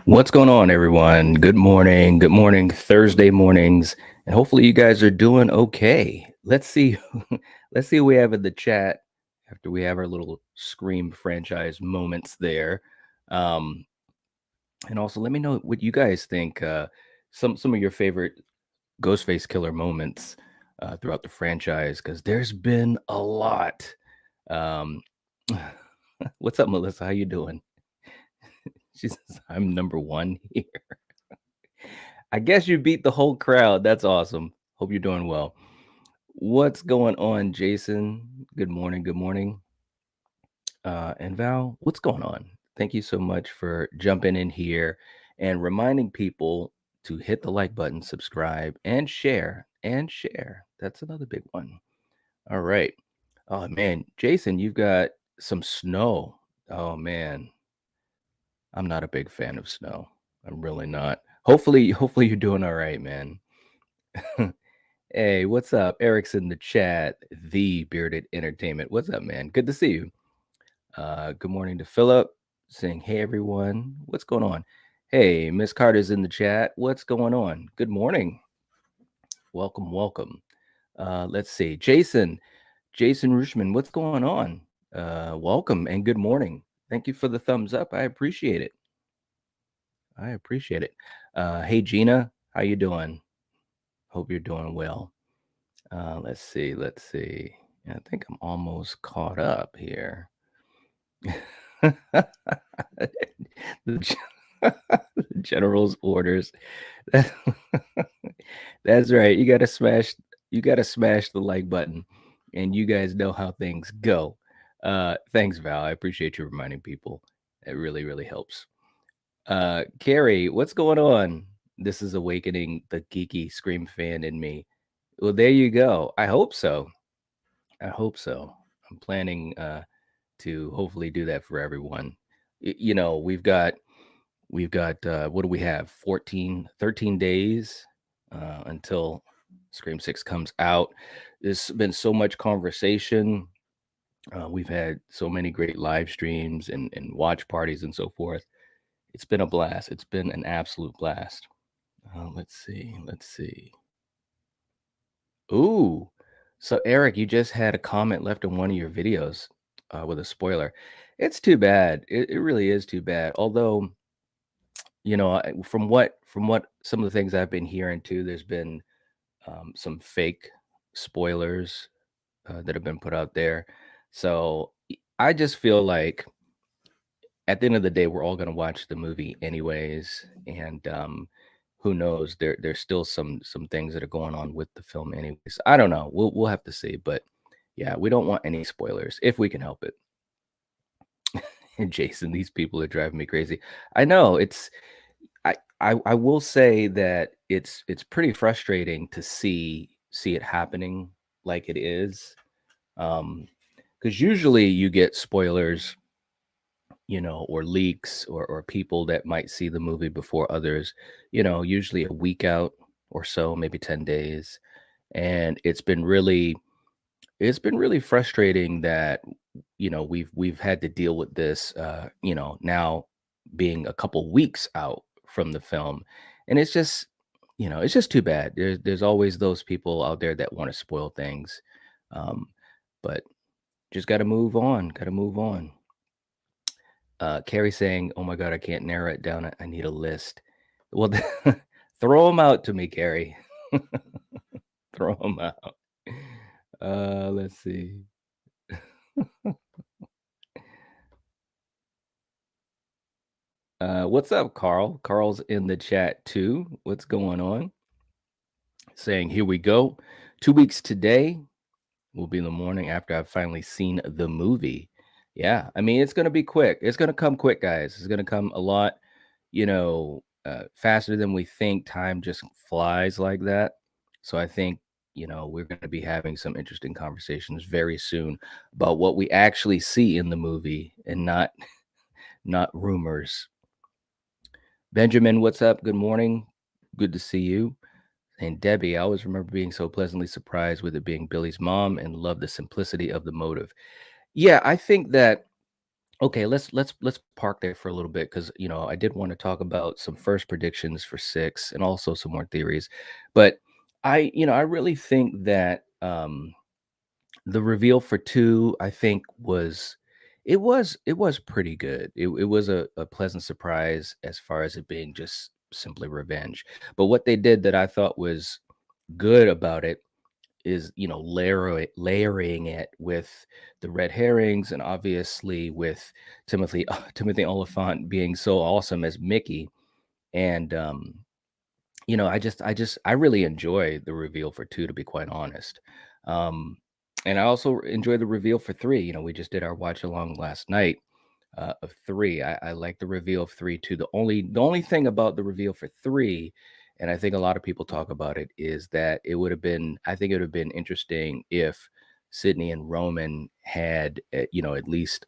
What's going on, everyone? Good morning. Good morning, Thursday mornings, and hopefully you guys are doing okay. Let's see, let's see what we have in the chat after we have our little Scream franchise moments there, um, and also let me know what you guys think. Some of your favorite Ghostface killer moments throughout the franchise, because there's been a lot. Um, what's up, Melissa? How you doing? She says I'm number one here. I guess you beat the whole crowd. That's awesome. Hope you're doing well. What's going on, Jason? Good morning. Good morning. And Val, what's going on? Thank you so much for jumping in here and reminding people to hit the like button, subscribe, and share. And share. That's another big one. All right. Oh, man. Jason, you've got some snow. Oh, man. I'm not a big fan of snow. I'm really not. Hopefully you're doing all right, man. Hey, what's up? Eric's in the chat, the Bearded Entertainment. What's up, man? Good to see you. Good morning to Philip, saying, hey, everyone. What's going on? Hey, Miss Carter's in the chat. What's going on? Good morning. Welcome, welcome. Let's see. Jason Rushman, what's going on? Welcome and good morning. Thank you for the thumbs up. I appreciate it. I appreciate it. Hey, Gina, how you doing? Hope you're doing well. Let's see. Let's see. I think I'm almost caught up here. the, gen- the general's orders. That's right. You gotta smash the like button. And you guys know how things go. Thanks, Val. I appreciate you reminding people. It really, really helps. Carrie, what's going on? This is awakening the geeky Scream fan in me. Well, there you go. I hope so. I hope so. I'm planning to hopefully do that for everyone. We've got what do we have? 13 days until Scream 6 comes out. There's been so much conversation. We've had so many great live streams and watch parties and so forth. It's been a blast. It's been an absolute blast. Let's see. Let's see. Ooh. So Eric, you just had a comment left in one of your videos with a spoiler. It's too bad. It really is too bad. Although, from what some of the things I've been hearing too, there's been some fake spoilers that have been put out there. So I just feel like at the end of the day, we're all going to watch the movie anyways, and who knows? There's still some things that are going on with the film anyways. I don't know. We'll have to see, but yeah, we don't want any spoilers if we can help it. And Jason, these people are driving me crazy. I know it's. I will say that it's pretty frustrating to see it happening like it is, because usually you get spoilers, or leaks or people that might see the movie before others, usually a week out or so, maybe 10 days. And it's been really frustrating that, we've had to deal with this, now being a couple weeks out from the film. And it's just too bad. There's always those people out there that want to spoil things. But just got to move on, got to move on. Carrie saying, "Oh my God, I can't narrow it down. I need a list." Well, throw them out to me, Carrie. Throw them out. Let's see. What's up, Carl? Carl's in the chat too. What's going on? Saying, "Here we go. 2 weeks today will be the morning after I've finally seen the movie." Yeah, I mean, it's gonna be quick. It's gonna come quick, guys. It's gonna come a lot, faster than we think. Time just flies like that. So I think, we're going to be having some interesting conversations very soon about what we actually see in the movie and not rumors. Benjamin, what's up? Good morning. Good to see you. And Debbie, I always remember being so pleasantly surprised with it being Billy's mom and love the simplicity of the motive. Yeah, I think that Okay, let's park there for a little bit because I did want to talk about some first predictions for six and also some more theories. But I really think that the reveal for two, I think it was pretty good. It was a pleasant surprise as far as it being just simply revenge. But what they did that I thought was good about it is layering it with the red herrings and obviously with Timothy Timothy Oliphant being so awesome as Mickey. And I really enjoy the reveal for two, to be quite honest. Um and I also enjoy the reveal for three. We just did our watch along last night of three. I like the reveal of three too. The only thing about the reveal for three, and I think a lot of people talk about it, is that it would have been. I think it would have been interesting if Sydney and Roman had, at least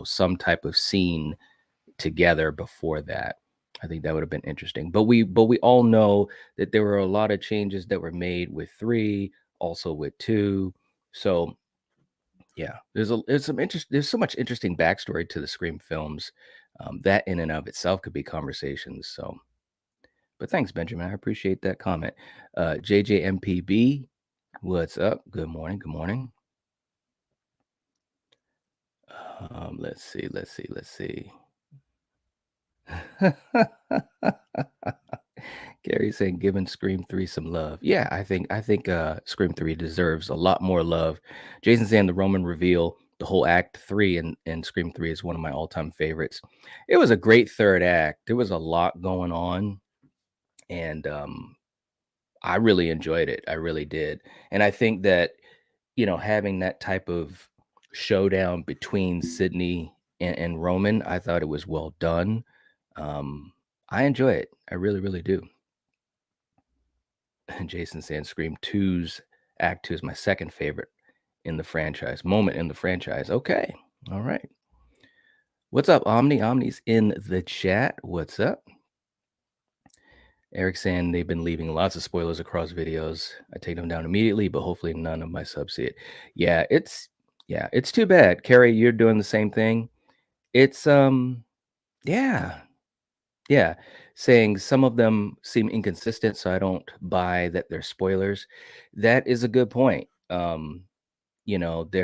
some type of scene together before that. I think that would have been interesting. But we all know that there were a lot of changes that were made with three, also with two. So yeah, there's so much interesting backstory to the Scream films. That in and of itself could be conversations. So, but thanks, Benjamin. I appreciate that comment. JJMPB, what's up? Good morning. Good morning. Let's see. Gary saying giving Scream 3 some love. Yeah, I think Scream 3 deserves a lot more love. Jason saying the Roman reveal, the whole act 3 in Scream 3 is one of my all-time favorites. It was a great third act. There was a lot going on and I really enjoyed it. I really did. And I think that, having that type of showdown between Sydney and Roman, I thought it was well done. Um I enjoy it. I really, really do. Jason saying Scream Two's Act 2 is my second favorite in the franchise, moment in the franchise. Okay. All right. What's up, Omni? Omni's in the chat. What's up? Eric saying they've been leaving lots of spoilers across videos. I take them down immediately, but hopefully none of my subs see it. Yeah, it's too bad. Carrie, you're doing the same thing. It's yeah, yeah. Saying some of them seem inconsistent, so I don't buy that they're spoilers. That is a good point. There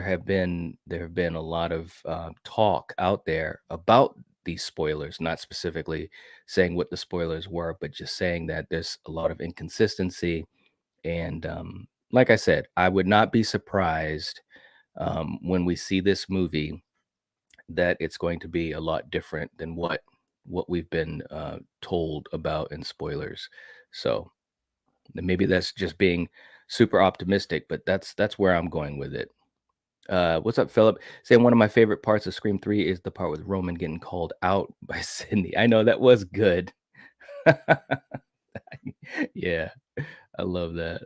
have been a lot of talk out there about these spoilers, not specifically saying what the spoilers were, but just saying that there's a lot of inconsistency. And like I said, I would not be surprised when we see this movie that it's going to be a lot different than what we've been told about in spoilers. So maybe that's just being super optimistic, but that's where I'm going with it. What's up, Philip? Saying one of my favorite parts of Scream 3 is the part with Roman getting called out by Sydney. I know that was good. Yeah, I love that.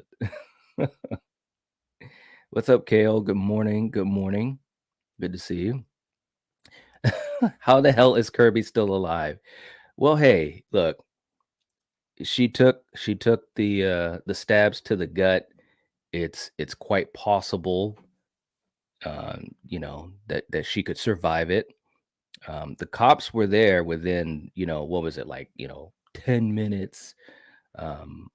What's up, Kale? Good morning. Good morning. Good to see you. How the hell is Kirby still alive? Well, hey, look, she took the stabs to the gut. It's quite possible, that she could survive it. The cops were there within, what was it like, 10 minutes, um,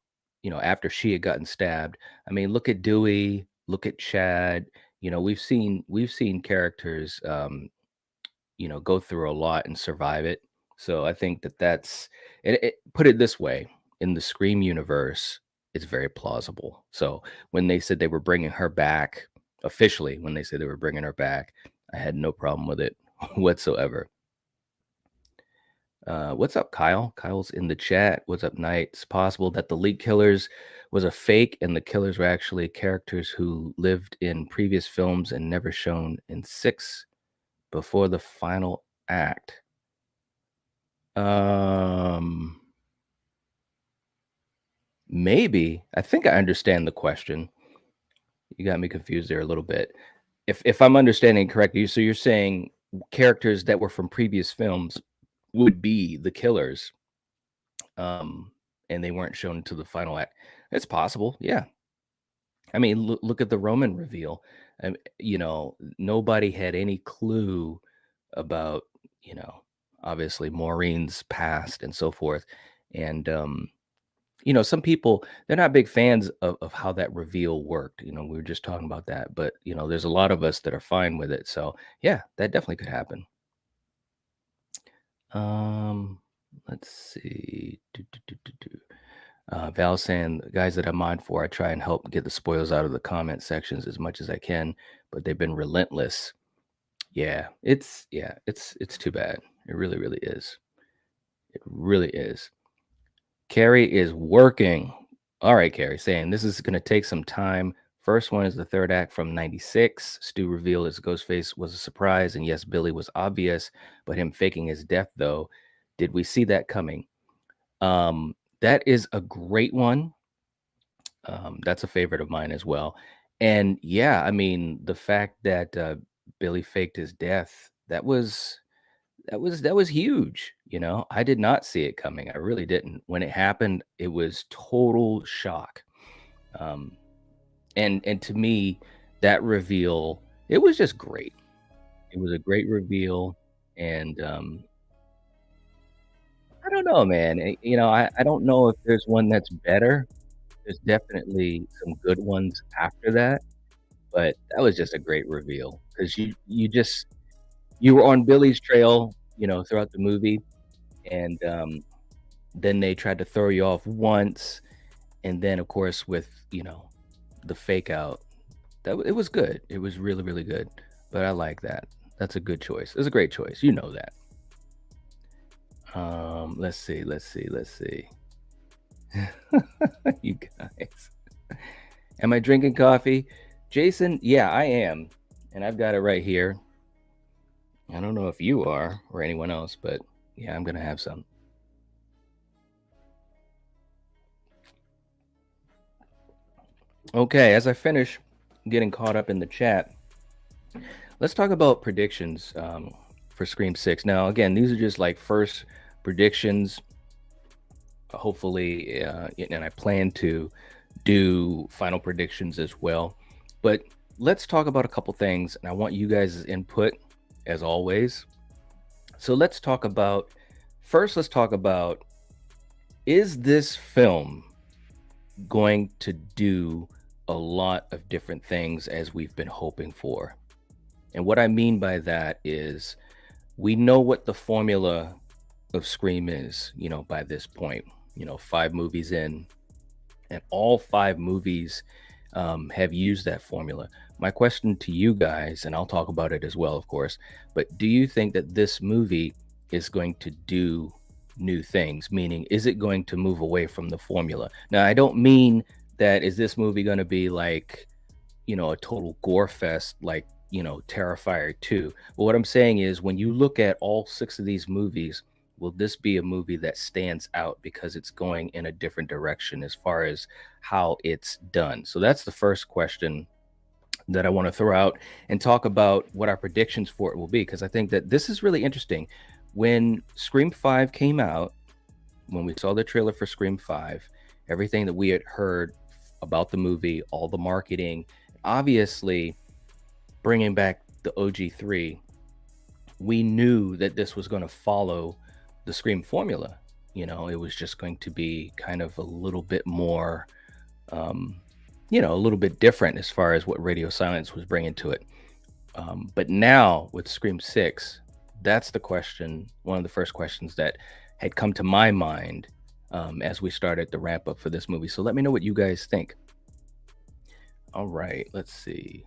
after she had gotten stabbed. I mean, look at Dewey, look at Chad. We've seen characters, go through a lot and survive it. So I think that's put it this way, in the Scream universe, it's very plausible. So when they said they were bringing her back, officially, when they said they were bringing her back, I had no problem with it whatsoever. What's up, Kyle? Kyle's in the chat. What's up, Knight? It's possible that the lead killers was a fake and the killers were actually characters who lived in previous films and never shown in six before the final act. Um, Maybe. I think I understand the question. You got me confused there a little bit. If I'm understanding correctly, so you're saying characters that were from previous films would be the killers, um, and they weren't shown until the final act. It's possible, yeah. I mean, look at the Roman reveal. Nobody had any clue about, you know, obviously Maureen's past and so forth. And some people, they're not big fans of how that reveal worked. We were just talking about that, but there's a lot of us that are fine with it. So yeah, that definitely could happen. Um, let's see. Val saying, "The guys that I'm on for, I try and help get the spoils out of the comment sections as much as I can, but they've been relentless." Yeah, it's too bad. It really, really is. It really is. Carrie is working. All right, Carrie, saying this is gonna take some time. First one is the third act from '96. Stu revealed his Ghostface was a surprise, and yes, Billy was obvious, but him faking his death though, did we see that coming? That is a great one. That's a favorite of mine as well. And yeah, I mean, the fact that Billy faked his death, that was huge. I did not see it coming. I really didn't. When it happened, it was total shock. Um, and to me, that reveal, it was just great. It was a great reveal, and I don't know, man. I don't know if there's one that's better. There's definitely some good ones after that, but that was just a great reveal because you were on Billy's trail, throughout the movie, and then they tried to throw you off once, and then of course with the fake out, it was good. It was really, really good. But I like that. That's a good choice. It's a great choice. You know that. Let's see. You guys. Am I drinking coffee? Jason, yeah, I am. And I've got it right here. I don't know if you are or anyone else, but yeah, I'm gonna have some. Okay, as I finish getting caught up in the chat, let's talk about predictions for Scream 6. Now, again, these are just like first predictions. Hopefully, and I plan to do final predictions as well. But let's talk about a couple things, and I want you guys' input as always. So let's talk about, is this film going to do a lot of different things as we've been hoping for? And what I mean by that is, we know what the formula of Scream is, by this point, 5 movies in, and all 5 movies have used that formula. My question to you guys, and I'll talk about it as well, of course, but do you think that this movie is going to do new things? Meaning, is it going to move away from the formula? Now, I don't mean that is this movie going to be like, a total gore fest like, Terrifier 2. But what I'm saying is, when you look at all 6 of these movies, will this be a movie that stands out because it's going in a different direction as far as how it's done? So that's the first question that I want to throw out and talk about what our predictions for it will be, because I think that this is really interesting. When Scream 5 came out, when we saw the trailer for Scream 5, everything that we had heard about the movie, all the marketing, obviously bringing back the OG3, we knew that this was going to follow the Scream formula. It was just going to be kind of a little bit more, a little bit different as far as what Radio Silence was bringing to it. But now with Scream 6, that's the question, one of the first questions that had come to my mind as we started the ramp up for this movie. So let me know what you guys think. All right, let's see.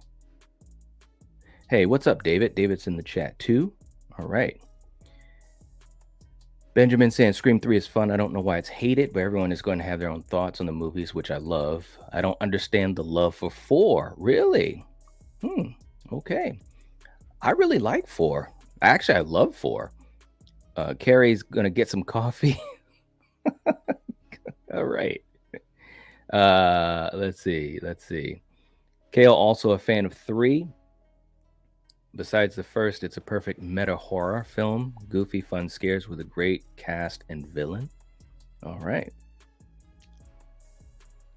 Hey, what's up, David? David's in the chat too. All right. Benjamin saying Scream 3 is fun. I don't know why it's hated, but everyone is going to have their own thoughts on the movies, which I love. I don't understand the love for 4. Really? Okay. I really like 4. Actually, I love 4. Carrie's going to get some coffee. All right. Let's see. Kale, also a fan of 3. Besides the first, it's a perfect meta horror film. Goofy, fun scares with a great cast and villain. All right.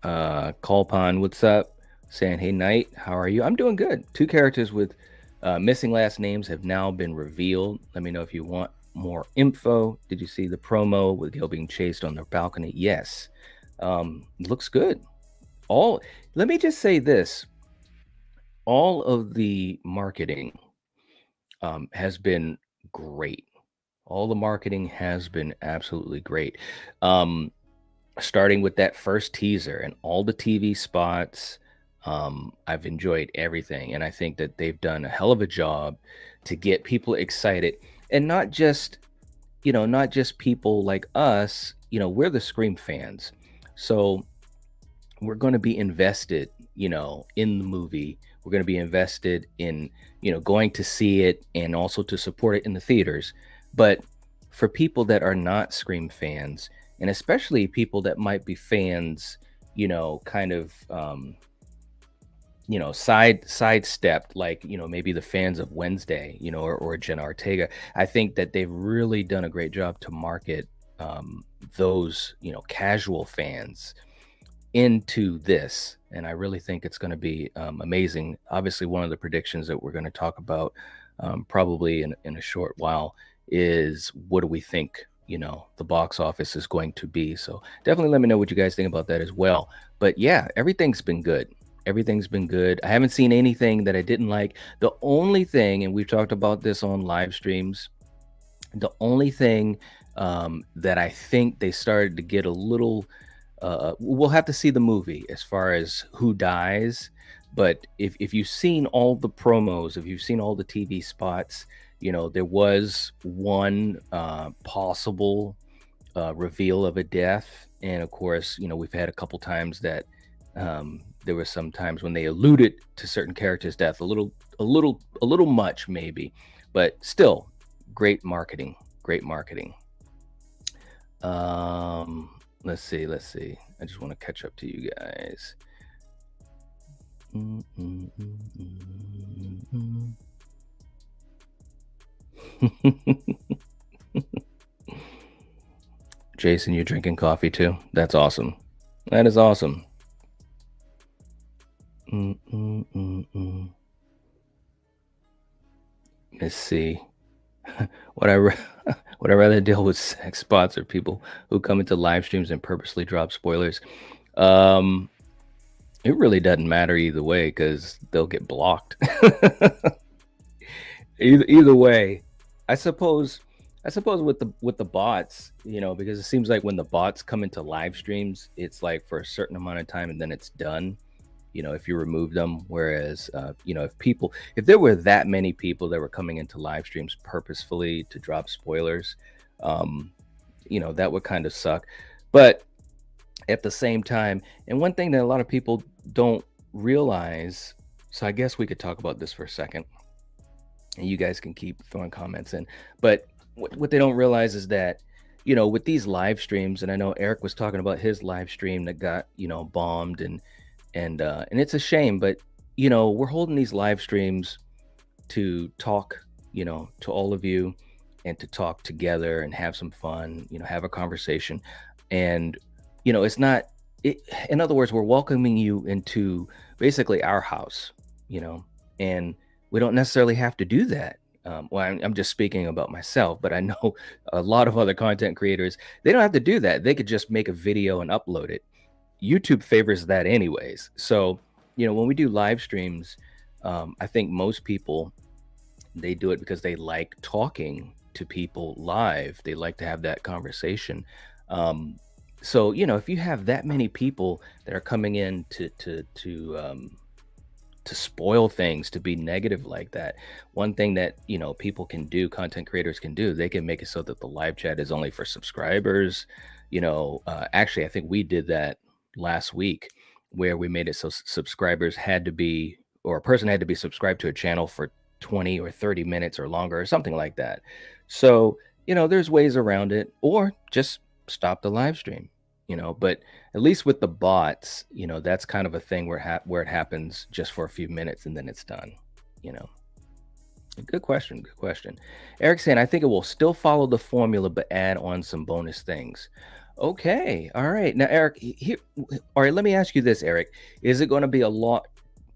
Colpon, what's up? Saying, hey, Knight, how are you? I'm doing good. 2 characters with Missing last names have now been revealed. Let me know if you want more info. Did you see the promo with Gil being chased on their balcony? Yes. Looks good. All Let me just say this. All of the marketing has been great. All the marketing has been absolutely great. Um, Starting with that first teaser and all the TV spots, I've enjoyed everything, and I think that they've done a hell of a job to get people excited, and not just people like us. We're the Scream fans, so we're going to be invested, in the movie. We're going to be invested in, going to see it and also to support it in the theaters. But for people that are not Scream fans, and especially people that might be fans, kind of, sidestepped, like, maybe the fans of Wednesday, or Jenna Ortega, I think that they've really done a great job to market those, casual fans into this, and I really think it's going to be amazing. Obviously, one of the predictions that we're going to talk about probably in a short while is what do we think the box office is going to be. So definitely let me know what you guys think about that as well. But yeah, everything's been good. Everything's been good. I haven't seen anything that I didn't like. The only thing, and we've talked about this on live streams, the only thing that I think they started to get a little, we'll have to see the movie as far as who dies. But if you've seen all the promos, if you've seen all the TV spots, there was one possible reveal of a death. And of course, we've had a couple times that there were some times when they alluded to certain characters' death, a little much maybe, but still great marketing. Great marketing. Let's see. I just want to catch up to you guys. Jason, you're drinking coffee too? That's awesome. That is awesome. Let's see. What I ra- would I rather deal with sex bots or people who come into live streams and purposely drop spoilers? Um, it really doesn't matter either way because they'll get blocked. Either way, I suppose. I suppose with the bots, because it seems like when the bots come into live streams, it's like for a certain amount of time and then it's done. If you remove them. Whereas, if there were that many people that were coming into live streams purposefully to drop spoilers, um, that would kind of suck. But at the same time, and one thing that a lot of people don't realize, so I guess we could talk about this for a second, and you guys can keep throwing comments in. But what they don't realize is that, with these live streams, and I know Eric was talking about his live stream that got, bombed, and it's a shame, but we're holding these live streams to talk, to all of you, and to talk together and have some fun, have a conversation. And it's not it, in other words, we're welcoming you into basically our house, and we don't necessarily have to do that. Well, I'm just speaking about myself, but I know a lot of other content creators, they don't have to do that. They could just make a video and upload it. YouTube favors that anyways. So, when we do live streams, I think most people, they do it because they like talking to people live. They like to have that conversation. So, if you have that many people that are coming in to spoil things, to be negative like that, one thing that people can do, content creators can do, they can make it so that the live chat is only for subscribers. Actually, I think we did that last week, where we made it so subscribers had to be, or a person had to be subscribed to a channel for 20 or 30 minutes or longer or something like that. So there's ways around it, or just stop the live stream. But at least with the bots, that's kind of a thing where it happens just for a few minutes and then it's done. you know Good question. Good question. Eric saying, I think it will still follow the formula, but add on some bonus things. Okay. All right. Now, Eric, here, all right, let me ask you this, Eric. Is it going to be a lot?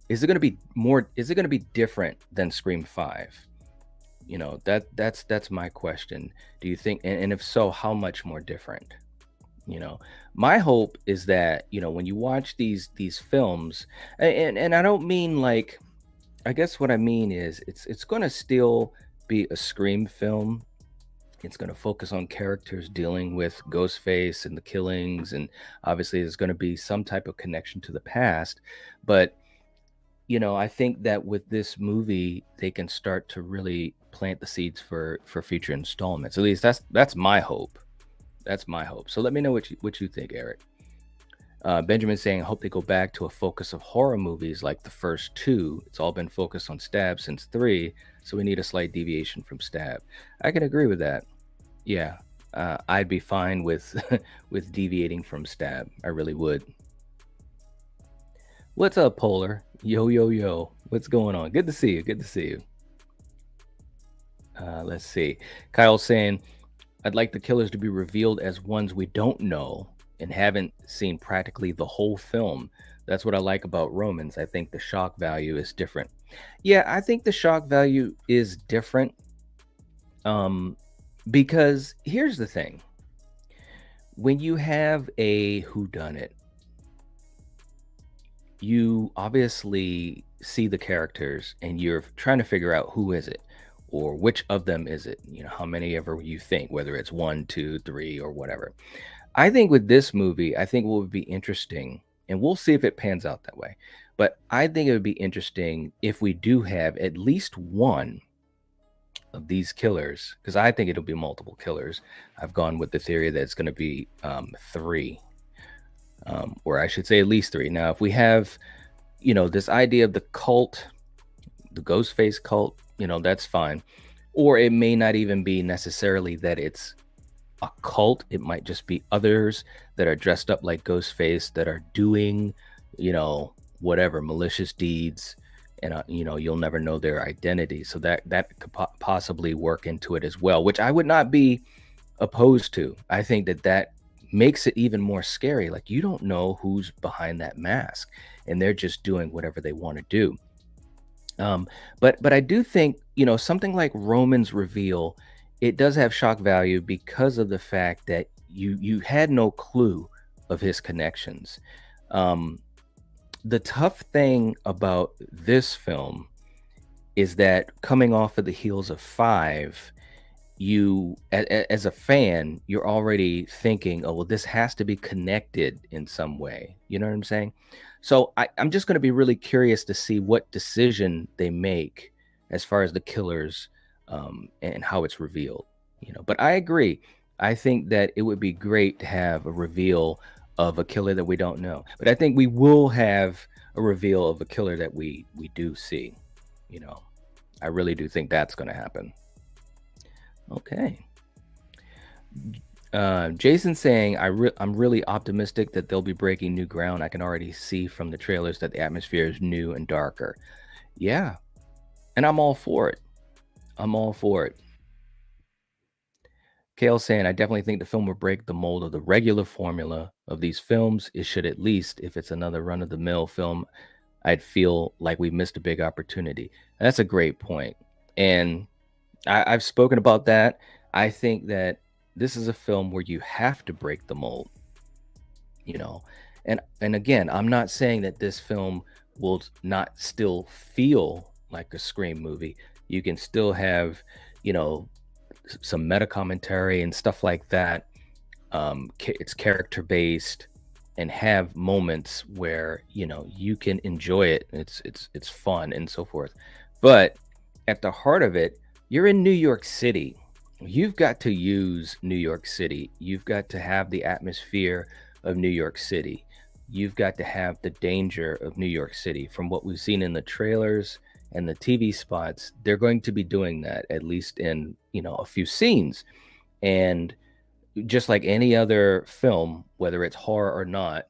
is it going to be more? Is it going to be different than Scream 5? That's my question. Do you think, and if so, how much more different? You know, my hope is that, when you watch these films, and I don't mean like, I guess what I mean is it's going to still be a Scream film. It's going to focus on characters dealing with Ghostface and the killings, and obviously there's going to be some type of connection to the past. But I think that with this movie, they can start to really plant the seeds for future installments. At least that's my hope. That's my hope. So let me know what you think, Eric. Benjamin saying, I hope they go back to a focus of horror movies like the first two. It's all been focused on Stab since three, so we need a slight deviation from Stab. I can agree with that. Yeah, I'd be fine with with deviating from Stab. I really would. What's up, Polar? Yo, yo, yo. What's going on? Good to see you. Good to see you. Let's see. Kyle saying, I'd like the killers to be revealed as ones we don't know and haven't seen practically the whole film. That's what I like about Romans. I think the shock value is different. Yeah, I think the shock value is different. Because here's the thing. When you have a whodunit, you obviously see the characters and you're trying to figure out who is it or which of them is it, how many ever you think, whether it's one, two, three, or whatever. I think with this movie, I think what would be interesting, and we'll see if it pans out that way, but I think it would be interesting if we do have at least one of these killers, because I think it'll be multiple killers. I've gone with the theory that it's going to be three, or I should say at least three. Now, if we have, this idea of the cult, the Ghostface cult, that's fine. Or it may not even be necessarily that it's a cult. It might just be others that are dressed up like Ghostface that are doing, whatever malicious deeds, and you'll never know their identity. So that could possibly work into it as well, which I would not be opposed to. I think that makes it even more scary. Like, you don't know who's behind that mask, and they're just doing whatever they want to do. But I do think, something like Roman's reveal, it does have shock value because of the fact that you had no clue of his connections. The tough thing about this film is that coming off of the heels of 5, as a fan, you're already thinking, oh well, this has to be connected in some way. You know what I'm saying? So I'm just going to be really curious to see what decision they make as far as the killers, and how it's revealed. But I agree. I think that it would be great to have a reveal of a killer that we don't know. But I think we will have a reveal of a killer that we do see. I really do think that's going to happen. Okay. Jason saying, I'm really optimistic that they'll be breaking new ground. I can already see from the trailers that the atmosphere is new and darker. Yeah. And I'm all for it. I'm all for it. Kale saying, I definitely think the film will break the mold of the regular formula of these films. It should, at least, if it's another run-of-the-mill film, I'd feel like we missed a big opportunity. And that's a great point. And I've spoken about that. I think that this is a film where you have to break the mold, and again, I'm not saying that this film will not still feel like a Scream movie. You can still have, some meta commentary and stuff like that. It's character based and have moments where you can enjoy it. It's fun and so forth. But at the heart of it, you're in New York City. You've got to use New York City. You've got to have the atmosphere of New York City. You've got to have the danger of New York City. From what we've seen in the trailers and the TV spots, they're going to be doing that, at least in, a few scenes. And just like any other film, whether it's horror or not,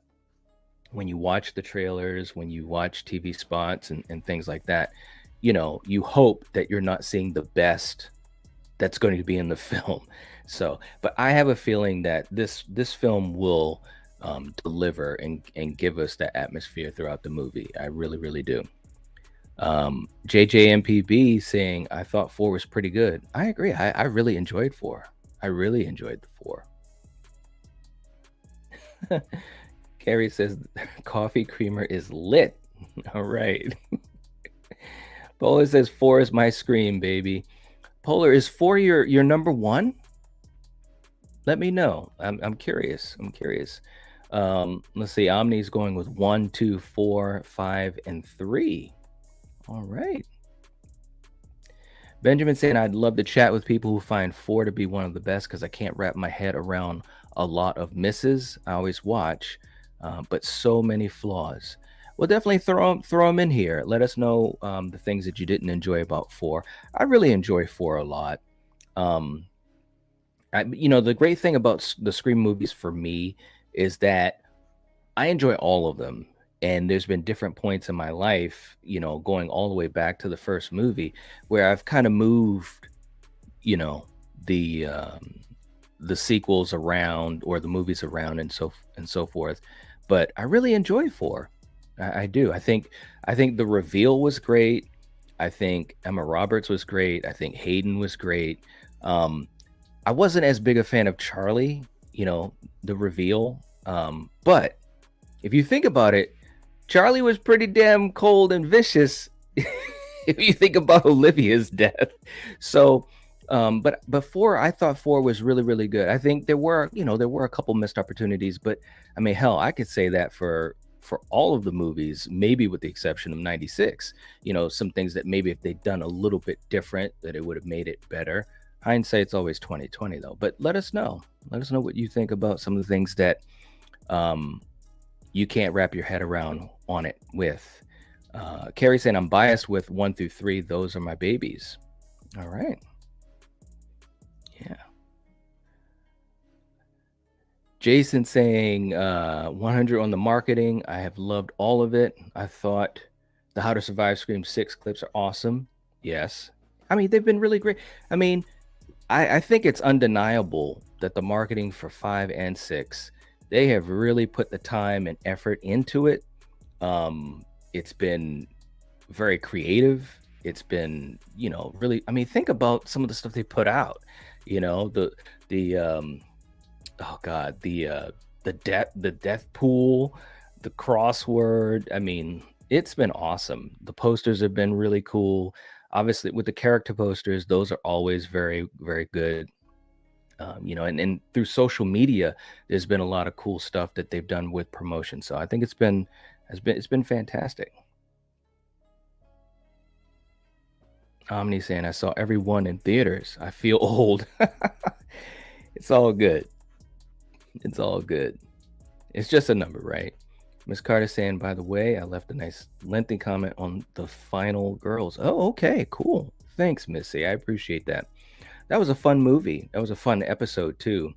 when you watch the trailers, when you watch TV spots and things like that, you hope that you're not seeing the best that's going to be in the film. So, but I have a feeling that this film will deliver and give us that atmosphere throughout the movie. I really, really do. JJMPB saying, I thought 4 was pretty good. I agree. I really enjoyed 4. I really enjoyed the 4. Carrie says, coffee creamer is lit. All right. Polar says, 4 is my scream, baby. Polar, is 4 your number 1? Let me know. I'm curious. I'm curious. Let's see. Omni's going with 1, 2, 4, 5, and 3. All right. Benjamin saying, I'd love to chat with people who find 4 to be one of the best because I can't wrap my head around a lot of misses. I always watch, but so many flaws. Well, definitely throw them in here. Let us know the things that you didn't enjoy about 4. I really enjoy 4 a lot. The great thing about the Scream movies for me is that I enjoy all of them. And there's been different points in my life, going all the way back to the first movie where I've kind of moved, you know, the sequels around or the movies around and so forth. But I really enjoy 4. I do. I think the reveal was great. I think Emma Roberts was great. I think Hayden was great. I wasn't as big a fan of Charlie, the reveal. But if you think about it, Charlie was pretty damn cold and vicious if you think about Olivia's death. So, but before, I thought 4 was really, really good. I think there were a couple missed opportunities, but I mean, hell, I could say that for all of the movies, maybe with the exception of 96, some things that maybe if they'd done a little bit different, that it would have made it better. Hindsight's always 2020 though, but let us know what you think about some of the things that, you can't wrap your head around on it with. Carrie saying, I'm biased with 1 through 3. Those are my babies. All right. Yeah. Jason saying 100 on the marketing. I have loved all of it. I thought the How to Survive Scream 6 clips are awesome. Yes. I mean, they've been really great. I mean, I think it's undeniable that the marketing for 5 and 6, they have really put the time and effort into it. It's been very creative. It's been, really, I mean, think about some of the stuff they put out, the death pool, the crossword. I mean, it's been awesome. The posters have been really cool. Obviously with the character posters, those are always very, very good. And through social media, there's been a lot of cool stuff that they've done with promotion. So I think it's been fantastic. Omni saying, I saw everyone in theaters. I feel old. It's all good. It's all good. It's just a number, right? Miss Carter saying, by the way, I left a nice lengthy comment on the final girls. Oh, okay, cool. Thanks, Missy. I appreciate that. That was a fun movie. That was a fun episode too,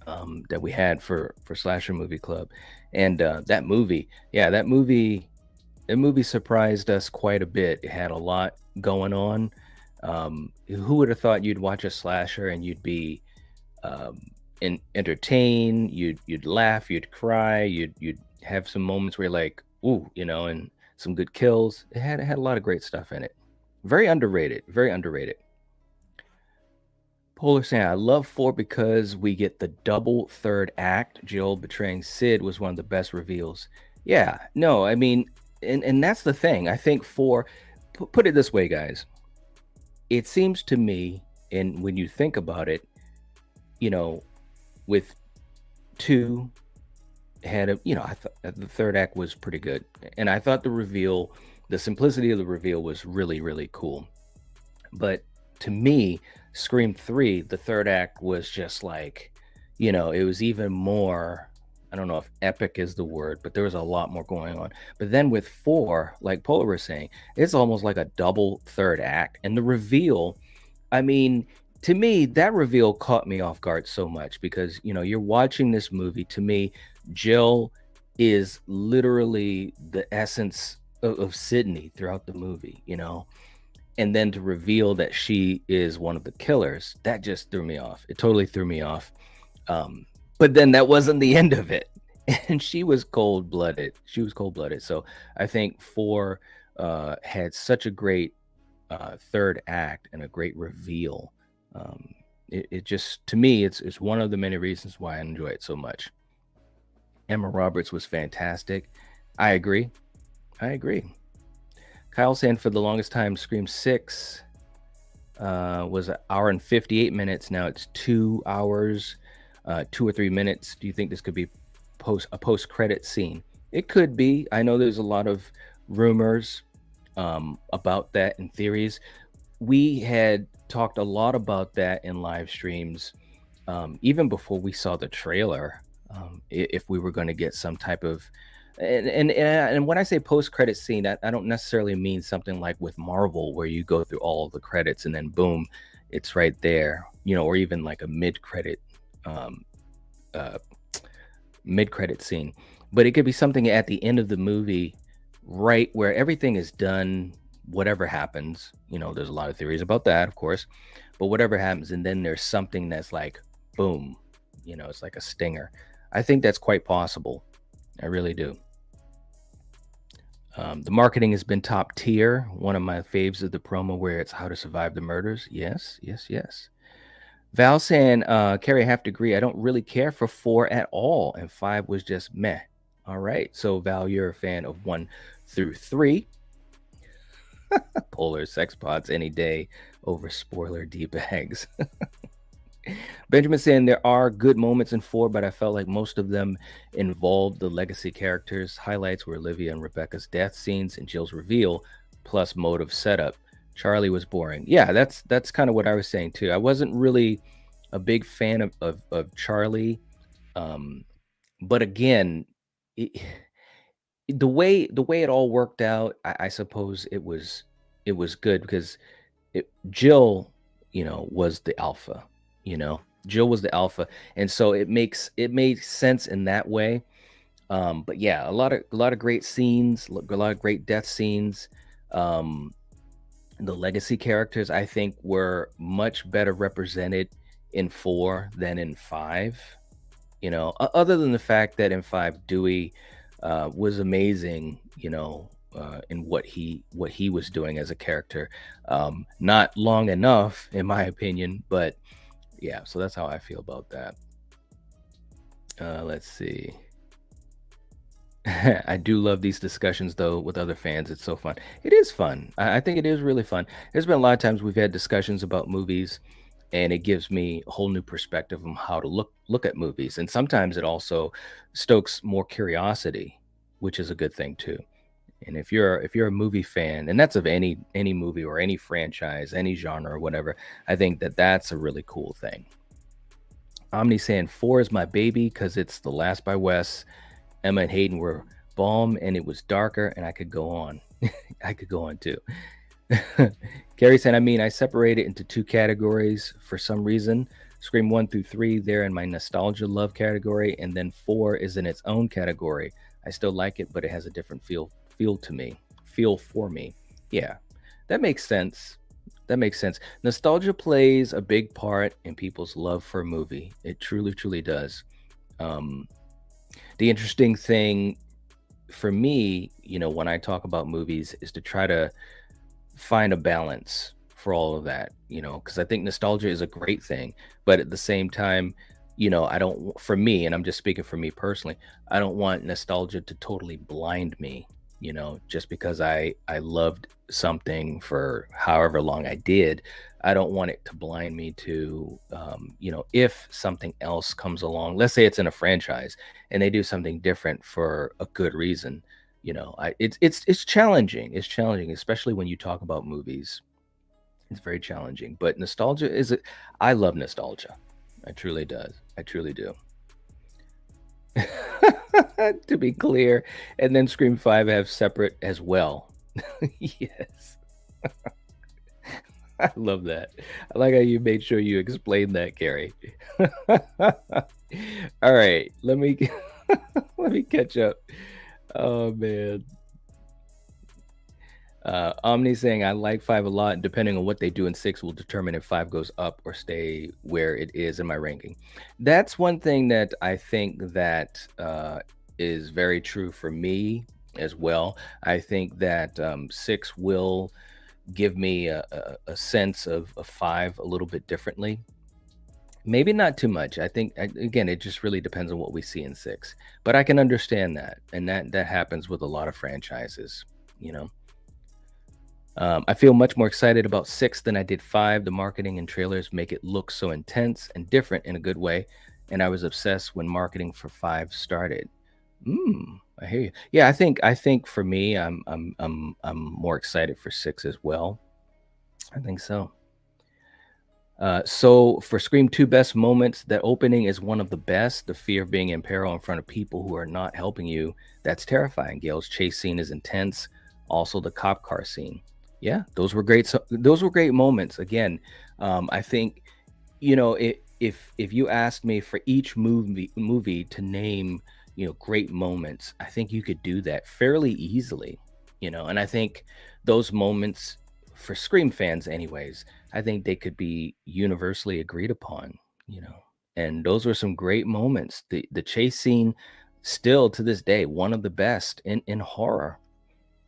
that we had for Slasher Movie Club. And that movie surprised us quite a bit. It had a lot going on. Who would have thought you'd watch a slasher and you'd be entertained, you'd laugh, you'd cry, you'd have some moments where you're like, ooh, and some good kills. It had a lot of great stuff in it. Very underrated. Very underrated. Polar saying, I love 4 because we get the double third act. Joel betraying Sid was one of the best reveals. Yeah, no, I mean, and that's the thing. I think 4, put it this way, guys. It seems to me, and when you think about it, with 2 had I thought the third act was pretty good. And I thought the simplicity of the reveal was really, really cool. But to me, Scream 3, the third act was just like, it was even more, I don't know if epic is the word, but there was a lot more going on. But then with 4, like Polar was saying, it's almost like a double third act. And the reveal, I mean, to me, that reveal caught me off guard so much because, you're watching this movie. To me, Jill is literally the essence of Sydney throughout the movie, and then to reveal that she is one of the killers, that just threw me off. It totally threw me off. But then that wasn't the end of it. And she was cold-blooded. So I think 4 had such a great third act and a great reveal. Um, it just, to me, it's one of the many reasons why I enjoy it so much. Emma Roberts was fantastic. I agree. I agree. Kyle saying for the longest time, Scream 6 was an hour and 58 minutes. Now it's 2 hours, 2 or 3 minutes. Do you think this could be a post credit scene? It could be. I know there's a lot of rumors about that and theories. We had talked a lot about that in live streams, even before we saw the trailer. If we were going to get some type of, and when I say post credit scene, I don't necessarily mean something like with Marvel where you go through all of the credits and then boom, it's right there, or even like a um, uh, mid credit scene. But it could be something at the end of the movie, right where everything is done, whatever happens. There's a lot of theories about that, of course, but whatever happens, and then there's something that's like, boom, it's like a stinger. I think that's quite possible. I really do. The marketing has been top tier. One of my faves is the promo where it's how to survive the murders. Yes, yes, yes. Val saying, Carrie, I have to agree. I don't really care for 4 at all, and 5 was just meh. All right. So, Val, you're a fan of 1 through 3. Polar sex pods any day over spoiler D-bags. Benjamin saying there are good moments in 4, but I felt like most of them involved the legacy characters. Highlights were Olivia and Rebecca's death scenes and Jill's reveal, plus motive setup. Charlie was boring. Yeah, that's kind of what I was saying too. I wasn't really a big fan of Charlie, but again, it, the way it all worked out, I suppose it was good because Jill, was the alpha. You know, Jill was the alpha, and so it made sense in that way. But yeah, a lot of great scenes, a lot of great death scenes. Um, the legacy characters, I think, were much better represented in 4 than in 5. Other than the fact that in 5, Dewey was amazing. In what he was doing as a character. Not long enough, in my opinion, but yeah. So that's how I feel about that. Let's see. I do love these discussions though with other fans. It's so fun. It is fun. I think it is really fun. There's been a lot of times we've had discussions about movies, and it gives me a whole new perspective on how to look at movies. And sometimes it also stokes more curiosity, which is a good thing too. And if you're a movie fan, and that's of any movie or any franchise, any genre or whatever, I think that's a really cool thing. Omni saying 4 is my baby because it's The Last by Wes. Emma and Hayden were bomb, and it was darker, and I could go on. I could go on too. Gary said, I separate it into 2 categories for some reason. Scream 1 through 3, they're in my nostalgia love category, and then 4 is in its own category. I still like it, but it has a different feel for me. Yeah, that makes sense. That makes sense. Nostalgia plays a big part in people's love for a movie. It truly, truly does. Um, the interesting thing for me, when I talk about movies, is to try to find a balance for all of that, because I think nostalgia is a great thing, but at the same time, I don't, for me, and I'm just speaking for me personally, I don't want nostalgia to totally blind me, just because I loved something for however long I did. I don't want it to blind me to, if something else comes along, let's say it's in a franchise and they do something different for a good reason. It's challenging. It's challenging, especially when you talk about movies. It's very challenging. But nostalgia is it. I love nostalgia. I truly does. I truly do. To be clear, and then Scream 5 have separate as well. Yes. I love that. I like how you made sure you explained that, Carrie. All right, let me catch up. Oh man. Omni saying I like 5 a lot, and depending on what they do in 6 will determine if 5 goes up or stay where it is in my ranking. That's one thing that I think that is very true for me. as well. I think that 6 will give me a sense of 5 a little bit differently. Maybe not too much. I think again, it just really depends on what we see in 6. But I can understand that, and that happens with a lot of franchises. You know, I feel much more excited about 6 than I did 5. The marketing and trailers make it look so intense and different in a good way, and I was obsessed when marketing for 5 started. I hear you. Yeah, I think for me, I'm more excited for 6 as well. I think so. So for Scream 2 best moments, that opening is one of the best. The fear of being in peril in front of people who are not helping you, that's terrifying. Gail's chase scene is intense. Also the cop car scene. Yeah, those were great. Those were great moments. Again, I think if you asked me for each movie to name great moments, I think you could do that fairly easily. And I think those moments for Scream fans, anyways, I think they could be universally agreed upon. you know. And those were some great moments. The chase scene, still to this day, one of the best in horror.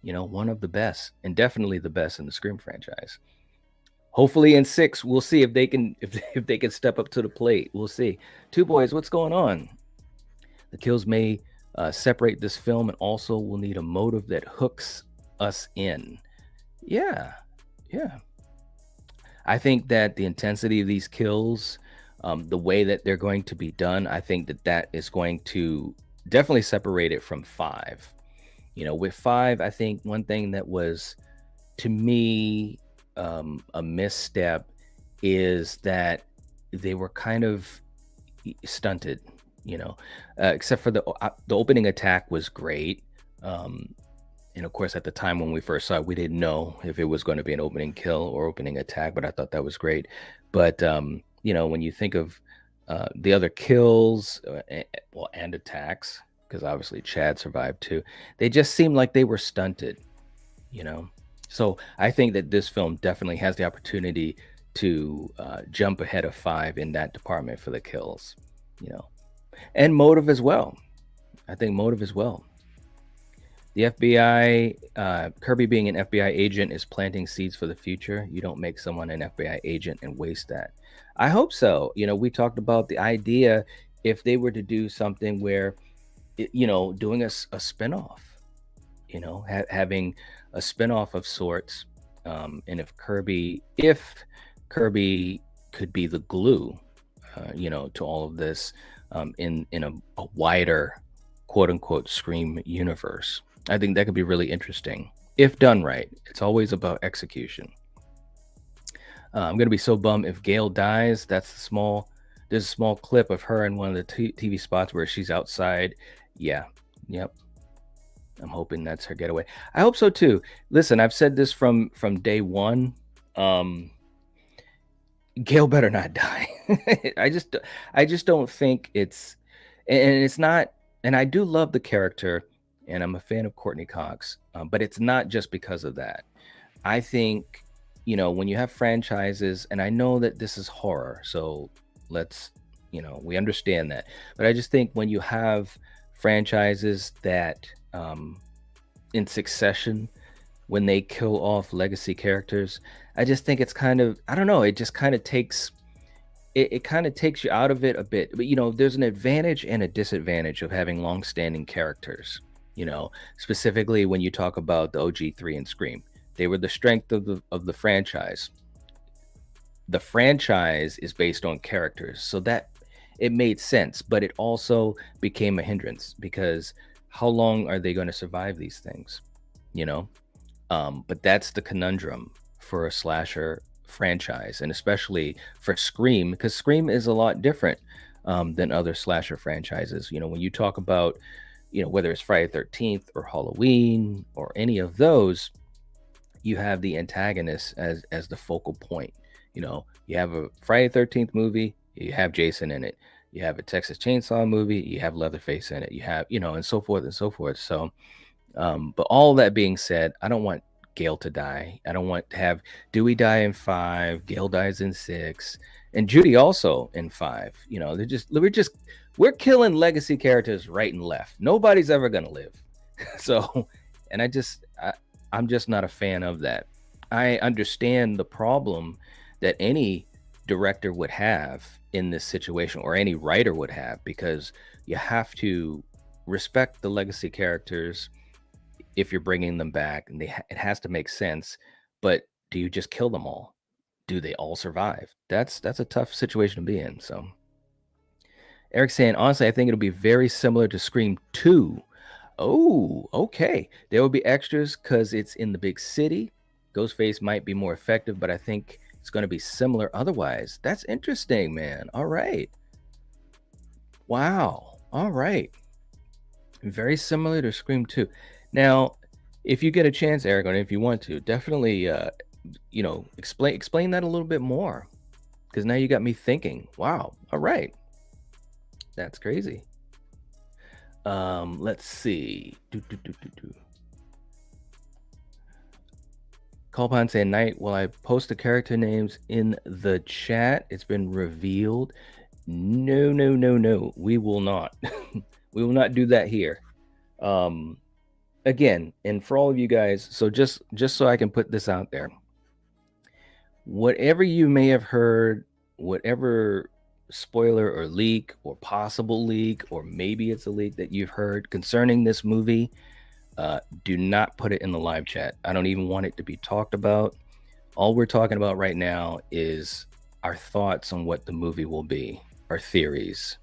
One of the best, and definitely the best in the Scream franchise. Hopefully in 6, we'll see if they can if they can step up to the plate. We'll see. Two Boys, what's going on? The kills may separate this film, and also we'll need a motive that hooks us in. Yeah, yeah. I think that the intensity of these kills, the way that they're going to be done, I think that is going to definitely separate it from 5. With 5, I think one thing that was, to me, a misstep is that they were kind of stunted. Except for the opening attack was great. And of course, at the time when we first saw it, we didn't know if it was going to be an opening kill or opening attack, but I thought that was great. But when you think of the other kills, and attacks, because obviously Chad survived too, they just seemed like they were stunted. So I think that this film definitely has the opportunity to jump ahead of 5 in that department for the kills. And motive as well. I think motive as well. The FBI, Kirby being an FBI agent is planting seeds for the future. You don't make someone an FBI agent and waste that. I hope so. We talked about the idea, if they were to do something where, doing a spinoff, having a spinoff of sorts. And if Kirby could be the glue, to all of this, in a wider, quote unquote, Scream universe, I think that could be really interesting if done right. It's always about execution. I'm gonna be so bummed if Gail dies. There's a small clip of her in one of the TV spots where she's outside. Yeah, yep. I'm hoping that's her getaway. I hope so too. Listen, I've said this from day one. Gail better not die. I just don't think it's, and it's not. And I do love the character, and I'm a fan of Courtney Cox, but it's not just because of that. I think, when you have franchises, and I know that this is horror, so let's, we understand that. But I just think when you have franchises that, in succession, when they kill off legacy characters, I just think it's kind of, I don't know, it just kind of takes, it kind of takes you out of it a bit. But there's an advantage and a disadvantage of having long-standing characters. Specifically when you talk about the OG3 and Scream, they were the strength of the franchise. The franchise is based on characters, so that it made sense, but it also became a hindrance, because how long are they going to survive these things? But that's the conundrum for a slasher franchise, and especially for Scream, because Scream is a lot different than other slasher franchises. When you talk about, whether it's Friday 13th or Halloween or any of those, you have the antagonist as the focal point. You have a Friday 13th movie, you have Jason in it. You have a Texas Chainsaw movie, you have Leatherface in it. You have, and so forth and so forth. So, but all that being said, I don't want Gail to die. I don't want to have Dewey die in 5, Gail dies in 6, and Judy also in 5. We're killing legacy characters right and left. Nobody's ever gonna live. So And I'm just not a fan of that. I understand the problem that any director would have in this situation, or any writer would have, because you have to respect the legacy characters if you're bringing them back, and it has to make sense. But do you just kill them all? Do they all survive? That's a tough situation to be in. So Eric saying, honestly, I think it'll be very similar to Scream 2. Oh, okay. There will be extras because it's in the big city. Ghostface might be more effective, but I think it's going to be similar otherwise. That's interesting, man. All right. Wow. All right. Very similar to Scream 2. Now, if you get a chance, Eric, and if you want to, definitely explain that a little bit more, because now you got me thinking. Wow. All right. That's crazy. Let's see. Call saying, Night, will I post the character names in the chat? It's been revealed. No, no, no, no. We will not. We will not do that here. Again, and for all of you guys, so just so I can put this out there, whatever you may have heard, whatever spoiler or leak or possible leak, or maybe it's a leak that you've heard concerning this movie, do not put it in the live chat. I don't even want it to be talked about. All we're talking about right now is our thoughts on what the movie will be, our theories.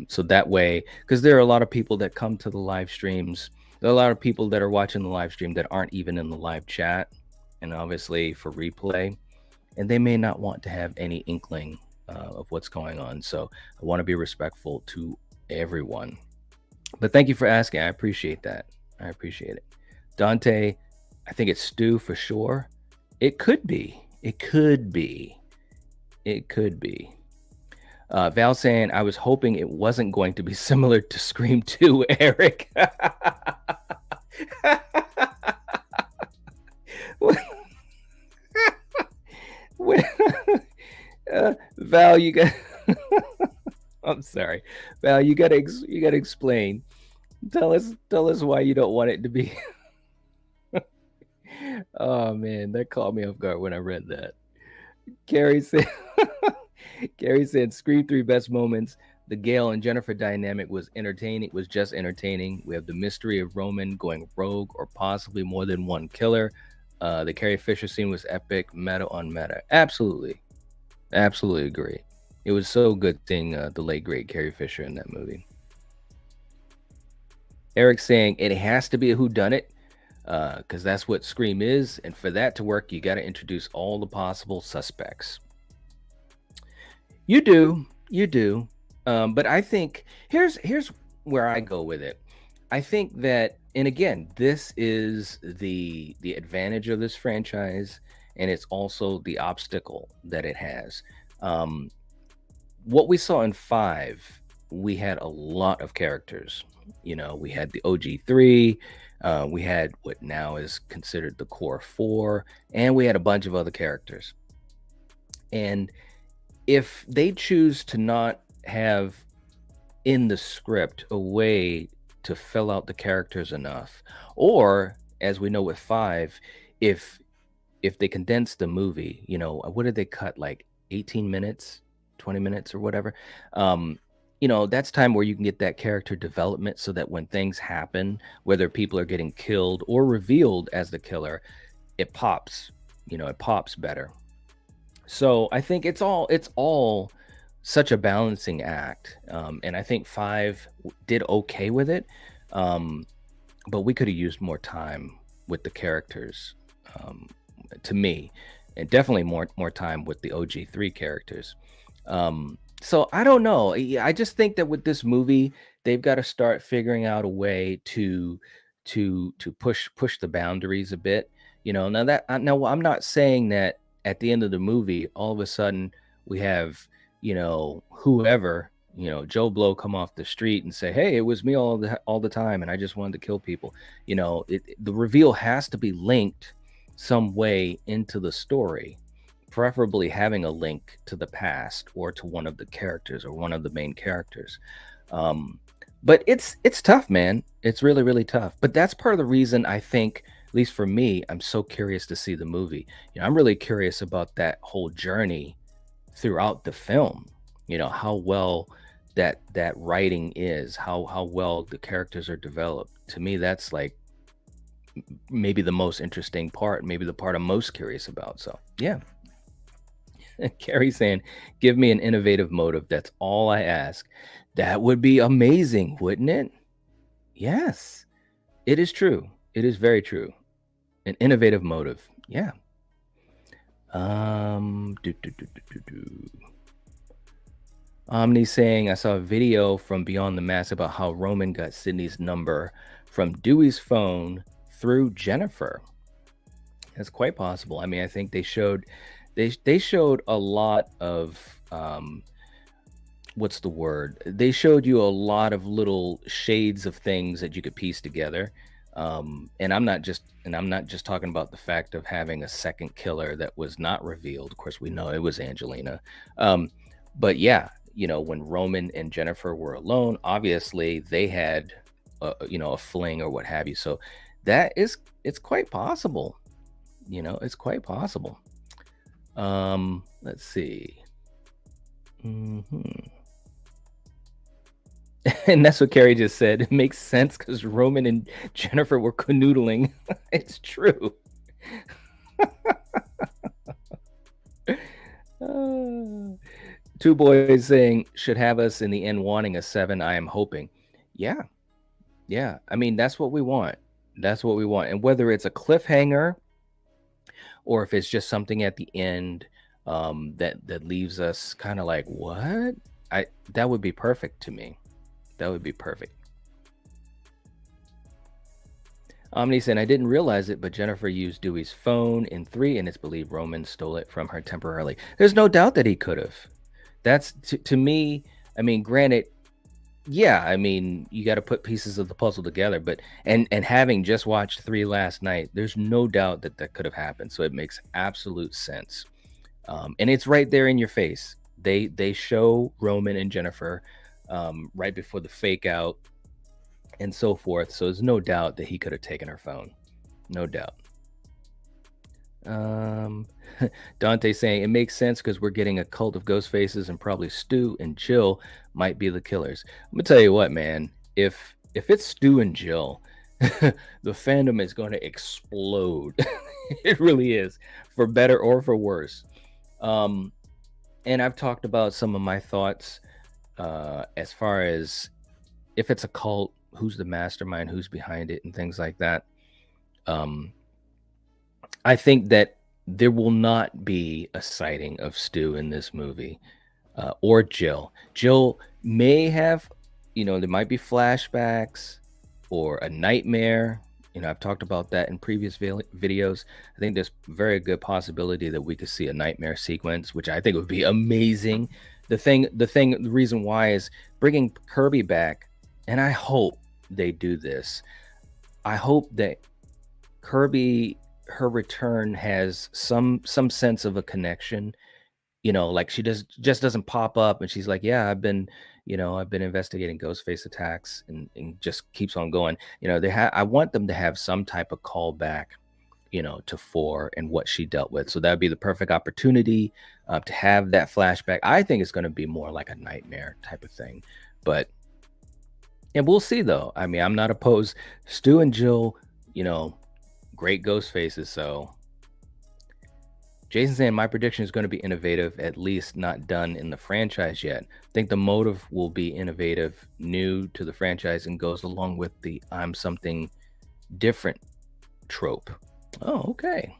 So that way, because there are a lot of people that come to the live streams, there are a lot of people that are watching the live stream that aren't even in the live chat, and obviously for replay, and they may not want to have any inkling of what's going on. So I want to be respectful to everyone. But thank you for asking. I appreciate that. I appreciate it. Dante, I think it's Stu for sure. It could be. It could be. It could be. Val saying, I was hoping it wasn't going to be similar to Scream 2, Eric. Val, you got. I'm sorry, Val. You gotta explain. Tell us why you don't want it to be. Oh man, that caught me off guard when I read that. Carrie said. Carrie said, Scream 3 best moments. The Gail and Jennifer dynamic was entertaining. It was just entertaining. We have the mystery of Roman going rogue, or possibly more than one killer. The Carrie Fisher scene was epic, meta on meta. Absolutely. Absolutely agree. It was so good seeing the late great Carrie Fisher in that movie. Eric saying it has to be a whodunit, because that's what Scream is, and for that to work, you got to introduce all the possible suspects. You do. But I think here's where I go with it. I think that, and again, this is the advantage of this franchise, and it's also the obstacle that it has. What we saw in 5, we had a lot of characters. We had the OG3, we had what now is considered the core 4, and we had a bunch of other characters. And if they choose to not have in the script a way to fill out the characters enough, or as we know with 5, if they condense the movie, what did they cut, like 18 minutes, 20 minutes or whatever, that's time where you can get that character development, so that when things happen, whether people are getting killed or revealed as the killer, it pops better. So I think it's all such a balancing act, and I think 5 did okay with it, but we could have used more time with the characters, to me, and definitely more time with the OG3 characters. So I don't know. I just think that with this movie, they've got to start figuring out a way to push the boundaries a bit. Now I'm not saying that at the end of the movie, all of a sudden we have, whoever, Joe Blow come off the street and say, hey, it was me all the time, and I just wanted to kill people. The reveal has to be linked some way into the story, preferably having a link to the past or to one of the characters or one of the main characters. But it's tough, man. It's really, really tough. But that's part of the reason I think, at least for me, I'm so curious to see the movie. I'm really curious about that whole journey throughout the film. How well that writing is, how well the characters are developed. To me, that's like maybe the most interesting part, maybe the part I'm most curious about. So yeah. Carrie saying, give me an innovative motive. That's all I ask. That would be amazing, wouldn't it? Yes, it is true. It is very true. An innovative motive. Yeah. Do. Omni saying, I saw a video from Beyond the Mask about how Roman got Sydney's number from Dewey's phone through Jennifer. That's quite possible. I mean, I think they showed a lot of what's the word? They showed you a lot of little shades of things that you could piece together. And I'm not just talking about the fact of having a second killer that was not revealed. Of course, we know it was Angelina. But yeah, when Roman and Jennifer were alone, obviously they had a fling or what have you. So it's quite possible. It's quite possible. Let's see. hmm And that's what Carrie just said. It makes sense because Roman and Jennifer were canoodling. It's true. Uh, Two boys saying should have us in the end wanting a 7. I am hoping. Yeah, yeah. I mean, that's what we want. That's what we want. And whether it's a cliffhanger or if it's just something at the end that leaves us kind of like, what? That would be perfect to me. That would be perfect. Omni said, I didn't realize it, but Jennifer used Dewey's phone in 3, and it's believed Roman stole it from her temporarily. There's no doubt that he could have. That's to me, I mean, granted, yeah, I mean, you got to put pieces of the puzzle together, but and having just watched 3 last night, there's no doubt that that could have happened. So it makes absolute sense. And it's right there in your face. They show Roman and Jennifer right before the fake out and so forth. So there's no doubt that he could have taken her phone. No doubt. Dante saying it makes sense because we're getting a cult of ghost faces and probably Stu and Jill might be the killers. I'm gonna tell you what, man. If it's Stu and Jill, the fandom is going to explode. It really is, for better or for worse. And I've talked about some of my thoughts as far as if it's a cult, who's the mastermind, who's behind it, and things like that. Um, I think that there will not be a sighting of Stu in this movie or Jill. Jill may have, there might be flashbacks or a nightmare. I've talked about that in previous videos. I think there's very good possibility that we could see a nightmare sequence, which I think would be amazing. The reason why is bringing Kirby back, and I hope they do this. I hope that Kirby, her return has some sense of a connection. Like she just doesn't pop up and she's like, yeah, I've been investigating Ghostface attacks and just keeps on going. I want them to have some type of callback, to 4 and what she dealt with. So that would be the perfect opportunity to have that flashback. I think it's going to be more like a nightmare type of thing, but and we'll see though. I mean, I'm not opposed. Stu and Jill, great ghost faces. So Jason saying my prediction is going to be innovative, at least not done in the franchise yet. I think the motive will be innovative, new to the franchise, and goes along with the I'm something different trope. Oh, okay.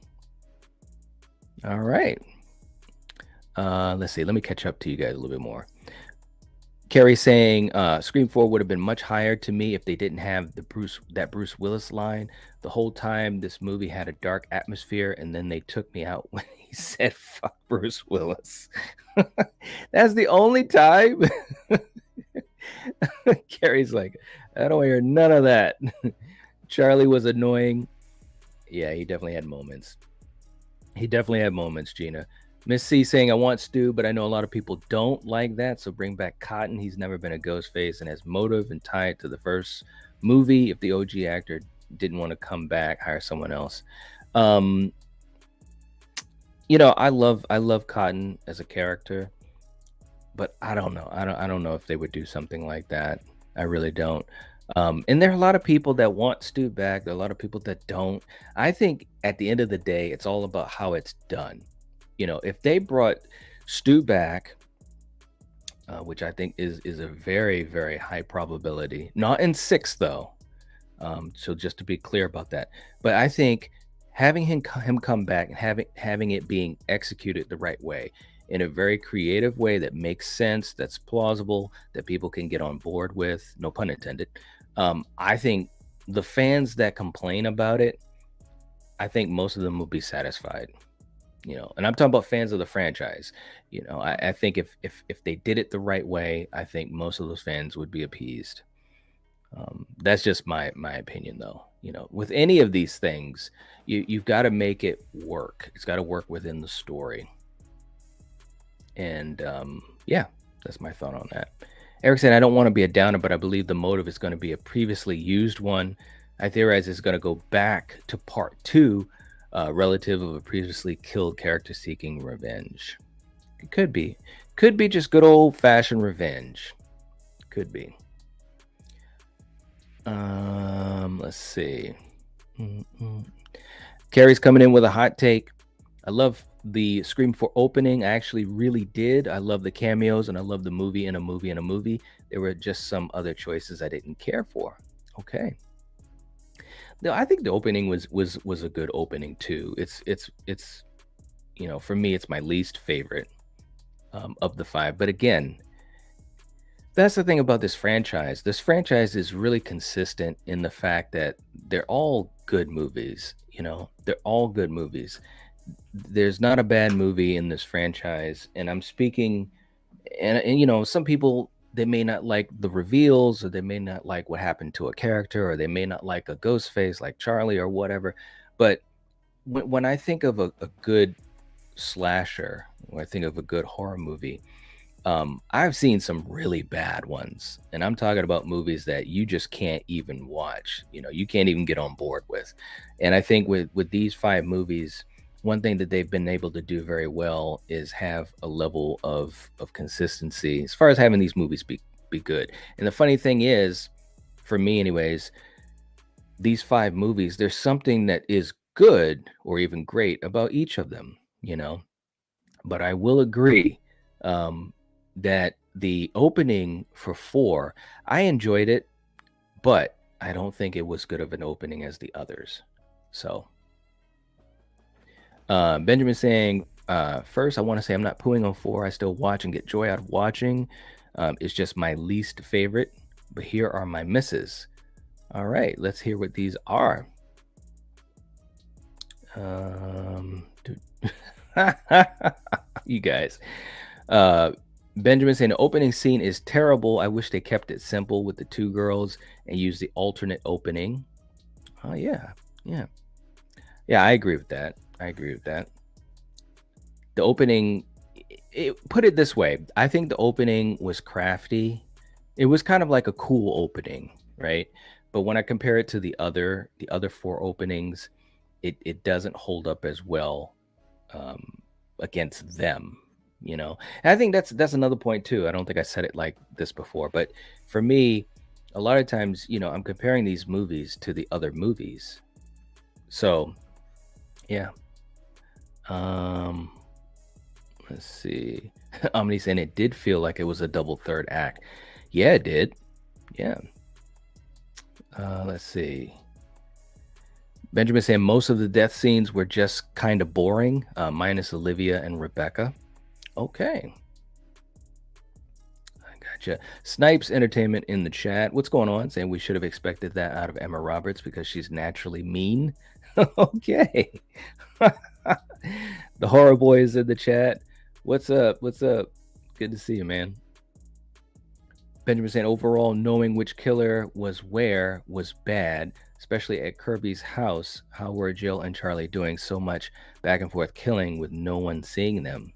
All right. Let's see. Let me catch up to you guys a little bit more. Carrie saying Scream 4 would have been much higher to me if they didn't have that Bruce Willis line. The whole time this movie had a dark atmosphere, and then they took me out when he said fuck Bruce Willis. That's the only time. Carrie's like, I don't hear none of that. Charlie was annoying. Yeah, he definitely had moments. Gina. Miss C saying, I want Stu, but I know a lot of people don't like that. So bring back Cotton. He's never been a ghost face and has motive and tie it to the first movie. If the OG actor didn't want to come back, hire someone else. I love Cotton as a character, but I don't know. I don't know if they would do something like that. I really don't. And there are a lot of people that want Stu back. There are a lot of people that don't. I think at the end of the day, it's all about how it's done. If they brought Stu back, which I think is a very, very high probability, not in 6 though. So just to be clear about that, but I think having him come back and having it being executed the right way, in a very creative way that makes sense, that's plausible, that people can get on board with, no pun intended. I think the fans that complain about it, I think most of them will be satisfied. And I'm talking about fans of the franchise. I think if they did it the right way, I think most of those fans would be appeased. That's just my opinion, though. With any of these things, you've got to make it work. It's got to work within the story. And yeah, that's my thought on that. Eric said, I don't want to be a downer, but I believe the motive is going to be a previously used one. I theorize it's going to go back to part 2, relative of a previously killed character seeking revenge. It could be just good old fashioned revenge. Could be. Let's see. Carrie's coming in with a hot take. I love the Scream 4 opening. I actually really did. I love the cameos, and I love the movie in a movie in a movie. There were just some other choices I didn't care for. Okay. No, I think the opening was a good opening too. It's for me, it's my least favorite of the 5. But again, that's the thing about this franchise. This franchise is really consistent in the fact that they're all good movies. They're all good movies. There's not a bad movie in this franchise, and I'm speaking, and some people, they may not like the reveals, or they may not like what happened to a character, or they may not like a ghost face like Charlie or whatever. But when I think of a good slasher, when I think of a good horror movie, I've seen some really bad ones, and I'm talking about movies that you just can't even watch. You can't even get on board with. And I think with these 5 movies, one thing that they've been able to do very well is have a level of consistency as far as having these movies be good. And the funny thing is, for me anyways, these 5 movies, there's something that is good or even great about each of them. But I will agree that the opening for 4, I enjoyed it, but I don't think it was good of an opening as the others. So Benjamin saying, first, I want to say I'm not pooing on 4. I still watch and get joy out of watching. It's just my least favorite, but here are my misses. All right, let's hear what these are. You guys. Benjamin saying the opening scene is terrible. I wish they kept it simple with the 2 girls and used the alternate opening. Oh, yeah. I agree with that. The opening, put it this way, I think the opening was crafty. It was kind of like a cool opening, right? But when I compare it to the other 4 openings, it doesn't hold up as well against them. And I think that's another point too. I don't think I said it like this before, but for me, a lot of times, I'm comparing these movies to the other movies. So, yeah. Let's see. Omni saying it did feel like it was a double third act. Yeah, it did. Yeah. Let's see. Benjamin saying most of the death scenes were just kind of boring, minus Olivia and Rebecca. Okay. I gotcha. Snipes Entertainment in the chat. What's going on? Saying we should have expected that out of Emma Roberts because she's naturally mean. Okay. The horror boy is in the chat. What's up? Good to see you, man. Benjamin saying overall, knowing which killer was where was bad, especially at Kirby's house. How were Jill and Charlie doing so much back and forth killing with no one seeing them?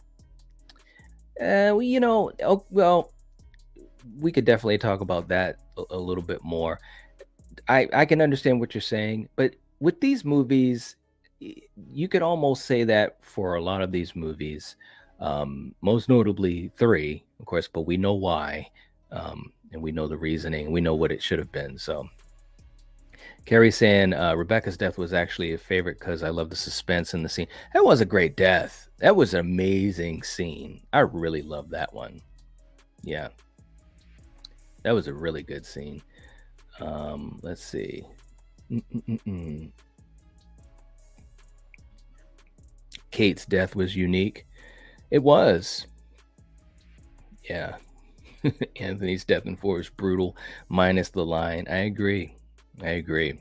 well, we could definitely talk about that a little bit more. I can understand what you're saying, but with these movies, you could almost say that for a lot of these movies, most notably three, of course, but we know why, and we know the reasoning, we know what it should have been. So Carrie saying Rebecca's death was actually a favorite because I love the suspense in the scene. That was a great death. That was an amazing scene. I really love that one. Yeah, that was a really good scene. Let's see. Mm-mm-mm-mm. Kate's death was unique. It was. Yeah. Anthony's death in four is brutal, minus the line. I agree. I agree.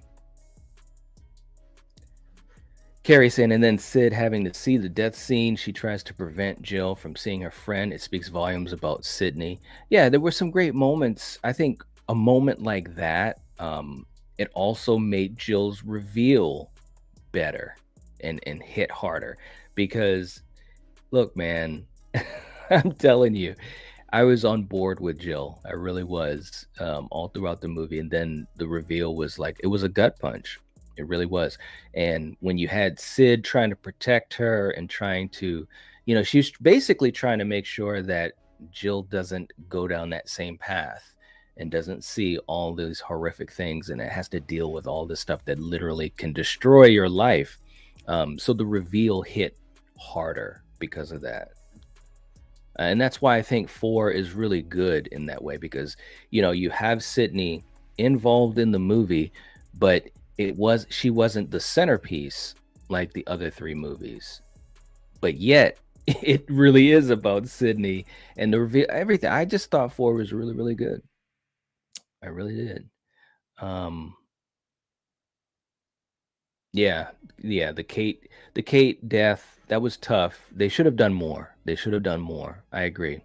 Carrie saying, and then Sid having to see the death scene. She tries to prevent Jill from seeing her friend. It speaks volumes about Sydney. Yeah, there were some great moments. I think a moment like that, it also made Jill's reveal better and hit harder because look, man, I'm telling you, I was on board with Jill. I really was, all throughout the movie, and then the reveal was like it was a gut punch. It really was. And when you had Sid trying to protect her and trying to, she's basically trying to make sure that Jill doesn't go down that same path and doesn't see all these horrific things, and it has to deal with all this stuff that literally can destroy your life. So the reveal hit harder because of that. And that's why I think four is really good in that way because you have Sydney involved in the movie, but she wasn't the centerpiece like the other three movies. But yet it really is about Sydney and the reveal everything. I just thought four was really, really good. I really did. Um yeah, yeah, the Kate death, that was tough. They should have done more. They should have done more. I agree.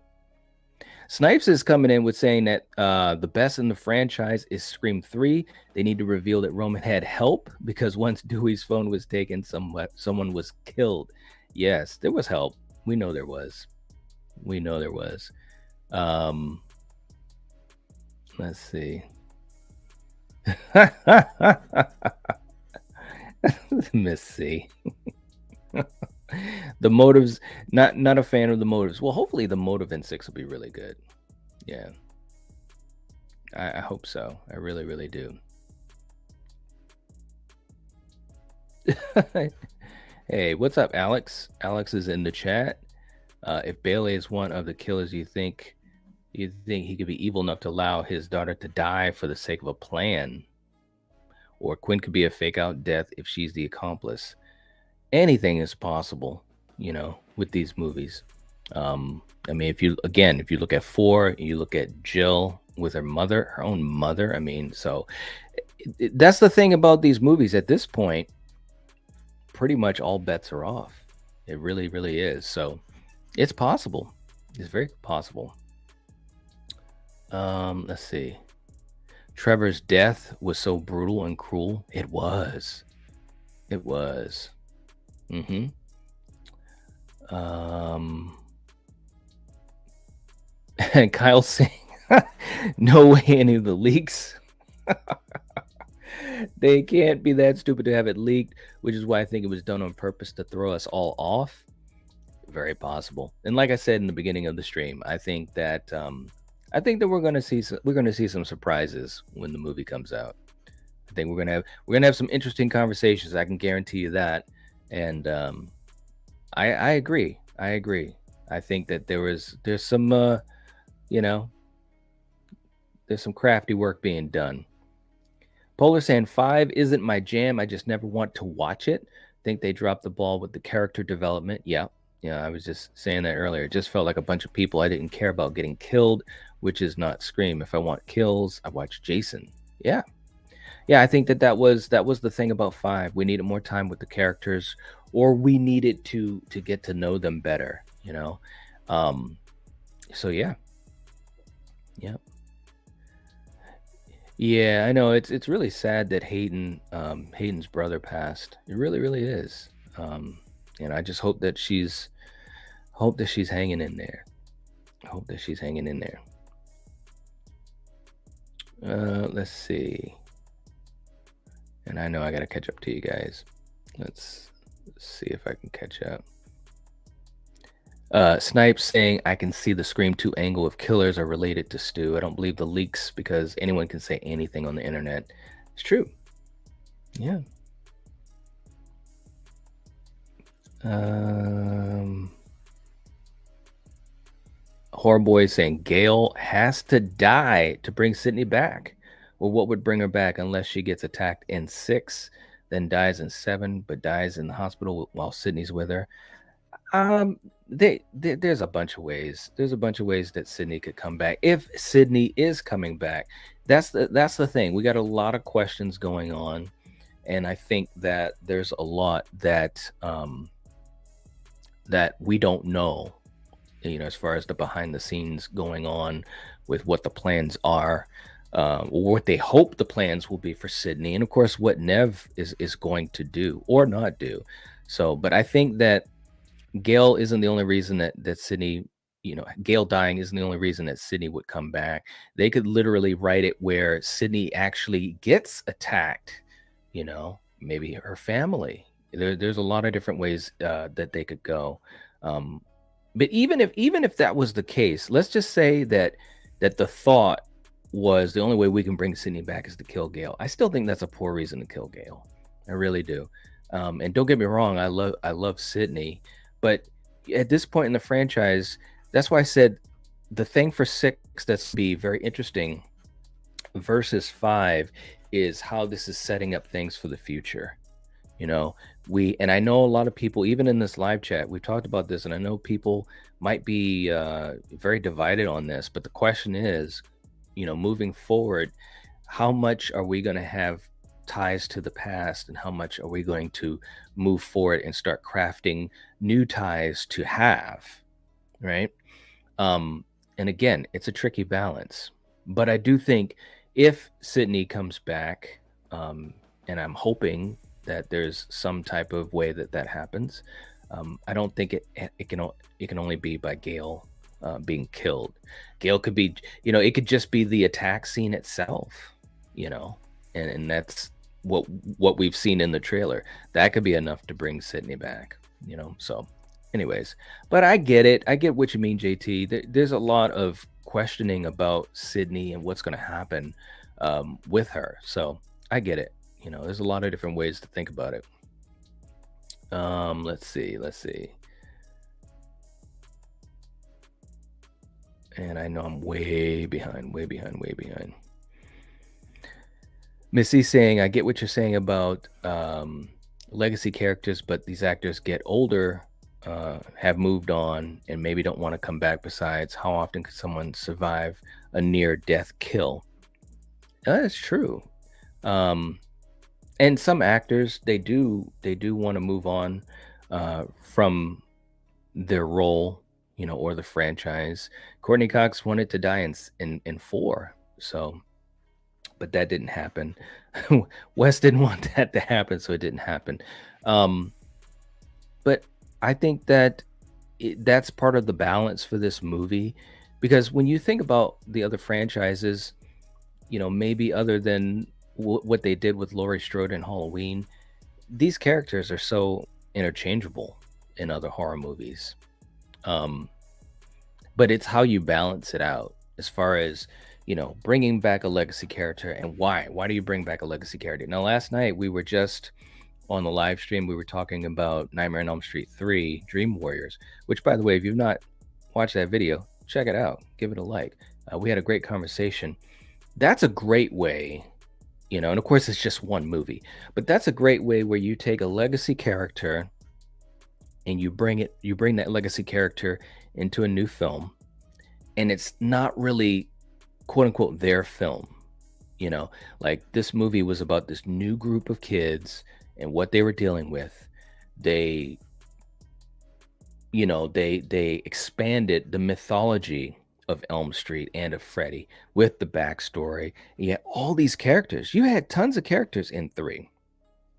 Snipes is coming in with saying that the best in the franchise is Scream 3. They need to reveal that Roman had help because once Dewey's phone was taken, someone was killed. Yes, there was help. We know there was. We know there was. Um, let's see. Miss C. The motives, not a fan of the motives. Well, hopefully the motive in six will be really good. Yeah, I hope so. I really, really do. Hey, what's up, Alex? Alex is in the chat. If Bailey is one of the killers, you think he could be evil enough to allow his daughter to die for the sake of a plan, or Quinn could be a fake out death if she's the accomplice. Anything is possible, with these movies. I mean, if you look at four, you look at Jill with her own mother. I mean, so that's the thing about these movies. At this point, pretty much all bets are off. It really, really is. So it's possible. It's very possible. Let's see. Trevor's death was so brutal and cruel. It was. It was. Mm-hmm. And Kyle saying, "No way any of the leaks." They can't be that stupid to have it leaked, which is why I think it was done on purpose to throw us all off. Very possible. And like I said in the beginning of the stream, I think that we're gonna see some surprises when the movie comes out. I think we're gonna have some interesting conversations. I can guarantee you that. And I agree. I agree. I think that there's some you know there's some crafty work being done. Polar Sand 5 isn't my jam. I just never want to watch it. Think they dropped the ball with the character development. Yeah. Yeah, I was just saying that earlier. It just felt like a bunch of people I didn't care about getting killed, which is not Scream. If I want kills, I watch Jason. Yeah. Yeah, I think that was the thing about 5. We needed more time with the characters or we needed to get to know them better. Um so yeah. Yeah. Yeah, I know it's really sad that Hayden's brother passed. It really, really is. Um, and I just hope that she's hanging in there. I hope that she's hanging in there. Let's see. And I know I got to catch up to you guys. Let's see if I can catch up. Snipes saying, I can see the Scream 2 angle of killers are related to Stu. I don't believe the leaks because anyone can say anything on the internet. It's true. Yeah. Horrorboy saying, Gail has to die to bring Sydney back. Well, what would bring her back unless she gets attacked in 6, then dies in 7, but dies in the hospital while Sydney's with her? There's a bunch of ways. There's a bunch of ways that Sydney could come back if Sydney is coming back. That's the thing. We got a lot of questions going on, and I think that there's a lot that that we don't know. As far as the behind the scenes going on with what the plans are, or what they hope the plans will be for Sydney, and of course what Nev is going to do or not do. So, but I think that Gail isn't the only reason that Sydney, Gail dying isn't the only reason that Sydney would come back. They could literally write it where Sydney actually gets attacked, maybe her family. There's a lot of different ways that they could go. But even if that was the case, let's just say that the thought was the only way we can bring Sydney back is to kill Gail. I still think that's a poor reason to kill Gail. I really do. And don't get me wrong, I love Sydney, but at this point in the franchise, that's why I said the thing for 6 that's be very interesting versus 5 is how this is setting up things for the future. And I know a lot of people, even in this live chat, we've talked about this, and I know people might be very divided on this, but the question is, moving forward, how much are we going to have ties to the past, and how much are we going to move forward and start crafting new ties to have, right? And again, it's a tricky balance, but I do think if Sydney comes back, and I'm hoping that there's some type of way that happens. I don't think it can only be by Gail being killed. Gail could be, it could just be the attack scene itself, and that's what we've seen in the trailer. That could be enough to bring Sydney back, So, anyways, but I get it. I get what you mean, JT. There's a lot of questioning about Sydney and what's going to happen with her. So I get it. There's a lot of different ways to think about it. Let's see. And I know I'm way behind. Missy saying, I get what you're saying about legacy characters, but these actors get older, have moved on, and maybe don't want to come back. Besides, how often could someone survive a near-death kill? That's true. And some actors, they do want to move on from their role, or the franchise. Courtney Cox wanted to die in 4, so, but that didn't happen. Wes didn't want that to happen, so it didn't happen. But I think that that's part of the balance for this movie, because when you think about the other franchises, maybe other than what they did with Laurie Strode in Halloween, these characters are so interchangeable in other horror movies. But it's how you balance it out as far as, bringing back a legacy character, and why do you bring back a legacy character? Now, last night we were just on the live stream, we were talking about Nightmare on Elm Street 3 Dream Warriors, which, by the way, if you've not watched that video, check it out, give it a like. We had a great conversation. That's a great way, and of course it's just one movie, but that's a great way where you take a legacy character and you bring that legacy character into a new film, and it's not really quote unquote their film. Like this movie was about this new group of kids and what they were dealing with. They expanded the mythology of Elm Street and of Freddy with the backstory. You had all these characters. You had tons of characters in 3,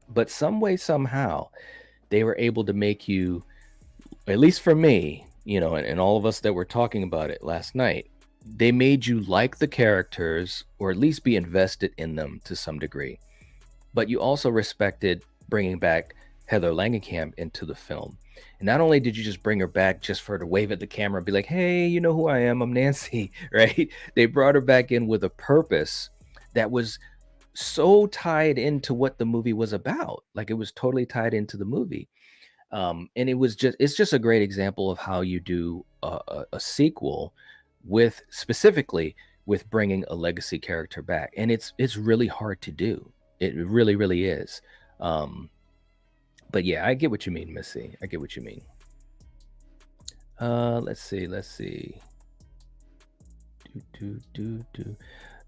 but some way, somehow, they were able to make you, at least for me, and all of us that were talking about it last night, they made you like the characters or at least be invested in them to some degree. But you also respected bringing back Heather Langenkamp into the film. And not only did you just bring her back just for her to wave at the camera and be like, hey, you know who I am? I'm Nancy, right? They brought her back in with a purpose that was so tied into what the movie was about. Like it was totally tied into the movie. And it's just a great example of how you do a sequel with specifically with bringing a legacy character back. And it's really hard to do. It really, really is. But yeah, I get what you mean, Missy. I get what you mean. Let's see. Do.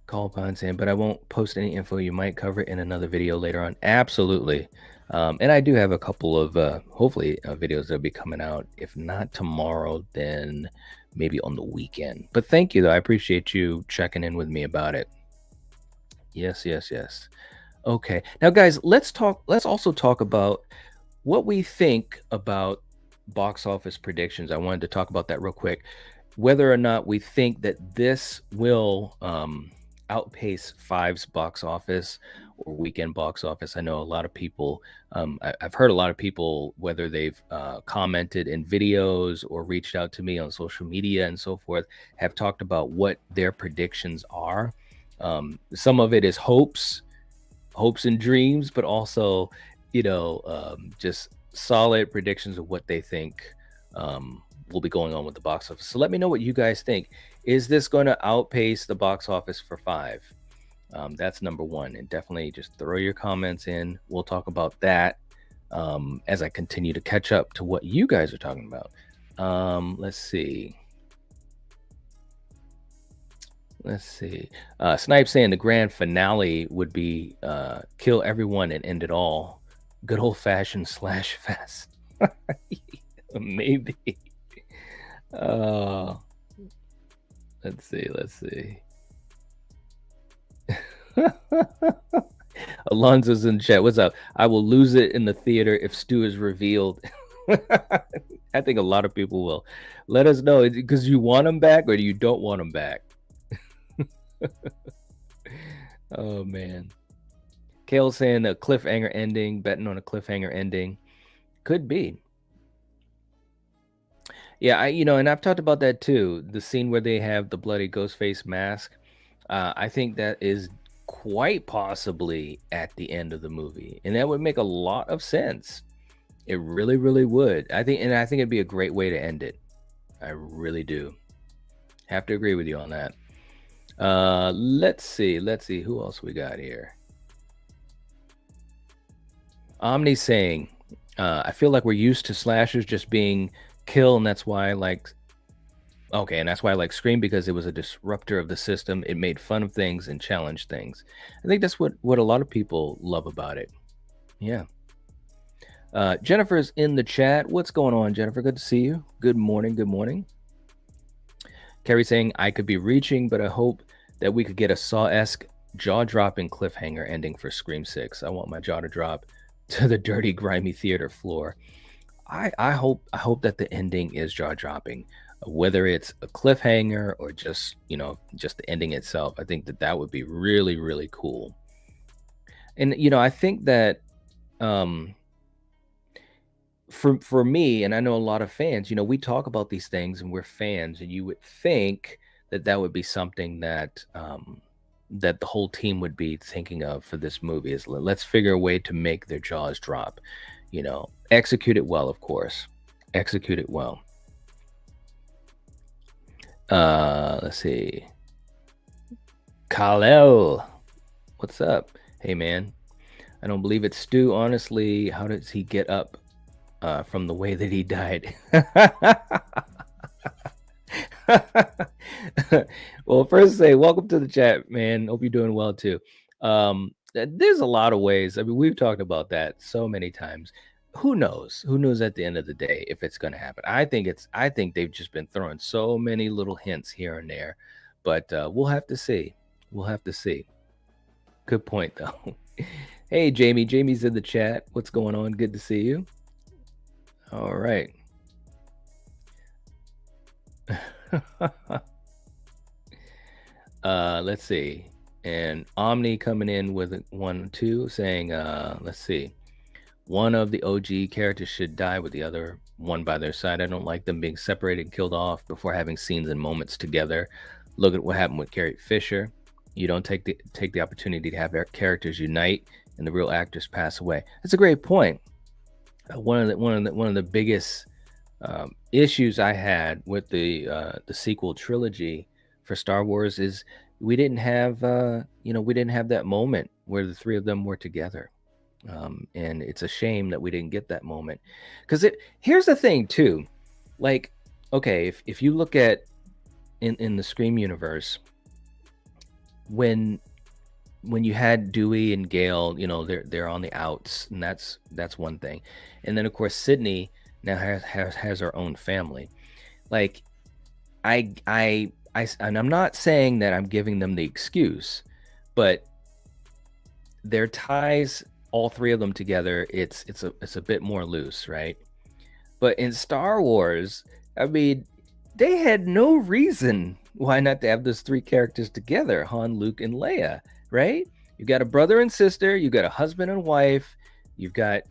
Call upon saying, but I won't post any info. You might cover it in another video later on. Absolutely. And I do have a couple of hopefully videos that'll be coming out. If not tomorrow, then maybe on the weekend. But thank you though. I appreciate you checking in with me about it. Yes. Okay. Now guys, let's also talk about what we think about box office predictions. I wanted to talk about that real quick. Whether or not we think that this will outpace Five's box office or weekend box office. I know a lot of people, I've heard a lot of people, whether they've commented in videos or reached out to me on social media and so forth, have talked about what their predictions are. Some of it is hopes and dreams, but also, just solid predictions of what they think will be going on with the box office. So let me know what you guys think. Is this going to outpace the box office for Five? That's number one. And definitely just throw your comments in. We'll talk about that as I continue to catch up to what you guys are talking about. Let's see. Snipe saying the grand finale would be kill everyone and end it all. Good old fashioned slash fest. Maybe. Let's see. Alonzo's in chat. What's up? I will lose it in the theater if Stu is revealed. I think a lot of people will. Let us know, because you want him back or you don't want him back. Oh man. Kale saying a cliffhanger ending, betting on a cliffhanger ending. Could be. Yeah, and I've talked about that too. The scene where they have the bloody ghost face mask. I think that is quite possibly at the end of the movie, and that would make a lot of sense. It really, really would. I think it'd be a great way to end it. I really do. Have to agree with you on that. Let's see who else we got here. Omni saying, I feel like we're used to slashers just being kill, and that's why I like Scream, because it was a disruptor of the system. It made fun of things and challenged things. I think that's what a lot of people love about it. Yeah. Jennifer's in the chat. What's going on, Jennifer? Good to see you. Good morning. Carrie saying, I could be reaching, but I hope that we could get a Saw-esque jaw-dropping cliffhanger ending for Scream 6. I want my jaw to drop to the dirty, grimy theater floor. I hope that the ending is jaw-dropping, whether it's a cliffhanger or just the ending itself. I think that would be really, really cool. And I think that for me, and I know a lot of fans, we talk about these things and we're fans, and you would think that would be something that that the whole team would be thinking of for this movie, is let's figure a way to make their jaws drop. Execute it well, of course. Execute it well. Let's see. Khalil, what's up? Hey, man. I don't believe it's Stu. Honestly, how does he get up from the way that he died? Well, first say welcome to the chat, man. Hope you're doing well too. There's a lot of ways. I mean, we've talked about that so many times. Who knows at the end of the day if it's going to happen? I think they've just been throwing so many little hints here and there, but we'll have to see. Good point though. Hey, Jamie's in the chat. What's going on? Good to see you. All right. Let's see. And Omni coming in with a 1-2 saying, let's see. One of the OG characters should die with the other one by their side. I don't like them being separated and killed off before having scenes and moments together. Look at what happened with Carrie Fisher. You don't take the opportunity to have characters unite and the real actors pass away. That's a great point. One of the biggest issues I had with the sequel trilogy for Star Wars is we didn't have we didn't have that moment where the three of them were together. And it's a shame that we didn't get that moment, because here's the thing too, like, okay, if you look at in the Scream universe, when you had Dewey and Gale, they're on the outs, and that's one thing, and then of course Sydney now has her own family. Like, and I'm not saying that I'm giving them the excuse, but their ties, all three of them together, it's a bit more loose, right? But in Star Wars, I mean, they had no reason why not to have those three characters together, Han, Luke, and Leia, right? You got a brother and sister, you got a husband and wife, you've got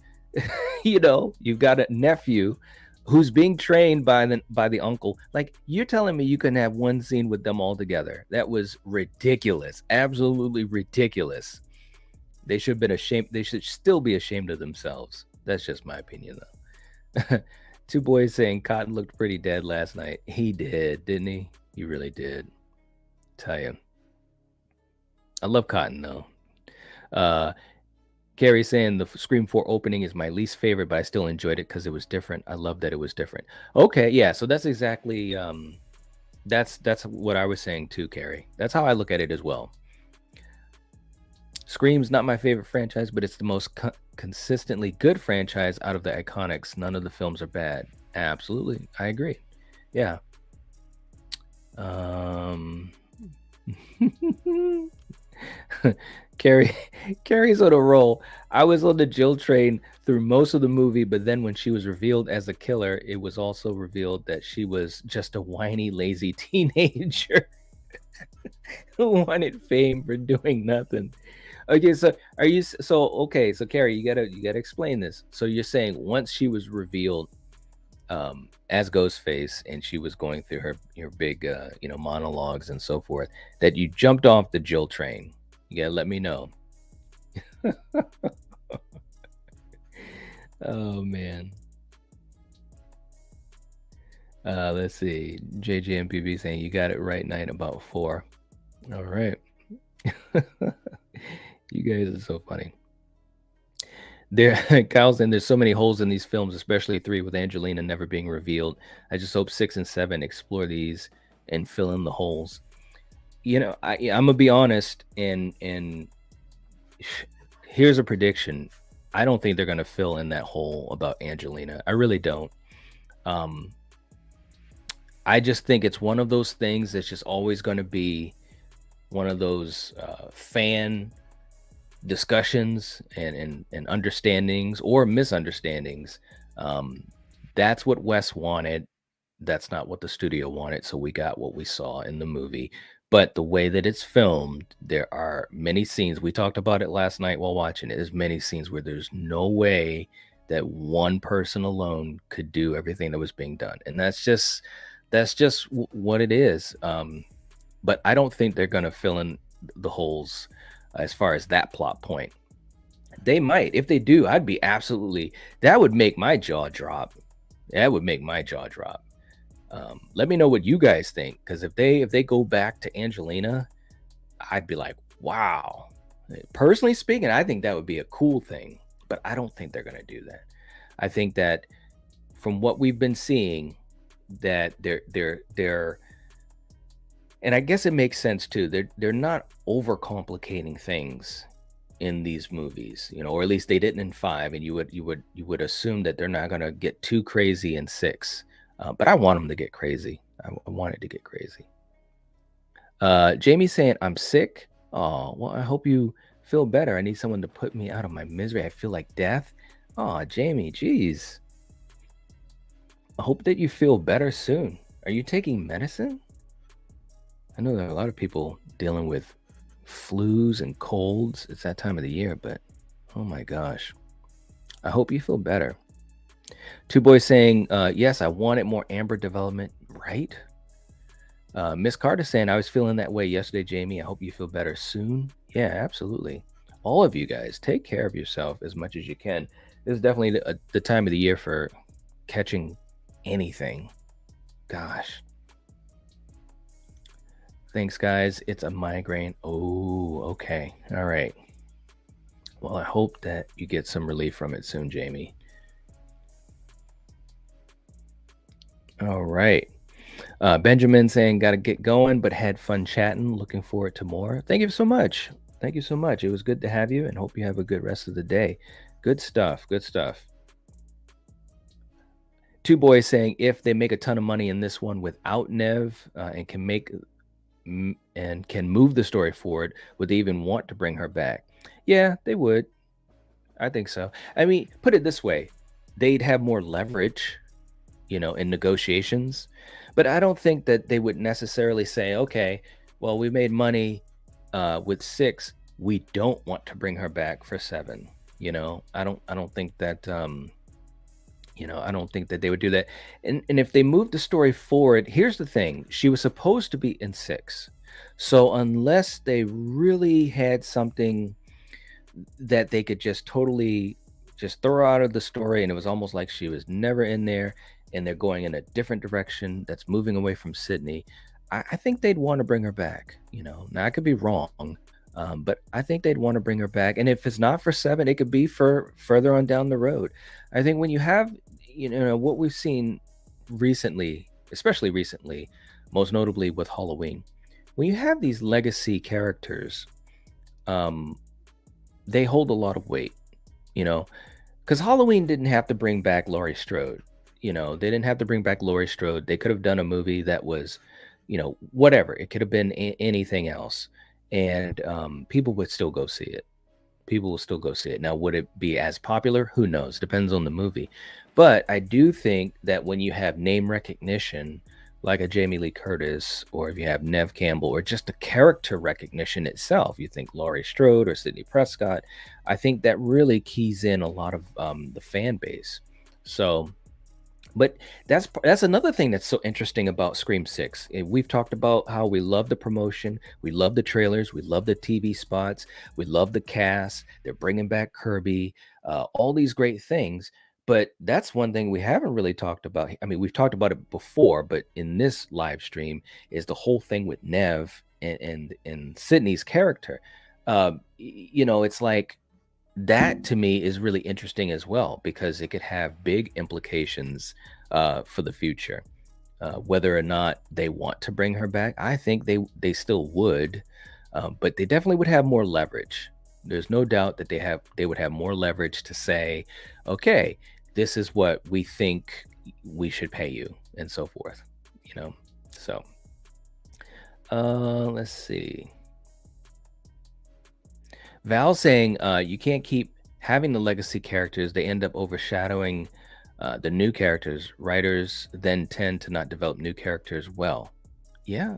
you've got a nephew who's being trained by the uncle. Like, you're telling me you couldn't have one scene with them all together? That was ridiculous. Absolutely ridiculous. They should have been ashamed. They should still be ashamed of themselves. That's just my opinion, though. Two boys saying Cotton looked pretty dead last night. He did, didn't he? He really did. Tell you. I love Cotton, though. Carrie saying the Scream 4 opening is my least favorite, but I still enjoyed it because it was different. I love that it was different. Okay, yeah, so that's exactly that's what I was saying too, Carrie. That's how I look at it as well. Scream's not my favorite franchise, but it's the most consistently good franchise out of the iconics. None of the films are bad. Absolutely, I agree. Yeah. Carrie's on a roll. I was on the Jill train through most of the movie, but then when she was revealed as a killer, it was also revealed that she was just a whiny, lazy teenager who wanted fame for doing nothing. Okay, so okay, so Carrie, you gotta explain this. So you're saying once she was revealed as Ghostface and she was going through her big monologues and so forth, that you jumped off the Jill train. You gotta let me know. Oh man. Let's see. JJMPB saying you got it right, night about 4. All right. You guys are so funny. Kyle's saying there's so many holes in these films, especially 3 with Angelina never being revealed. I just hope 6 and 7 explore these and fill in the holes. I'm gonna be honest, and here's a prediction. I don't think they're gonna fill in that hole about Angelina. I really don't. I just think it's one of those things that's just always going to be one of those fan discussions and understandings or misunderstandings. That's what Wes wanted. That's not what the studio wanted. So we got what we saw in the movie. But the way that it's filmed, there are many scenes. We talked about it last night while watching it. There's many scenes where there's no way that one person alone could do everything that was being done. And that's just what it is. But I don't think they're going to fill in the holes as far as that plot point. They might. If they do, I'd be absolutely, that would make my jaw drop. That would make my jaw drop. Let me know what you guys think, because if they go back to Angelina, I'd be like, wow. Personally speaking, I think that would be a cool thing, but I don't think they're going to do that. I think that from what we've been seeing, that they're and I guess it makes sense too. They're not overcomplicating things in these movies, or at least they didn't in 5, and you would assume that they're not going to get too crazy in 6. But I want them to get crazy. I want it to get crazy. Jamie's saying, I'm sick. Oh, well, I hope you feel better. I need someone to put me out of my misery. I feel like death. Oh, Jamie, geez. I hope that you feel better soon. Are you taking medicine? I know there are a lot of people dealing with flus and colds. It's that time of the year, but oh my gosh. I hope you feel better. Two Boys saying, yes, I wanted more Amber development, right? Miss Carter saying, I was feeling that way yesterday, Jamie. I hope you feel better soon. Yeah, absolutely. All of you guys, take care of yourself as much as you can. This is definitely the time of the year for catching anything. Gosh. Thanks, guys. It's a migraine. Oh, okay. All right. Well, I hope that you get some relief from it soon, Jamie. All right. Benjamin saying, got to get going, but had fun chatting. Looking forward to more. Thank you so much. Thank you so much. It was good to have you and hope you have a good rest of the day. Good stuff. Good stuff. Two Boys saying, if they make a ton of money in this one without Nev and can move the story forward, would they even want to bring her back? Yeah, they would. I think so. I mean, put it this way, they'd have more leverage, in negotiations. But I don't think that they would necessarily say, okay, well, we made money with 6. We don't want to bring her back for 7. I don't think that I don't think that they would do that. And if they move the story forward, here's the thing. She was supposed to be in 6. So unless they really had something that they could just totally just throw out of the story and it was almost like she was never in there and they're going in a different direction that's moving away from Sydney, I think they'd want to bring her back. Now I could be wrong, but I think they'd want to bring her back. And if it's not for 7, it could be for further on down the road. I think when you have what we've seen recently, especially recently, most notably with Halloween, when you have these legacy characters, they hold a lot of weight, because Halloween didn't have to bring back Laurie Strode. They didn't have to bring back Laurie Strode. They could have done a movie that was, whatever. It could have been anything else, and people would still go see it. People will still go see it. Now, would it be as popular? Who knows? Depends on the movie. But I do think that when you have name recognition, like a Jamie Lee Curtis, or if you have Nev Campbell, or just the character recognition itself, you think Laurie Strode or Sidney Prescott, I think that really keys in a lot of the fan base. So, but that's another thing that's so interesting about Scream 6. We've talked about how we love the promotion, we love the trailers, we love the TV spots, we love the cast. They're bringing back Kirby, all these great things. But that's one thing we haven't really talked about. I mean, we've talked about it before, but in this live stream is the whole thing with Nev and Sydney's character. It's like that to me is really interesting as well because it could have big implications for the future. Whether or not they want to bring her back, I think they still would, but they definitely would have more leverage. There's no doubt that they would have more leverage to say, okay, this is what we think we should pay you, and so forth. So let's see. Val saying you can't keep having the legacy characters. They end up overshadowing the new characters. Writers then tend to not develop new characters well. Yeah,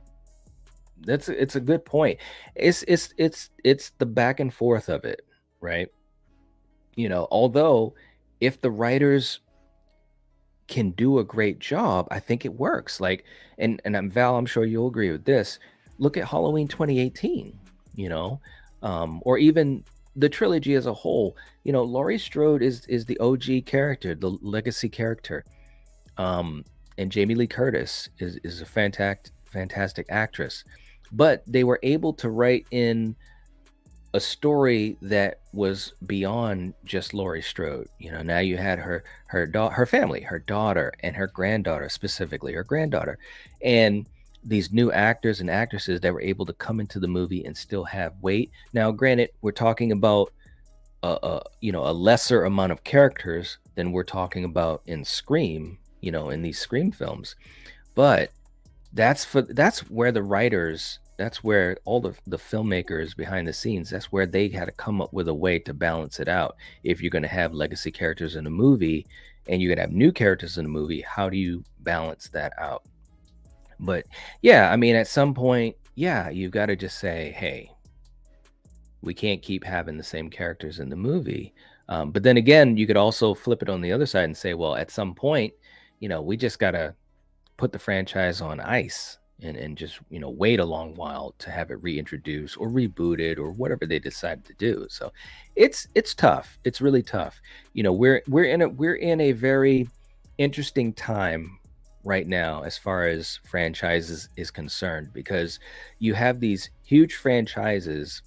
it's a good point. It's the back and forth of it, right? Although if the writers can do a great job, I think it works. Like, and I'm Val, I'm sure you'll agree with this. Look at Halloween 2018, or even the trilogy as a whole. Laurie Strode is the OG character, the legacy character, and Jamie Lee Curtis is a fantastic actress. But they were able to write in a story that was beyond just Laurie Strode. Now you had her family, her daughter and her granddaughter, specifically her granddaughter, and these new actors and actresses that were able to come into the movie and still have weight. Now, granted, we're talking about a lesser amount of characters than we're talking about in Scream, in these Scream films, but that's where the writers, that's where all the filmmakers behind the scenes, that's where they had to come up with a way to balance it out. If you're going to have legacy characters in a movie and you're going to have new characters in a movie, how do you balance that out? But yeah, I mean, at some point, yeah, you've got to just say, hey, we can't keep having the same characters in the movie. But then again, you could also flip it on the other side and say, well, at some point, we just got to put the franchise on ice and just wait a long while to have it reintroduced or rebooted or whatever they decide to do. So it's tough. It's really tough. We're in a very interesting time right now as far as franchises is concerned, because you have these huge franchises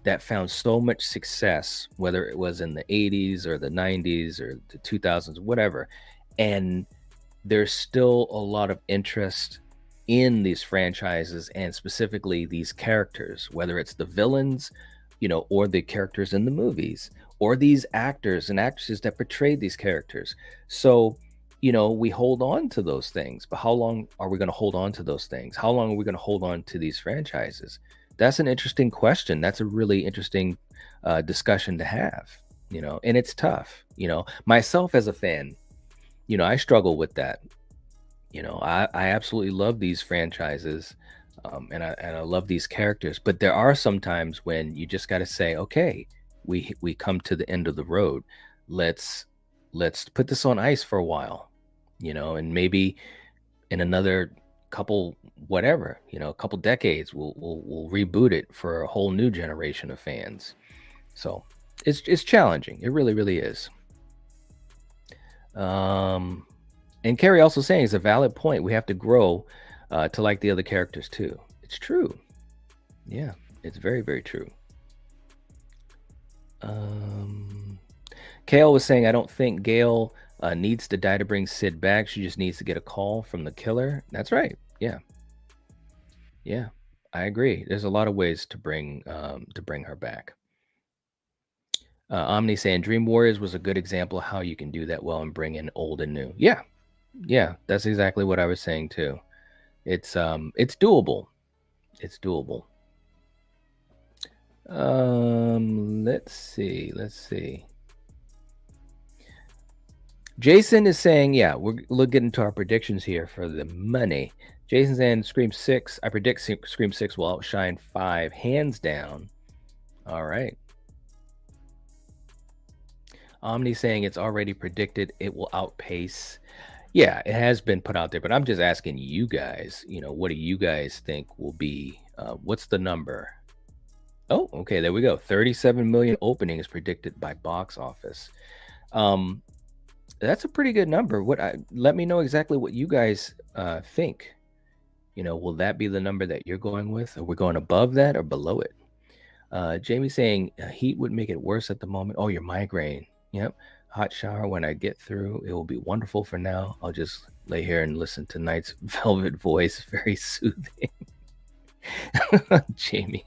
that found so much success, whether it was in the 80s or the 90s or the 2000s, whatever. And there's still a lot of interest in these franchises and specifically these characters, whether it's the villains, or the characters in the movies, or these actors and actresses that portrayed these characters. So, we hold on to those things, but how long are we going to hold on to those things? How long are we going to hold on to these franchises? That's an interesting question. That's a really interesting discussion to have, and it's tough. Myself as a fan, I struggle with that. I absolutely love these franchises, and I love these characters, but there are some times when you just got to say, okay, we come to the end of the road. Let's put this on ice for a while, and maybe in another couple whatever, a couple decades, we'll reboot it for a whole new generation of fans. So it's challenging. It really, really is. And Carrie also saying it's a valid point. We have to grow to like the other characters too. It's true. Yeah, it's very, very true. Kale was saying, I don't think Gail needs to die to bring Sid back. She just needs to get a call from the killer. That's right. Yeah. Yeah. I agree. There's a lot of ways to bring her back. Omni saying Dream Warriors was a good example of how you can do that well and bring in old and new. Yeah. Yeah, that's exactly what I was saying too. It's doable. It's doable. Let's see. Jason is saying, yeah, we'll get into our predictions here for the money. Jason's saying Scream 6. I predict Scream 6 will outshine 5 hands down. All right. Omni saying it's already predicted it will outpace. Yeah, it has been put out there, but I'm just asking you guys, what do you guys think will be, what's the number? Oh, okay, there we go. 37 million openings predicted by box office. That's a pretty good number. Let me know exactly what you guys think. Will that be the number that you're going with? Are we going above that or below it? Jamie saying heat would make it worse at the moment. Oh, your migraine. Yep. Hot shower when I get through. It will be wonderful. For now, I'll just lay here and listen to Night's velvet voice. Very soothing. Jamie.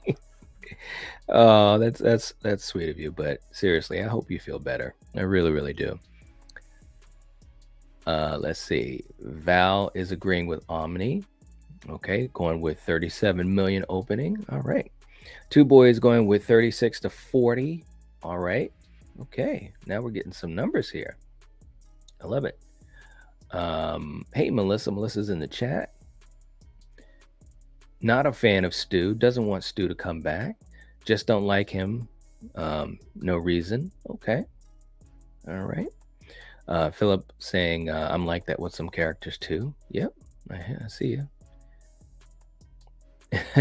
Oh, that's sweet of you, but seriously, I hope you feel better. I really, really do. Let's see. Val is agreeing with Omni. Okay, going with 37 million opening. All right. Two Boys going with 36 to 40. All right. Okay, now we're getting some numbers here. I love it. Hey, Melissa. Melissa's in the chat. Not a fan of Stu. Doesn't want Stu to come back. Just don't like him. No reason. Okay. All right. Philip saying, I'm like that with some characters too. Yep. I see you.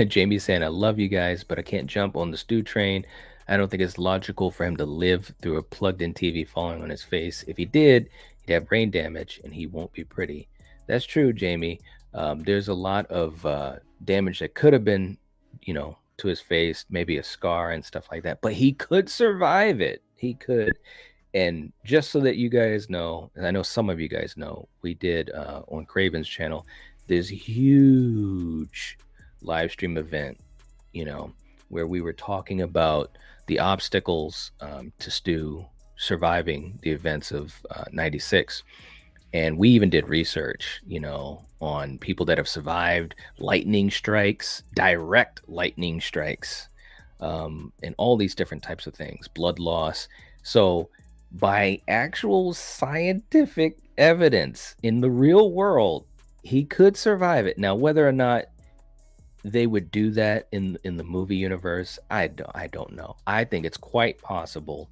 Jamie saying, I love you guys, but I can't jump on the Stu train. I don't think it's logical for him to live through a plugged-in TV falling on his face. If he did, he'd have brain damage, and he won't be pretty. That's true, Jamie. There's a lot of damage that could have been, to his face, maybe a scar and stuff like that. But he could survive it. He could. And just so that you guys know, and I know some of you guys know, we did on Craven's channel, this huge live stream event, where we were talking about the obstacles to Stu surviving the events of 96. And we even did research, on people that have survived lightning strikes, direct lightning strikes, and all these different types of things, blood loss. So by actual scientific evidence in the real world, he could survive it. Now, whether or not they would do that in the movie universe, I don't know. I think it's quite possible,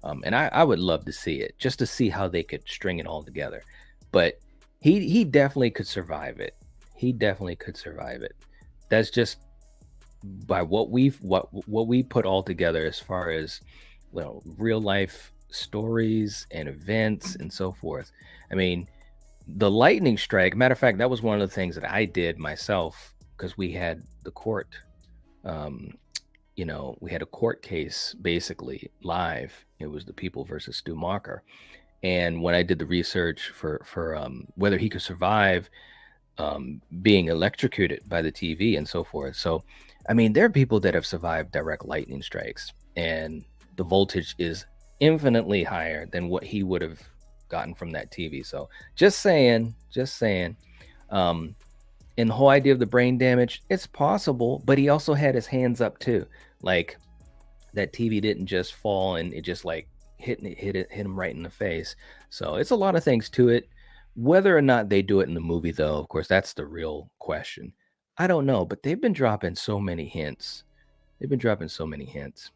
and I would love to see it just to see how they could string it all together. But he definitely could survive it. He definitely could survive it. That's just by what we put all together as far as real life stories and events and so forth. I mean, the lightning strike, matter of fact, that was one of the things that I did myself because we had the court. Um, we had a court case basically live. It was the people versus Stu Macher. And when I did the research for whether he could survive being electrocuted by the TV and so forth. So, I mean, there are people that have survived direct lightning strikes, and the voltage is infinitely higher than what he would have gotten from that TV. So, just saying, just saying. Um, and the whole idea of the brain damage, it's possible, but he also had his hands up too. Like that TV didn't just fall and it just like hit him right in the face. So it's a lot of things to it. Whether or not they do it in the movie, though, of course, that's the real question. I don't know, but they've been dropping so many hints. They've been dropping so many hints.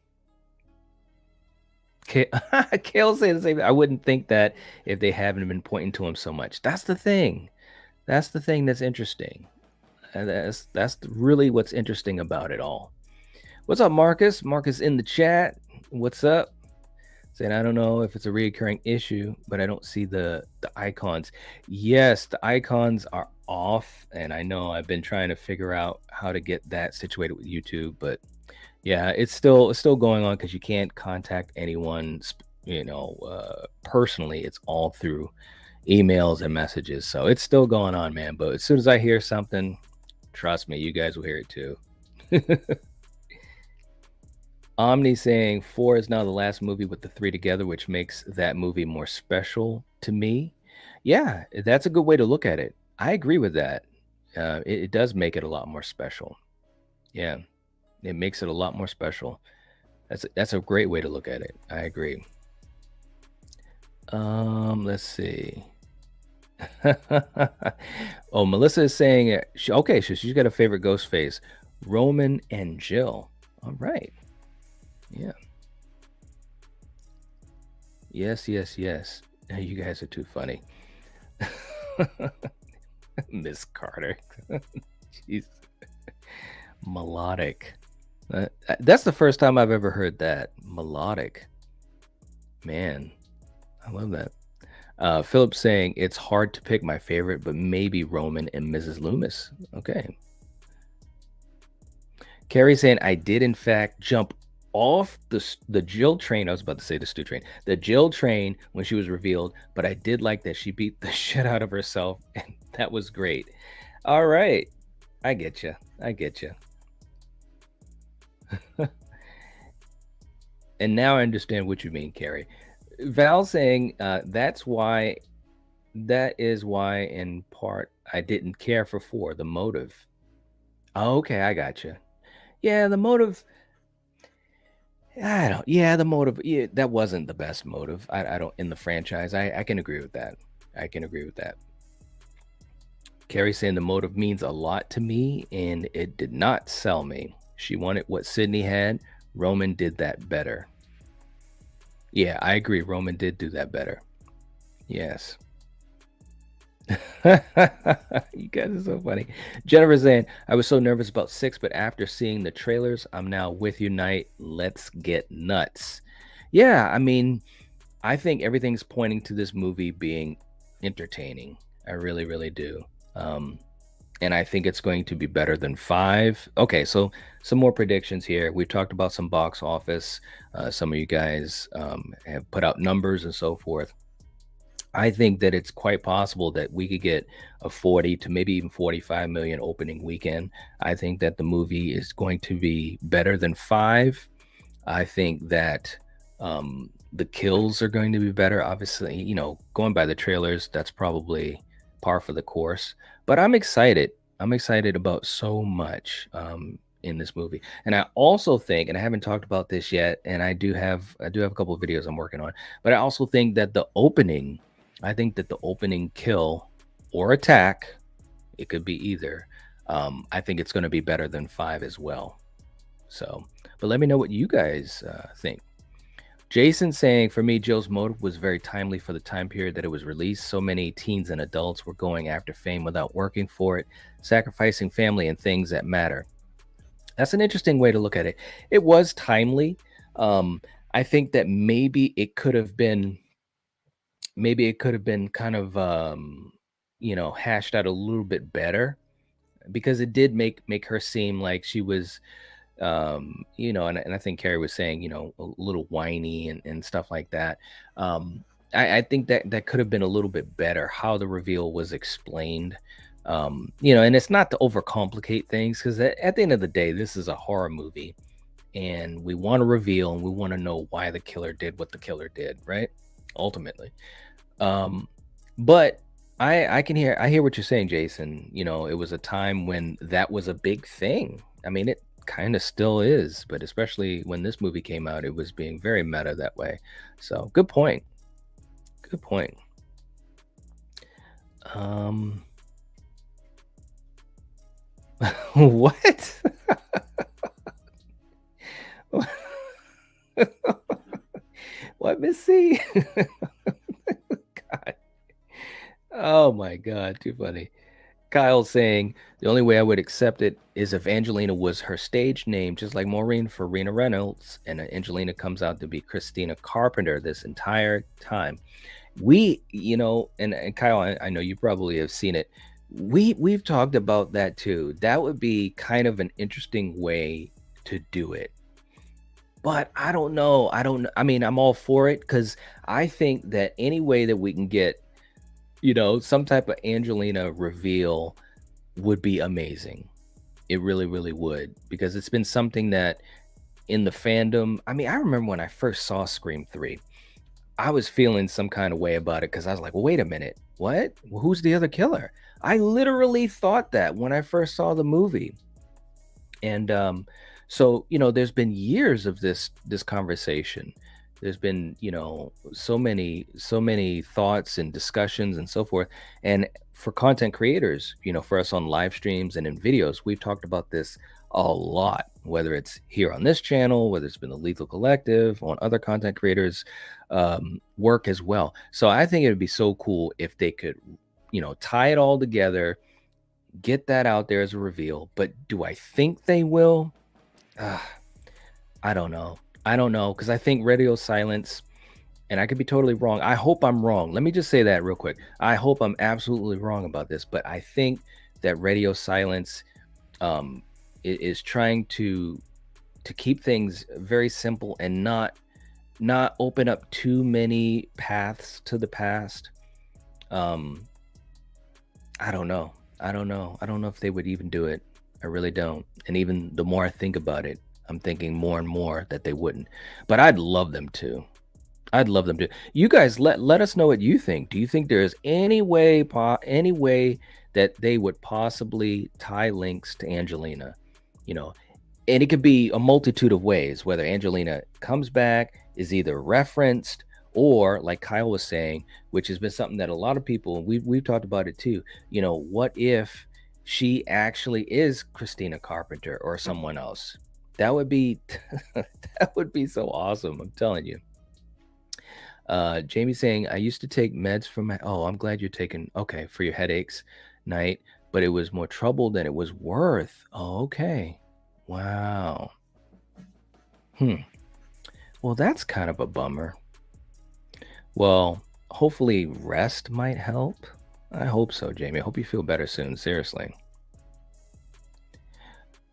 Kale said the same. I wouldn't think that if they haven't been pointing to him so much. That's the thing. That's the thing that's interesting. And that's really what's interesting about it all. What's up, Marcus? Marcus in the chat. What's up? Saying I don't know if it's a recurring issue, but I don't see the icons. Yes, the icons are off, and I know I've been trying to figure out how to get that situated with YouTube, but yeah, it's still going on because you can't contact anyone, personally. It's all through emails and messages, so it's still going on, man. But as soon as I hear something, trust me, you guys will hear it too. Omni saying 4 is now the last movie with the three together, which makes that movie more special to me. Yeah, that's a good way to look at it. I agree with that. It does make it a lot more special. Yeah, it makes it a lot more special. That's a great way to look at it. I agree. Let's see. Oh, Melissa is saying, okay, so she's got a favorite ghost face, Roman and Jill. All right. Yeah. Yes, yes, yes. You guys are too funny. Miss Carter. Jeez. Melodic. That's the first time I've ever heard that. Melodic. Man, I love that. Philip saying it's hard to pick my favorite, but maybe Roman and Mrs. Loomis. Okay. Carrie saying I did in fact jump off the Jill train. I was about to say the Stu train, the Jill train when she was revealed, but I did like that she beat the shit out of herself, and that was great. All right, I get you. I get you. And now I understand what you mean, Carrie. Val saying that is why in part I didn't care for 4, the motive. Oh, okay, I got you. Yeah, the motive. I don't. Yeah, the motive. Yeah, that wasn't the best motive. I don't in the franchise. I can agree with that. I can agree with that. Carrie saying the motive means a lot to me, and it did not sell me. She wanted what Sydney had. Roman did that better. Yeah, I agree. Roman did do that better. Yes. You guys are so funny. Jennifer saying, I was so nervous about 6, but after seeing the trailers, I'm now with you, Night. Let's get nuts. Yeah, I mean, I think everything's pointing to this movie being entertaining. I really, really do. And I think it's going to be better than 5. Okay, so some more predictions here. We've talked about some box office. Some of you guys have put out numbers and so forth. I think that it's quite possible that we could get a 40 to maybe even 45 million opening weekend. I think that the movie is going to be better than 5. I think that the kills are going to be better. Obviously, going by the trailers, that's probably par for the course. But I'm excited. I'm excited about so much in this movie. And I also think, and I haven't talked about this yet, and I do have a couple of videos I'm working on, but I also think that the opening kill or attack It could be either. I think it's going to be better than 5 as well. So, but let me know what you guys think. Jason saying, for me, Jill's motive was very timely for the time period that it was released. So many teens and adults were going after fame without working for it, sacrificing family and things that matter. That's an interesting way to look at it. It was timely. Um, I think that maybe it could have been kind of hashed out a little bit better because it did make her seem like she was and I think Carrie was saying, a little whiny and stuff like that. I think that that could have been a little bit better how the reveal was explained. And it's not to overcomplicate things because at the end of the day, this is a horror movie and we want to reveal and we want to know why the killer did what the killer did, right? Ultimately. Um, but I hear what you're saying, Jason. It was a time when that was a big thing. I mean, it kind of still is, but especially when this movie came out, it was being very meta that way. So good point. Good point. Um, what? What, Miss C? God. Oh my God, too funny. Kyle saying the only way I would accept it is if Angelina was her stage name, just like Maureen for Rena Reynolds, and Angelina comes out to be Christina Carpenter this entire time. And Kyle, I know you probably have seen it. We've talked about that too. That would be kind of an interesting way to do it. But I don't know. I mean, I'm all for it because I think that any way that we can get, some type of Angelina reveal would be amazing. It really, really would, because it's been something that in the fandom. I mean, I remember when I first saw Scream 3, I was feeling some kind of way about it because I was like, well, wait a minute. What? Well, who's the other killer? I literally thought that when I first saw the movie. And so there's been years of this conversation. There's been so many thoughts and discussions and so forth. And for content creators, for us on live streams and in videos, we've talked about this a lot, whether it's here on this channel, whether it's been the Lethal Collective, on other content creators work as well. So I think it would be so cool if they could tie it all together, get that out there as a reveal. But do I think they will? uh, I don't know. I don't know, because I think Radio Silence, and I could be totally wrong. I hope I'm wrong. Let me just say that real quick. I hope I'm absolutely wrong about this, but I think that Radio Silence is trying to keep things very simple and not open up too many paths to the past. Um, I don't know. I don't know. I don't know if they would even do it. I really don't. And even the more I think about it, I'm thinking more and more that they wouldn't. But I'd love them to. I'd love them to. You guys let us know what you think. Do you think there is any way that they would possibly tie links to Angelina? You know, and it could be a multitude of ways, whether Angelina comes back, is either referenced, or like Kyle was saying, which has been something that a lot of people, we've talked about it too. What if she actually is Christina Carpenter or someone else? That would be that would be so awesome. I'm telling you. Jamie saying, I used to take meds for my, oh, I'm glad you're taking, okay, for your headaches night, but it was more trouble than it was worth. Oh, okay. Wow. Hmm. Well, that's kind of a bummer. Well, hopefully rest might help. I hope so, Jamie. I hope you feel better soon. Seriously.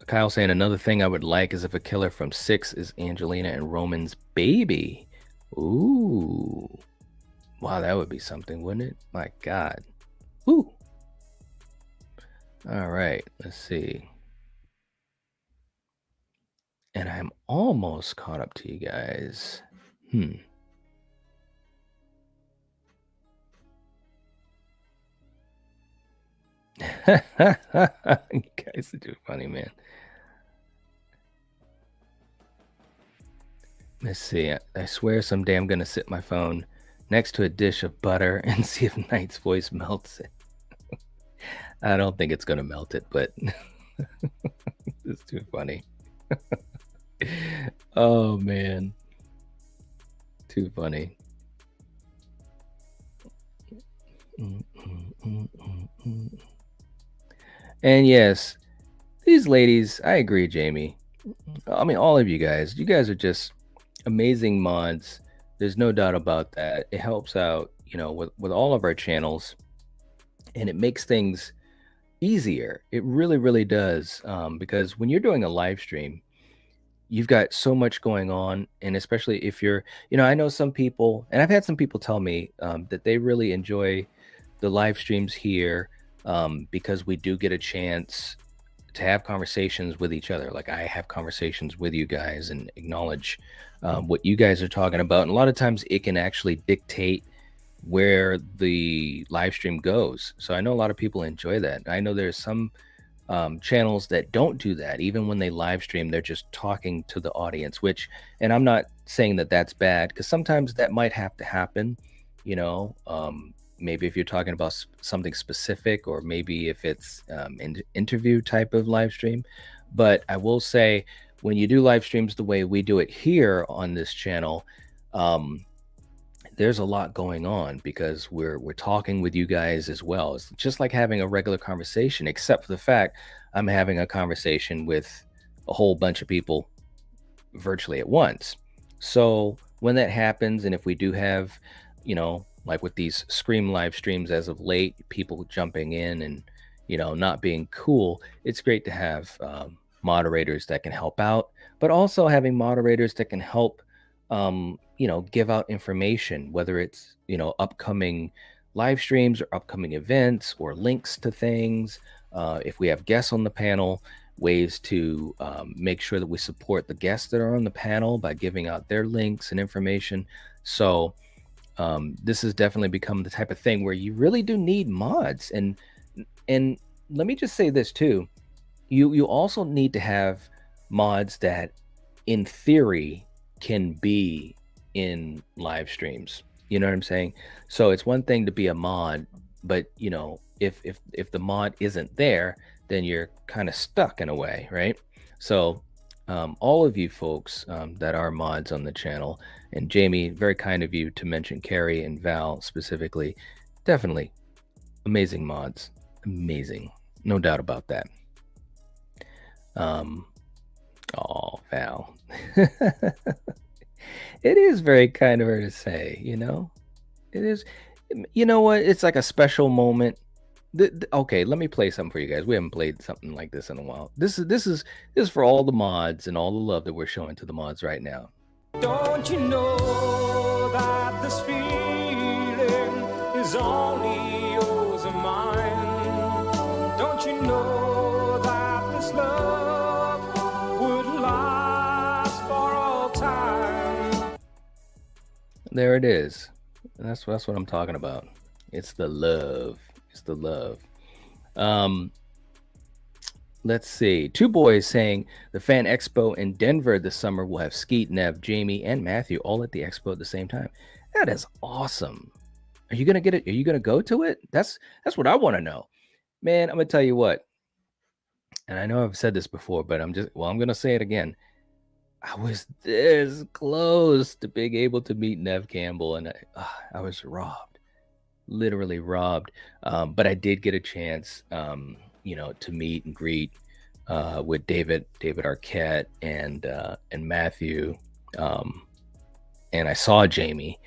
Kyle saying, another thing I would like is if a killer from 6 is Angelina and Roman's baby. Ooh. Wow, that would be something, wouldn't it? My God. Ooh. All right, let's see. And I'm almost caught up to you guys. You guys are too funny, man. Let's see. I swear someday I'm gonna sit my phone next to a dish of butter and see if Knight's voice melts it. I don't think it's gonna melt it, but it's too funny. Oh man, too funny. And yes, these ladies, I agree, Jamie. I mean, all of you guys are just amazing mods. There's no doubt about that. It helps out, with all of our channels, and it makes things easier. It really, really does. Because when you're doing a live stream, you've got so much going on, and especially if I know some people, and I've had some people tell me that they really enjoy the live streams here, because we do get a chance to have conversations with each other. Like I have conversations with you guys and acknowledge what you guys are talking about. And a lot of times it can actually dictate where the live stream goes. So I know a lot of people enjoy that. I know there's some channels that don't do that. Even when they live stream, they're just talking to the audience, and I'm not saying that that's bad, because sometimes that might have to happen, maybe if you're talking about something specific, or maybe if it's an interview type of live stream. But I will say, when you do live streams the way we do it here on this channel, um, there's a lot going on, because we're talking with you guys as well. It's just like having a regular conversation, except for the fact I'm having a conversation with a whole bunch of people virtually at once. So when that happens, and if we do have, like with these Scream live streams as of late, people jumping in and, not being cool, it's great to have moderators that can help out, but also having moderators that can help, give out information, whether it's, upcoming live streams or upcoming events or links to things. If we have guests on the panel, ways to make sure that we support the guests that are on the panel by giving out their links and information. So this has definitely become the type of thing where you really do need mods. And let me just say this too. You also need to have mods that in theory can be in live streams. You know what I'm saying? So it's one thing to be a mod, but if the mod isn't there, then you're kind of stuck in a way, right? So all of you folks that are mods on the channel, and Jamie, very kind of you to mention Carrie and Val specifically, definitely amazing mods, amazing, no doubt about that. Oh, Val. It is very kind of her to say, It is. You know what? It's like a special moment. Okay, let me play something for you guys. We haven't played something like this in a while. This is for all the mods and all the love that we're showing to the mods right now. Don't you know that this feeling is only yours and mine? Don't you know that this love would last for all time? There it is. That's what I'm talking about. It's the love. It's the love. Let's see. Two boys saying the Fan Expo in Denver this summer will have Skeet, Nev, Jamie, and Matthew all at the expo at the same time. That is awesome. Are you gonna get it? Are you gonna go to it? That's what I want to know. Man, I'm gonna tell you what. And I know I've said this before, but I'm gonna say it again. I was this close to being able to meet Nev Campbell, and I was robbed, literally robbed. But I did get a chance, to meet and greet with David Arquette and Matthew, and I saw Jamie,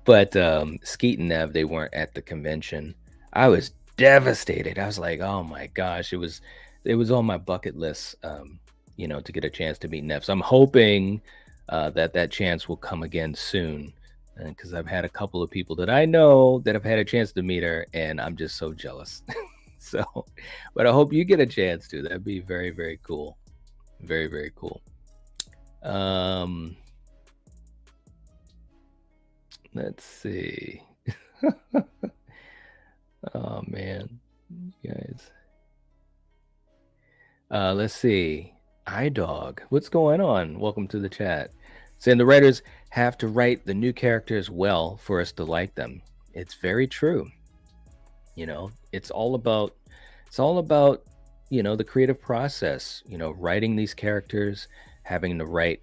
but Skeet and Nev, they weren't at the convention. I was devastated. I was like, oh my gosh, it was on my bucket list, to get a chance to meet Nev. So I'm hoping that chance will come again soon, because I've had a couple of people that I know that have had a chance to meet her, and I'm just so jealous. So, but I hope you get a chance to. That'd be very, very cool. Very, very cool. Let's see. Oh man, you guys. Let's see. iDog, what's going on? Welcome to the chat. Saying the writers have to write the new characters well for us to like them. It's very true. It's all about the creative process, writing these characters, having the right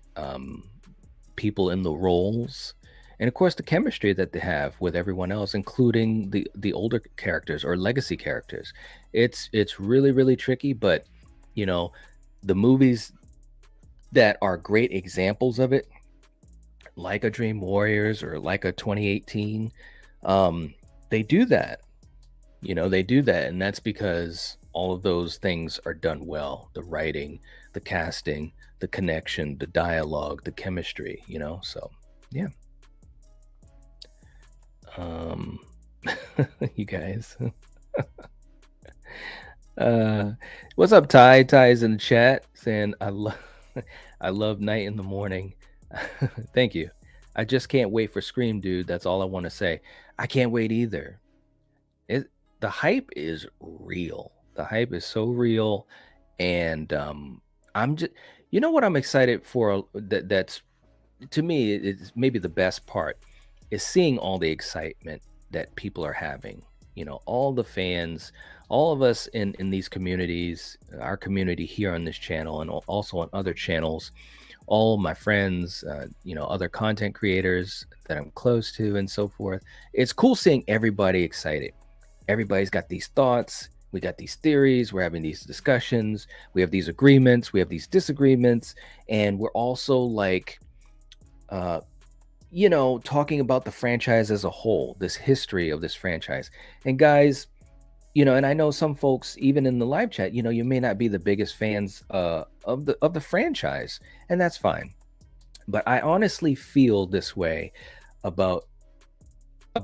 people in the roles, and of course the chemistry that they have with everyone else, including the older characters or legacy characters. It's really really tricky, but you know the movies that are great examples of it, like a Dream Warriors or like a 2018, um, they do that. They do that, and that's because all of those things are done well. The writing, the casting, the connection, the dialogue, the chemistry, So, yeah. Um, you guys. Uh, what's up, Ty? Ty is in the chat saying, "I love, I love Night in the Morning." Thank you. I just can't wait for Scream, dude. That's all I want to say. I can't wait either. It The hype is real. The hype is so real, and I'm just, what I'm excited for. That's to me is maybe the best part is seeing all the excitement that people are having. All the fans, all of us in these communities, our community here on this channel, and also on other channels. All my friends, other content creators that I'm close to, and so forth. It's cool seeing everybody excited. Everybody's got these thoughts, we got these theories, we're having these discussions, we have these agreements, we have these disagreements, and we're also like uh talking about the franchise as a whole, this history of this franchise. And guys, and I know some folks even in the live chat, you may not be the biggest fans of the franchise, and that's fine. But I honestly feel this way about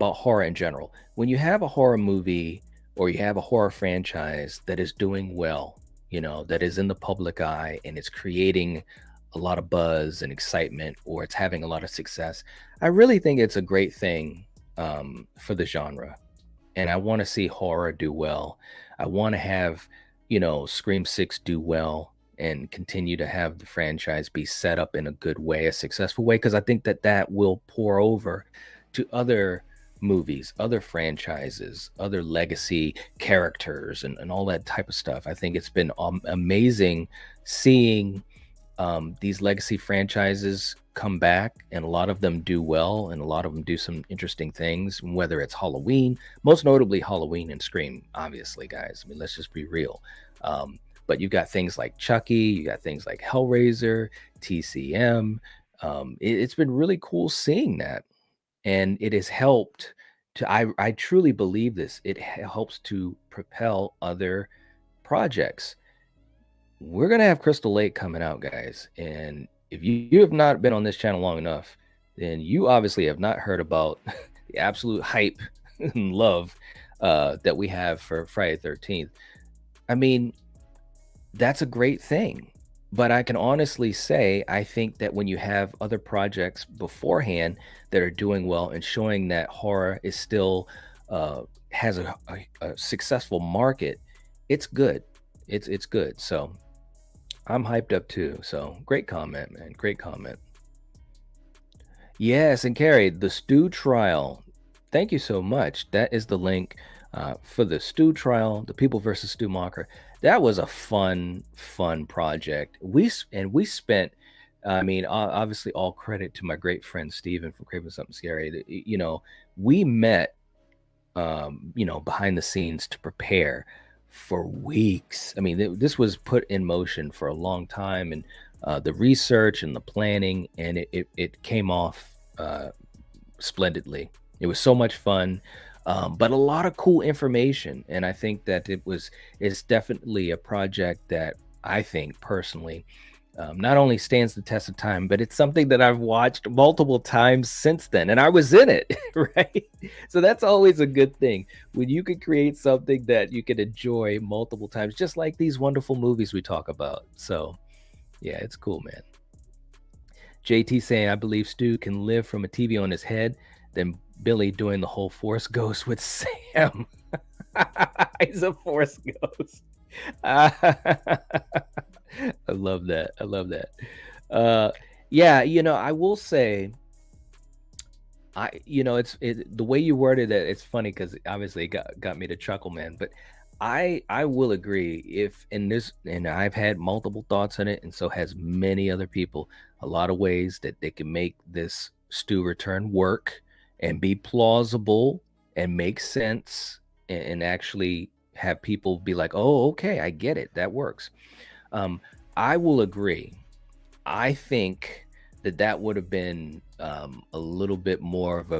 horror in general. When you have a horror movie or you have a horror franchise that is doing well, that is in the public eye and it's creating a lot of buzz and excitement, or it's having a lot of success, I really think it's a great thing for the genre. And I want to see horror do well. I want to have, Scream 6 do well and continue to have the franchise be set up in a good way, a successful way, because I think that that will pour over to other movies, other franchises, other legacy characters, and all that type of stuff. I think it's been amazing seeing these legacy franchises come back, and a lot of them do well, and a lot of them do some interesting things, whether it's Halloween, most notably Halloween and Scream, obviously, guys. I mean, let's just be real. But you've got things like Chucky, you got things like Hellraiser, TCM. It's been really cool seeing that, and it has helped to, I truly believe this, it helps to propel other projects. We're gonna have Crystal Lake coming out, guys, and if you have not been on this channel long enough, then you obviously have not heard about the absolute hype and love that we have for Friday 13th. I mean, that's a great thing. But I can honestly say, I think that when you have other projects beforehand that are doing well and showing that horror is still has a successful market, it's good. It's good. So I'm hyped up too. So great comment, man. Great comment. Yes, and Carrie, the Stew Trial. Thank you so much. That is the link for the Stew Trial, the People versus Stu Mocker. That was a fun project. We spent. I mean, obviously, all credit to my great friend Steven from Craving Something Scary. We met, behind the scenes to prepare for weeks. I mean, this was put in motion for a long time, and the research and the planning, and it came off splendidly. It was so much fun, but a lot of cool information, and I think that it's definitely a project that I think personally not only stands the test of time, but it's something that I've watched multiple times since then, and I was in it, right? So that's always a good thing when you can create something that you can enjoy multiple times, just like these wonderful movies we talk about. So yeah, it's cool, man. JT saying, I believe Stu can live from a TV on his head, then Billy doing the whole Force Ghost with Sam. He's a Force Ghost. I love that. I love that. Yeah, I will say the way you worded it, it's funny because obviously it got me to chuckle, man. But I will agree if in this, and I've had multiple thoughts on it, and so has many other people, a lot of ways that they can make this stew return work and be plausible and make sense and actually have people be like, oh, okay, I get it. That works. Um, I will agree. I think that would have been a little bit more of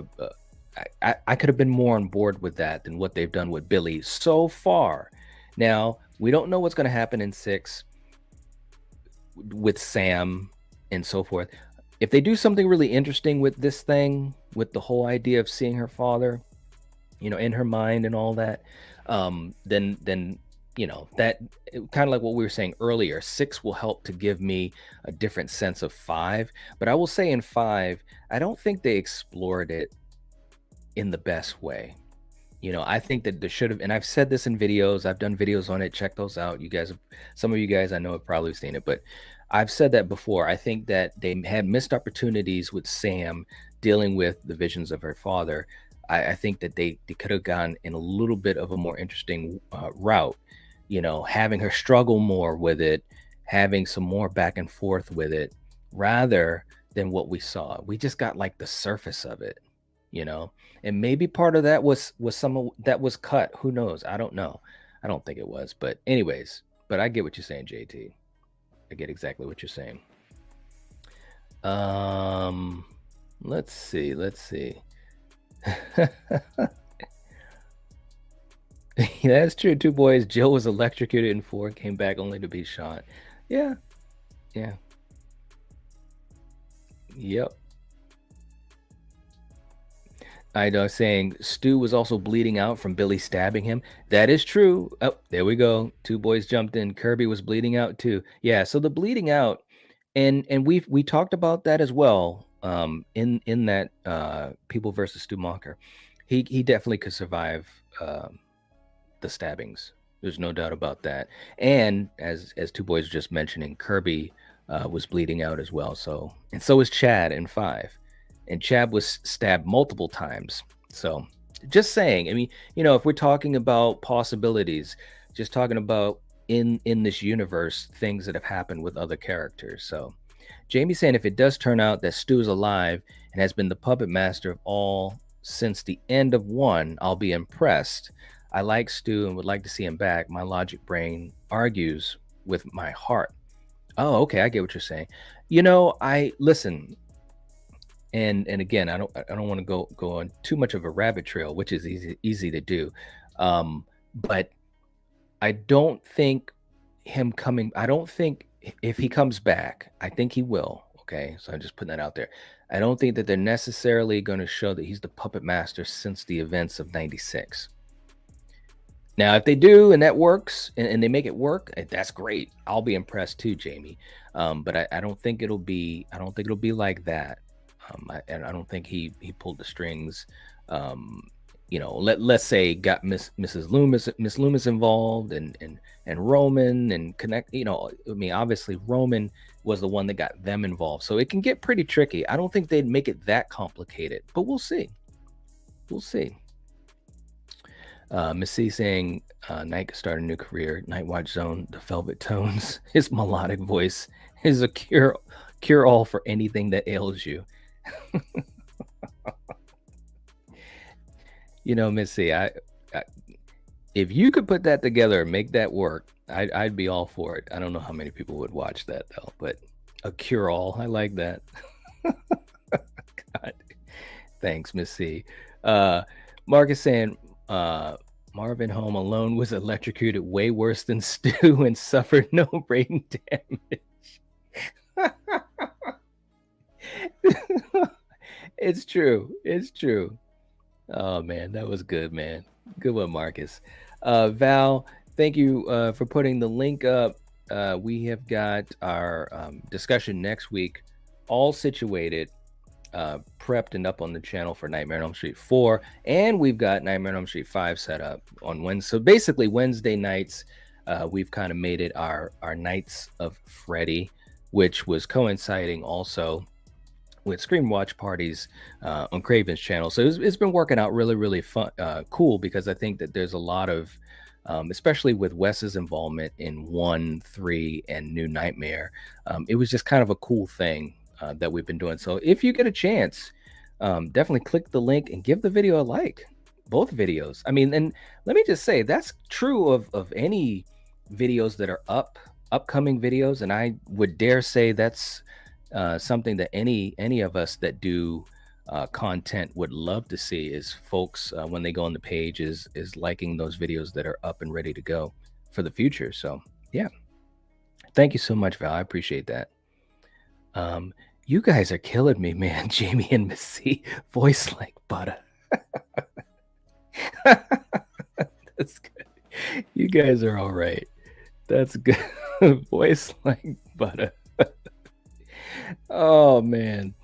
I could have been more on board with that than what they've done with Billy so far. Now, we don't know what's going to happen in 6 with Sam and so forth. If they do something really interesting with this thing, with the whole idea of seeing her father, in her mind and all that, then that kind of like what we were saying earlier. 6 will help to give me a different sense of 5, but I will say in 5, I don't think they explored it in the best way. I think that there should have, and I've said this in videos. I've done videos on it. Check those out. Some of you guys I know have probably seen it, but I've said that before. I think that they had missed opportunities with Sam dealing with the visions of her father. I think that they could have gone in a little bit of a more interesting route, having her struggle more with it, having some more back and forth with it, rather than what we saw. We just got like the surface of it, you know and maybe part of that was some of that was cut. Who knows? I don't know. I don't think it was, but anyways. But I get what you're saying, JT. I get exactly what you're saying. um let's see. That's true. 2 boys. Jill was electrocuted in 4, came back only to be shot. Yeah. Yeah. Yep. I know, saying Stu was also bleeding out from Billy stabbing him. That is true. Oh, there we go. 2 boys jumped in. Kirby was bleeding out too. Yeah, so the bleeding out, and we talked about that as well. In that People versus Stu Monker, he definitely could survive the stabbings. There's no doubt about that. And as 2 boys just mentioning, Kirby was bleeding out as well. So is Chad in 5, and Chad was stabbed multiple times. So just saying. I mean, if we're talking about possibilities, just talking about in this universe, things that have happened with other characters. So Jamie saying if it does turn out that Stu is alive and has been the puppet master of all since the end of 1, I'll be impressed. I like Stu and would like to see him back. My logic brain argues with my heart. Oh, okay, I get what you're saying. I listen, and again, I don't want to go on too much of a rabbit trail, which is easy to do. But I don't think I don't think if he comes back, I think he will. Okay, so I'm just putting that out there. I don't think that they're necessarily going to show that he's the puppet master since the events of '96. Now, if they do and that works and they make it work, that's great. I'll be impressed too, Jamie. But I don't think it'll be. I don't think it'll be like that. And I don't think he pulled the strings. Let's say got Miss Loomis involved and Roman and connect. I mean, obviously Roman was the one that got them involved, so it can get pretty tricky. I don't think they'd make it that complicated, but we'll see. We'll see. Miss C saying Knight could start a new career. Nightwatch Zone, the Velvet Tones. His melodic voice is a cure all for anything that ails you. Miss C, if you could put that together and make that work, I'd be all for it. I don't know how many people would watch that though, but a cure all, I like that. God, thanks, Miss C. Mark is saying Marvin Home Alone was electrocuted way worse than Stu and suffered no brain damage. It's true. It's true. Oh man, that was good, man. Good one, Marcus. Val, thank you for putting the link up. We have got our discussion next week all situated, prepped and up on the channel for Nightmare on Elm Street 4, and we've got Nightmare on Elm Street 5 set up on Wednesday. So basically Wednesday nights, we've kind of made it our Nights of Freddy, which was coinciding also with Scream Watch parties on Craven's channel. So it's been working out really, really fun, cool, because I think that there's a lot of, especially with Wes's involvement in 1, 3, and New Nightmare, it was just kind of a cool thing that we've been doing. So if you get a chance, definitely click the link and give the video a like. Both videos. I mean, and let me just say that's true of any videos that are upcoming videos, and I would dare say that's something that any of us that do content would love to see, is folks when they go on the page is liking those videos that are up and ready to go for the future. So yeah, thank you so much, Val. I appreciate that. Um, you guys are killing me, man. Jamie and Missy, voice like butter. That's good. You guys are all right. That's good. Voice like butter. Oh man.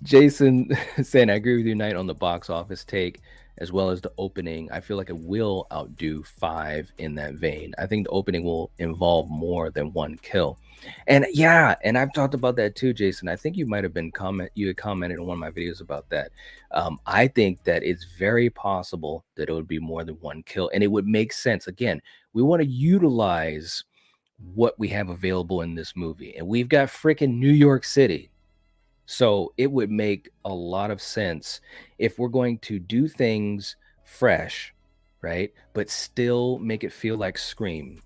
Jason saying, I agree with you, Knight, on the box office take as well as the opening. I feel like it will outdo 5 in that vein. I think the opening will involve more than one kill. And yeah, and I've talked about that too, Jason. I think you might have been you had commented on one of my videos about that. I think that it's very possible that it would be more than one kill, and it would make sense. Again, we want to utilize what we have available in this movie, and we've got freaking New York City. So it would make a lot of sense if we're going to do things fresh, right? But still make it feel like Scream.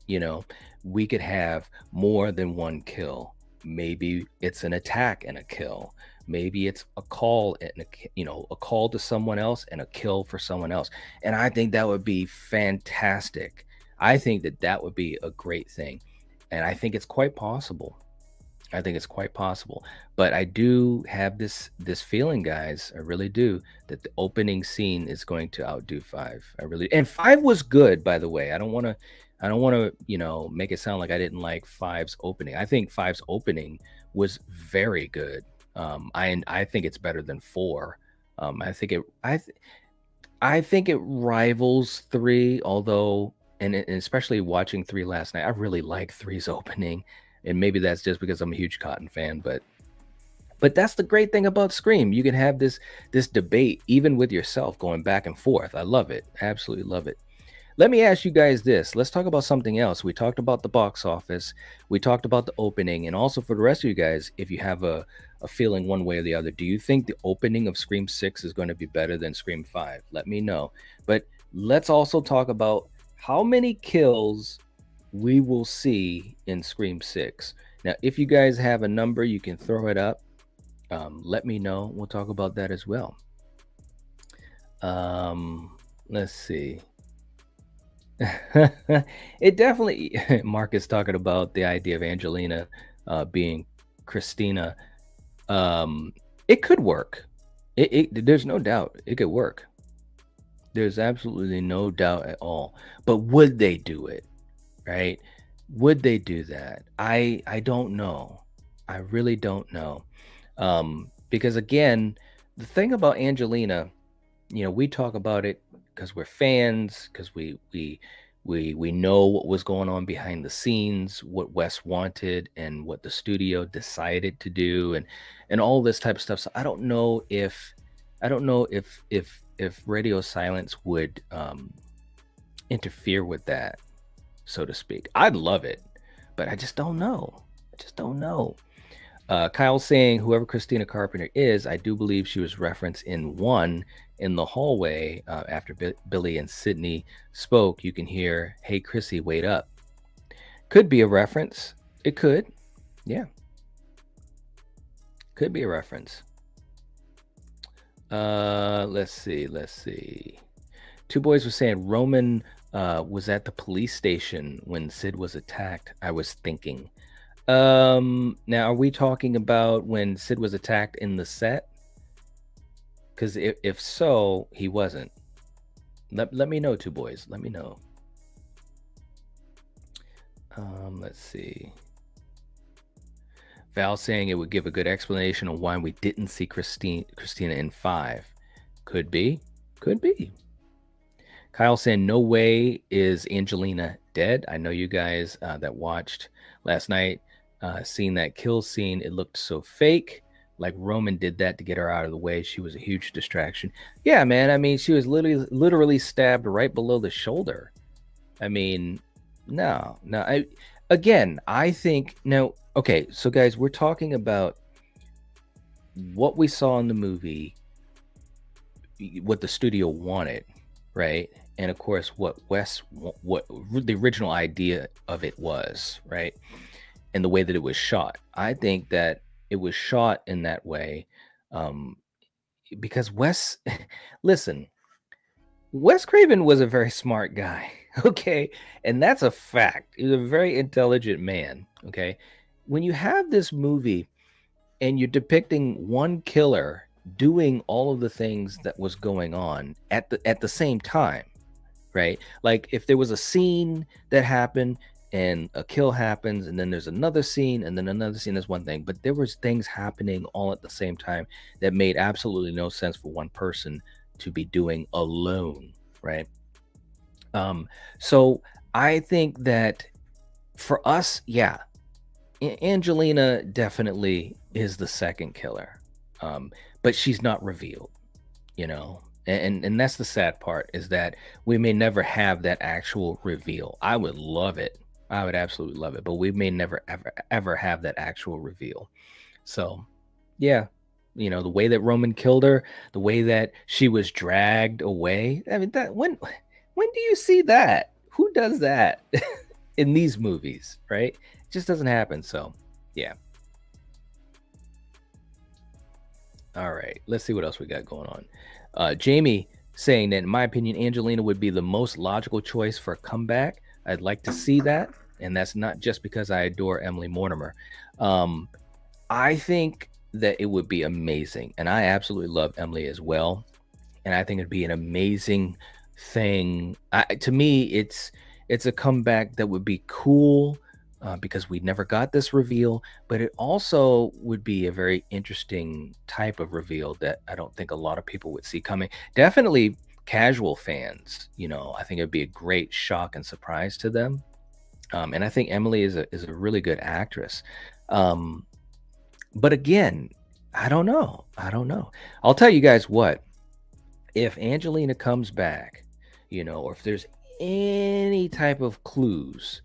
You know, we could have more than one kill. Maybe it's an attack and a kill. Maybe it's a call and a call to someone else and a kill for someone else. And I think that would be fantastic. I think that that would be a great thing. And I think it's quite possible. I think it's quite possible. But I do have this feeling, guys. I really do, that the opening scene is going to outdo 5. I really, and 5 was good, by the way. I don't want to make it sound like I didn't like 5's opening. I think 5's opening was very good. I think it's better than 4. I think it rivals 3, although, and especially watching 3 last night, I really like 3's opening. And maybe that's just because I'm a huge Cotton fan, but that's the great thing about Scream. You can have this debate even with yourself, going back and forth. I love it. Absolutely love it. Let me ask you guys this. Let's talk about something else. We talked about the box office. We talked about the opening. And also for the rest of you guys, if you have a feeling one way or the other, do you think the opening of Scream 6 is going to be better than Scream 5? Let me know. But let's also talk about how many kills we will see in Scream 6. Now, if you guys have a number, you can throw it up. Let me know. We'll talk about that as well. Let's see. It definitely, Mark is talking about the idea of Angelina being Christina. It could work. There's no doubt it could work. There's absolutely no doubt at all. But would they do it? Right? Would they do that? I don't know. I really don't know. Because again, the thing about Angelina, we talk about it because we're fans, because we know what was going on behind the scenes, what Wes wanted and what the studio decided to do, and all this type of stuff. So I don't know if radio silence would interfere with that, so to speak. I'd love it, but I just don't know. Kyle saying, whoever Christina Carpenter is, I do believe she was referenced in 1 in the hallway after Billy and Sydney spoke. You can hear, "Hey, Chrissy, wait up." Could be a reference. It could. Yeah. Could be a reference. Let's see. Two Boys was saying Roman was at the police station when Sid was attacked. I was thinking. Now, are we talking about when Sid was attacked in the set? Because if so, he wasn't. Let me know, Two Boys. Let me know. Let's see. Val saying it would give a good explanation on why we didn't see Christina in 5. Could be. Kyle saying, no way is Angelina dead. I know you guys that watched last night, seeing that kill scene, it looked so fake. Like Roman did that to get her out of the way. She was a huge distraction. Yeah, man. I mean, she was literally stabbed right below the shoulder. I mean, no, no. I think no. Okay, so guys, we're talking about what we saw in the movie, what the studio wanted, right? And of course, what the original idea of it was, right? And the way that it was shot. I think that it was shot in that way, um, because listen, Wes Craven was a very smart guy, okay? And that's a fact. He was a very intelligent man, okay? When you have this movie and you're depicting one killer doing all of the things that was going on at the same time, right? Like if there was a scene that happened and a kill happens and then there's another scene and then another scene is one thing, but there was things happening all at the same time that made absolutely no sense for one person to be doing alone, right? um so I think that for us, yeah, Angelina definitely is the second killer, but she's not revealed, you know. And that's the sad part, is that we may never have that actual reveal. I would love it. I would absolutely love it, but we may never ever have that actual reveal. So yeah, the way that Roman killed her, the way that she was dragged away, I mean, that when do you see that? Who does that in these movies, right? It just doesn't happen. So yeah. All right, let's see what else we got going on. Jamie saying that, in my opinion, Angelina would be the most logical choice for a comeback. I'd like to see that, and that's not just because I adore Emily Mortimer. Um, I think that it would be amazing, and I absolutely love Emily as well. And I think it'd be an amazing thing. To me, it's a comeback that would be cool, because we never got this reveal, but it also would be a very interesting type of reveal that I don't think a lot of people would see coming. Definitely casual fans, I think it'd be a great shock and surprise to them. And I think Emily is a really good actress. Um, but again, I don't know. I don't know. I'll tell you guys what, if Angelina comes back, or if there's any type of clues,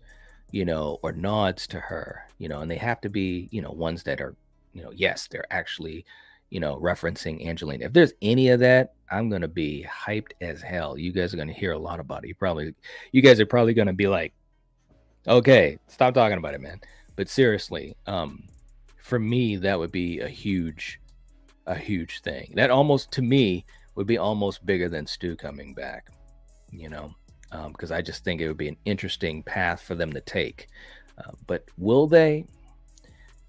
or nods to her, and they have to be, ones that are, yes, they're actually, referencing Angelina. If there's any of that, I'm gonna be hyped as hell. You guys are gonna hear a lot about it. You guys are probably gonna be like, okay, stop talking about it, man. But seriously, for me, that would be a huge thing. That almost, to me, would be almost bigger than Stu coming back, you know, because I just think it would be an interesting path for them to take. But will they?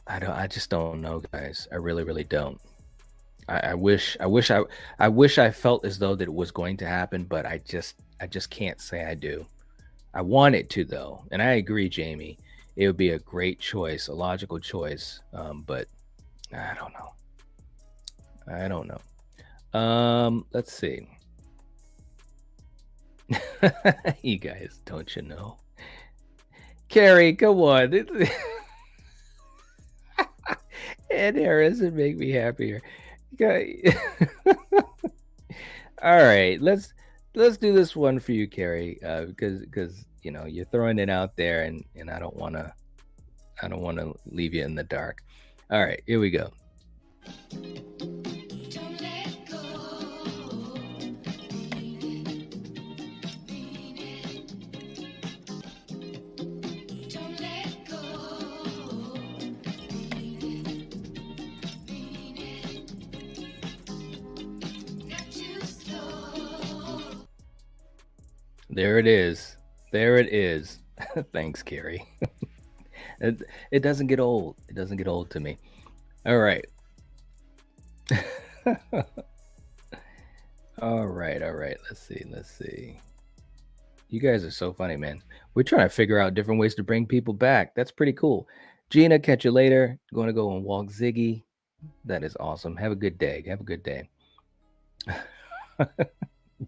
I don't. I just don't know, guys. I really, really don't. I wish I felt as though that it was going to happen, but I just can't say I do. I want it to, though, and I agree, Jamie. It would be a great choice, a logical choice. But I don't know. I don't know. Let's see. You guys, don't you know? Carrie, come on. Ed Harris would make me happier. Okay. All right, let's do this one for you, Carrie, because you're throwing it out there, and I don't wanna leave you in the dark. All right, here we go. There it is. There it is. Thanks, Carrie. It doesn't get old. It doesn't get old to me. All right. All right, all right. Let's see. Let's see. You guys are so funny, man. We're trying to figure out different ways to bring people back. That's pretty cool. Gina, catch you later. Going to go and walk Ziggy. That is awesome. Have a good day. Have a good day.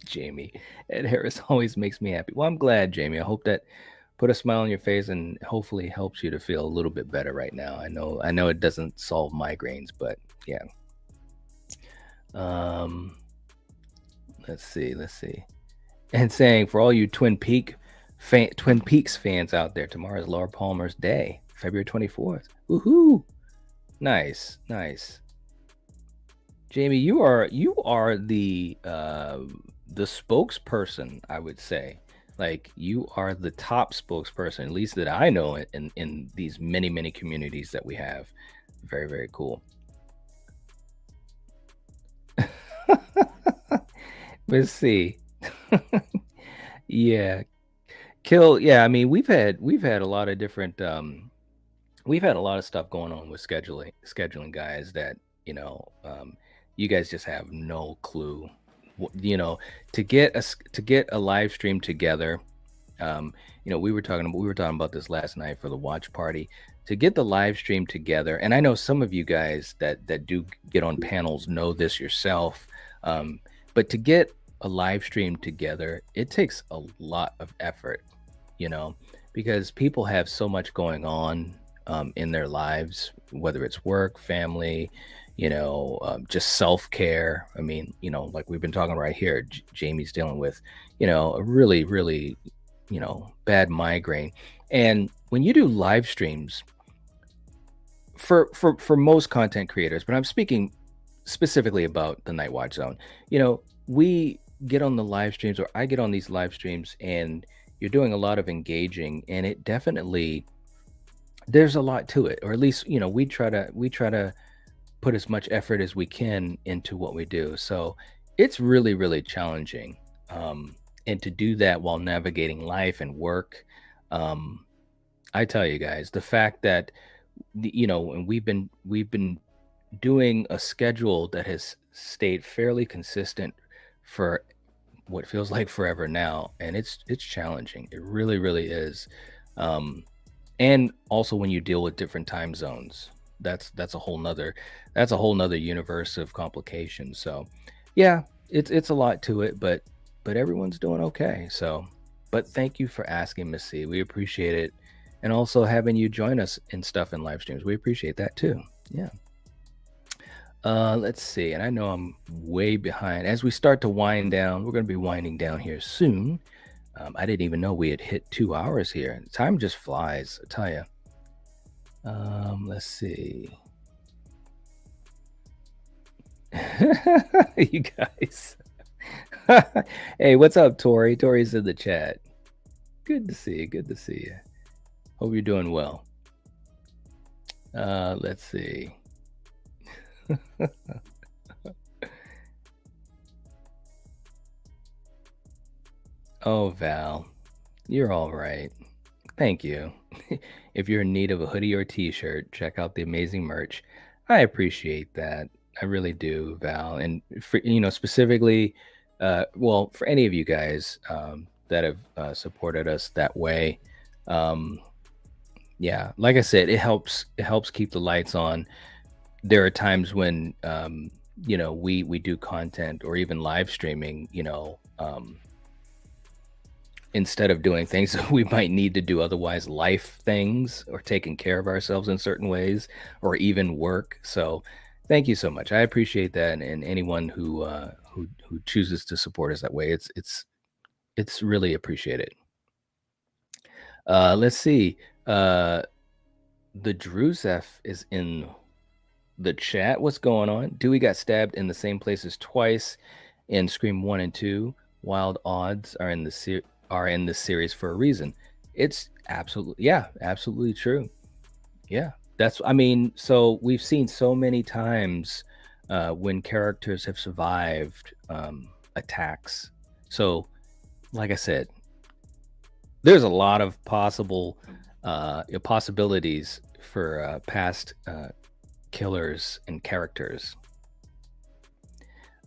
Jamie, Ed Harris always makes me happy. Well, I'm glad, Jamie. I hope that put a smile on your face and hopefully helps you to feel a little bit better right now. I know it doesn't solve migraines, but yeah. Um, let's see. And saying for all you Twin Peaks fans out there, tomorrow is Laura Palmer's day, February 24th. Woohoo! Nice, nice. Jamie, you are the spokesperson, I would say. Like you are the top spokesperson, at least that I know in these many communities that we have. Very, very cool. Let's see. Yeah. Kill, yeah, I mean, we've had a lot of different we've had a lot of stuff going on with scheduling guys that, you know, you guys just have no clue. You know, to get a live stream together. We were talking about this last night for the watch party. To get the live stream together, and I know some of you guys that do get on panels know this yourself. But to get a live stream together, it takes a lot of effort, you know, because people have so much going on in their lives, whether it's work, family, just self care. I mean, like we've been talking right here, Jamie's dealing with, a really, really, bad migraine. And when you do live streams, for most content creators, but I'm speaking specifically about the Nightwatch Zone. We get on the live streams, or I get on these live streams, and you're doing a lot of engaging, and it definitely there's a lot to it, or at least we try to put as much effort as we can into what we do. So it's really, really challenging, and to do that while navigating life and work. Um, I tell you guys, the fact that and we've been doing a schedule that has stayed fairly consistent for what feels like forever now, and it's challenging. It really, really is. Um, and also when you deal with different time zones, that's a whole nother universe of complications. So yeah, it's a lot to it, but everyone's doing okay. So, but thank you for asking, Miss C. We appreciate it, and also having you join us in stuff in live streams. We appreciate that too. Yeah. Let's see. And I know I'm way behind. As we start to wind down, we're going to be winding down here soon. I didn't even know we had hit 2 hours here. Time just flies, I tell you. Let's see. You guys. Hey, what's up, Tori? Tori's in the chat. Good to see you. Good to see you. Hope you're doing well. Let's see. Oh, Val, you're all right. Thank you. If you're in need of a hoodie or t-shirt, check out the amazing merch. I appreciate that. I really do, Val. And for, specifically, well, for any of you guys that have supported us that way, um, yeah, like I said, it helps keep the lights on. There are times when we do content or even live streaming, instead of doing things that we might need to do otherwise, life things, or taking care of ourselves in certain ways, or even work. So thank you so much. I appreciate that, and anyone who chooses to support us that way, it's really appreciated. Let's see. The Druzef is in the chat. What's going on? Dewey got stabbed in the same places twice in Scream 1 and 2. Wild odds are in the series for a reason. It's absolutely true. Yeah. So we've seen so many times when characters have survived attacks. So, like I said, there's a lot of possibilities for past killers and characters.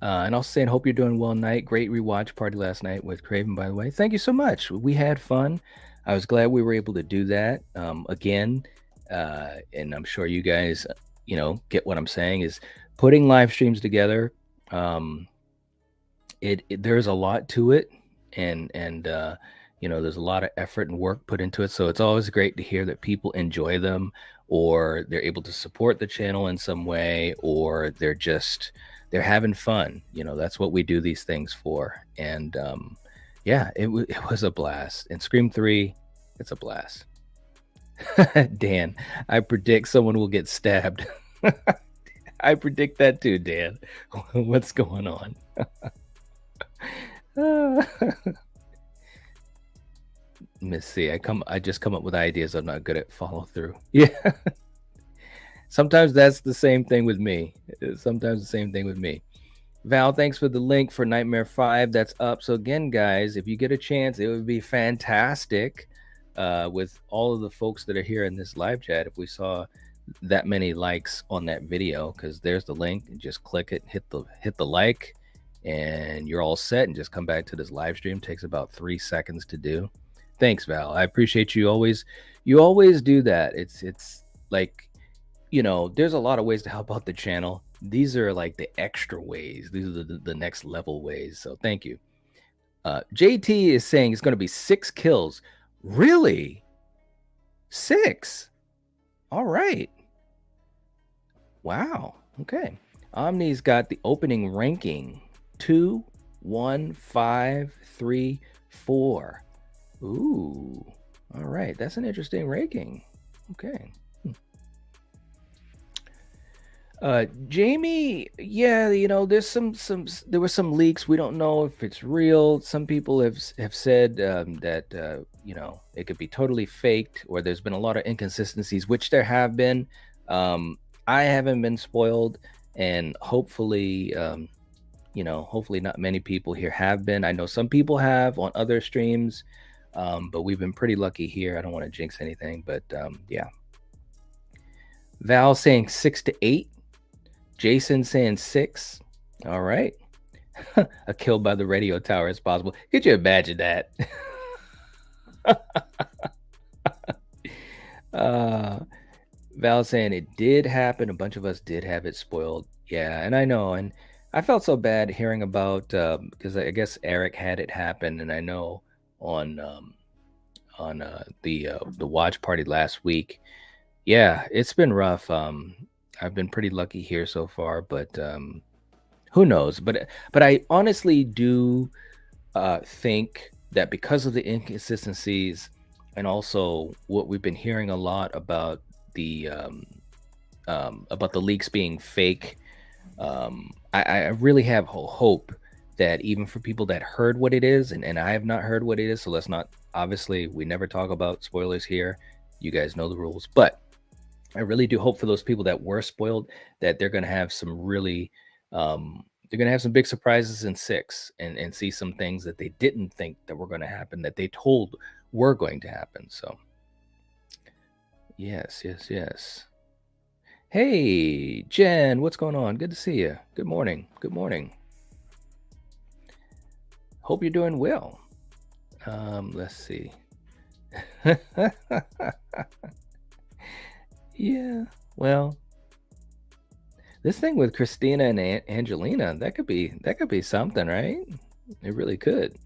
And also saying, hope you're doing well tonight. Great rewatch party last night with Craven, by the way. Thank you so much. We had fun. I was glad we were able to do that again. And I'm sure you guys, get what I'm saying is putting live streams together. There's a lot to it, and There's a lot of effort and work put into it. So it's always great to hear that people enjoy them, or they're able to support the channel in some way, or they're having fun. That's what we do these things for. And yeah, it was a blast. And Scream 3, it's a blast. Dan, I predict someone will get stabbed. I predict that too, Dan. What's going on? Let's see. I just come up with ideas. I'm not good at follow through. Yeah. Sometimes that's the same thing with me. Sometimes the same thing with me. Val, thanks for the link for Nightmare 5. That's up. So again, guys, if you get a chance, it would be fantastic with all of the folks that are here in this live chat if we saw that many likes on that video, because there's the link. Just click it, hit the like, and you're all set, and just come back to this live stream. It takes about 3 seconds to do. Thanks, Val. I appreciate you always do that. It's like, there's a lot of ways to help out the channel. These are like the extra ways. These are the next level ways. So thank you. JT is saying it's going to be 6 kills. Really? 6? All right. Wow. Okay. Omni's got the opening ranking 2, 1, 5, 3, 4. Ooh. All right. That's an interesting ranking. Okay. Jamie, yeah, there's there were some leaks. We don't know if it's real. Some people have said that it could be totally faked, or there's been a lot of inconsistencies, which there have been. I haven't been spoiled, and hopefully, hopefully not many people here have been. I know some people have on other streams, but we've been pretty lucky here. I don't want to jinx anything, but yeah. Val saying 6 to 8. Jason saying 6. All right. A kill by the radio tower is possible. Could you imagine that? Val saying it did happen. A bunch of us did have it spoiled. Yeah, and I know. And I felt so bad hearing about because I guess Eric had it happen, and I know on the watch party last week. Yeah, it's been rough. I've been pretty lucky here so far, but who knows? But I honestly do think that because of the inconsistencies, and also what we've been hearing a lot about the leaks being fake, I really have hope that even for people that heard what it is, and I have not heard what it is, so let's not, obviously, we never talk about spoilers here. You guys know the rules, but I really do hope for those people that were spoiled that they're going to have some really, they're going to have some big surprises in 6, and see some things that they didn't think that were going to happen, that they told were going to happen. So yes. Hey, Jen, what's going on? Good to see you. Good morning. Hope you're doing well. Let's see. Yeah, well, this thing with Christina and Angelina, that could be something, right? It really could.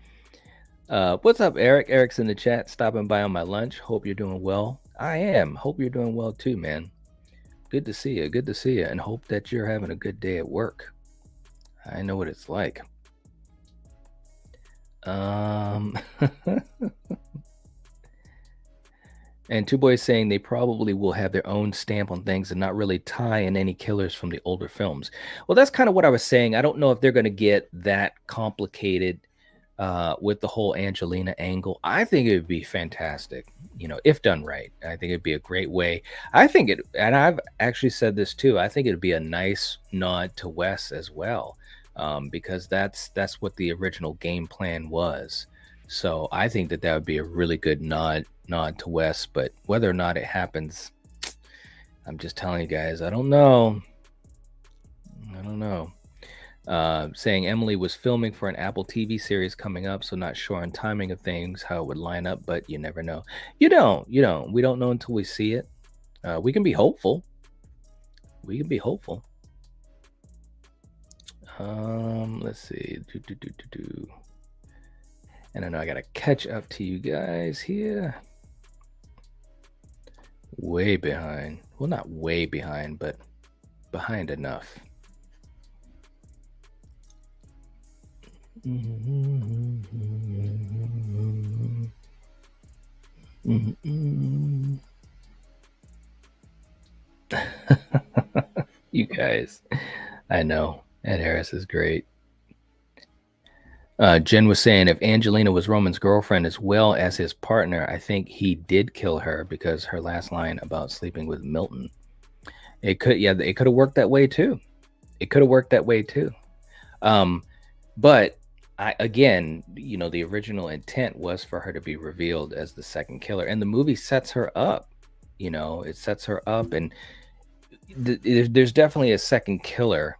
What's up, Eric? Eric's in the chat, stopping by on my lunch. Hope you're doing well. I am. Hope you're doing well too, man. Good to see you, and hope that you're having a good day at work. I know what it's like. And Two Boys saying they probably will have their own stamp on things and not really tie in any killers from the older films. Well, that's kind of what I was saying. I don't know if they're going to get that complicated with the whole Angelina angle. I think it would be fantastic, if done right. I think it'd be a great way. I think it, and I've actually said this too, I think it'd be a nice nod to Wes as well, because that's what the original game plan was. So I think that would be a really good nod to Wes, but whether or not it happens, I'm just telling you guys, I don't know. Saying Emily was filming for an Apple TV series coming up, so not sure on timing of things, how it would line up, but you never know. You don't. We don't know until we see it. We can be hopeful. Let's see. And I know I gotta catch up to you guys here. Way behind. Well, not way behind, but behind enough. You guys, I know. Ed Harris is great. Jen was saying if Angelina was Roman's girlfriend as well as his partner, I think he did kill her because her last line about sleeping with Milton. It could have worked that way too. It could have worked that way too. But again, the original intent was for her to be revealed as the second killer, and the movie sets her up. It sets her up, and there's definitely a second killer.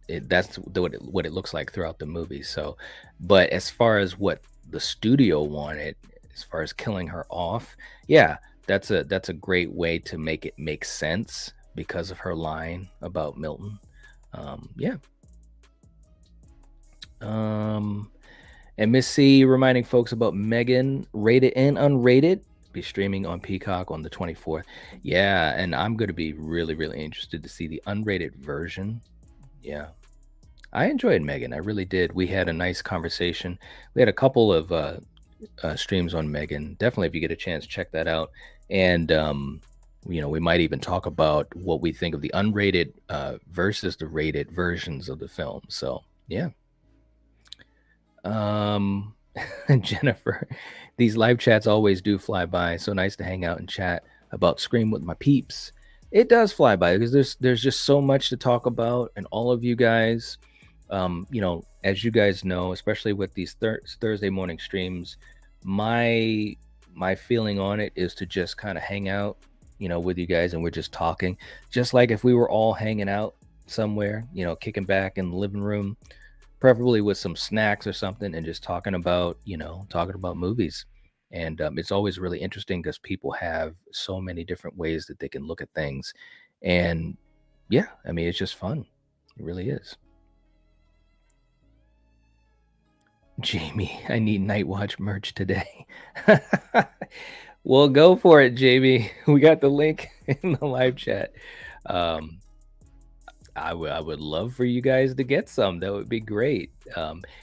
That's what it looks like throughout the movie. So, but as far as what the studio wanted, as far as killing her off, yeah, that's a great way to make it make sense because of her line about Milton. Yeah. And Miss C reminding folks about Megan, rated and unrated, be streaming on Peacock on the 24th. Yeah, and I'm going to be really, really interested to see the unrated version. Yeah. I enjoyed Megan. I really did. We had a nice conversation. We had a couple of streams on Megan. Definitely, if you get a chance, check that out. And we might even talk about what we think of the unrated versus the rated versions of the film. So yeah. Jennifer, these live chats always do fly by. So nice to hang out and chat about Scream with my peeps. It does fly by because there's just so much to talk about, and all of you guys, as you guys know, especially with these Thursday morning streams, my feeling on it is to just kind of hang out, with you guys, and we're just talking, just like if we were all hanging out somewhere, kicking back in the living room, preferably with some snacks or something, and just talking about movies. And it's always really interesting because people have so many different ways that they can look at things. And yeah, I mean, it's just fun. It really is. Jamie, I need Nightwatch merch today. Well, go for it, Jamie. We got the link in the live chat. I would love for you guys to get some. That would be great.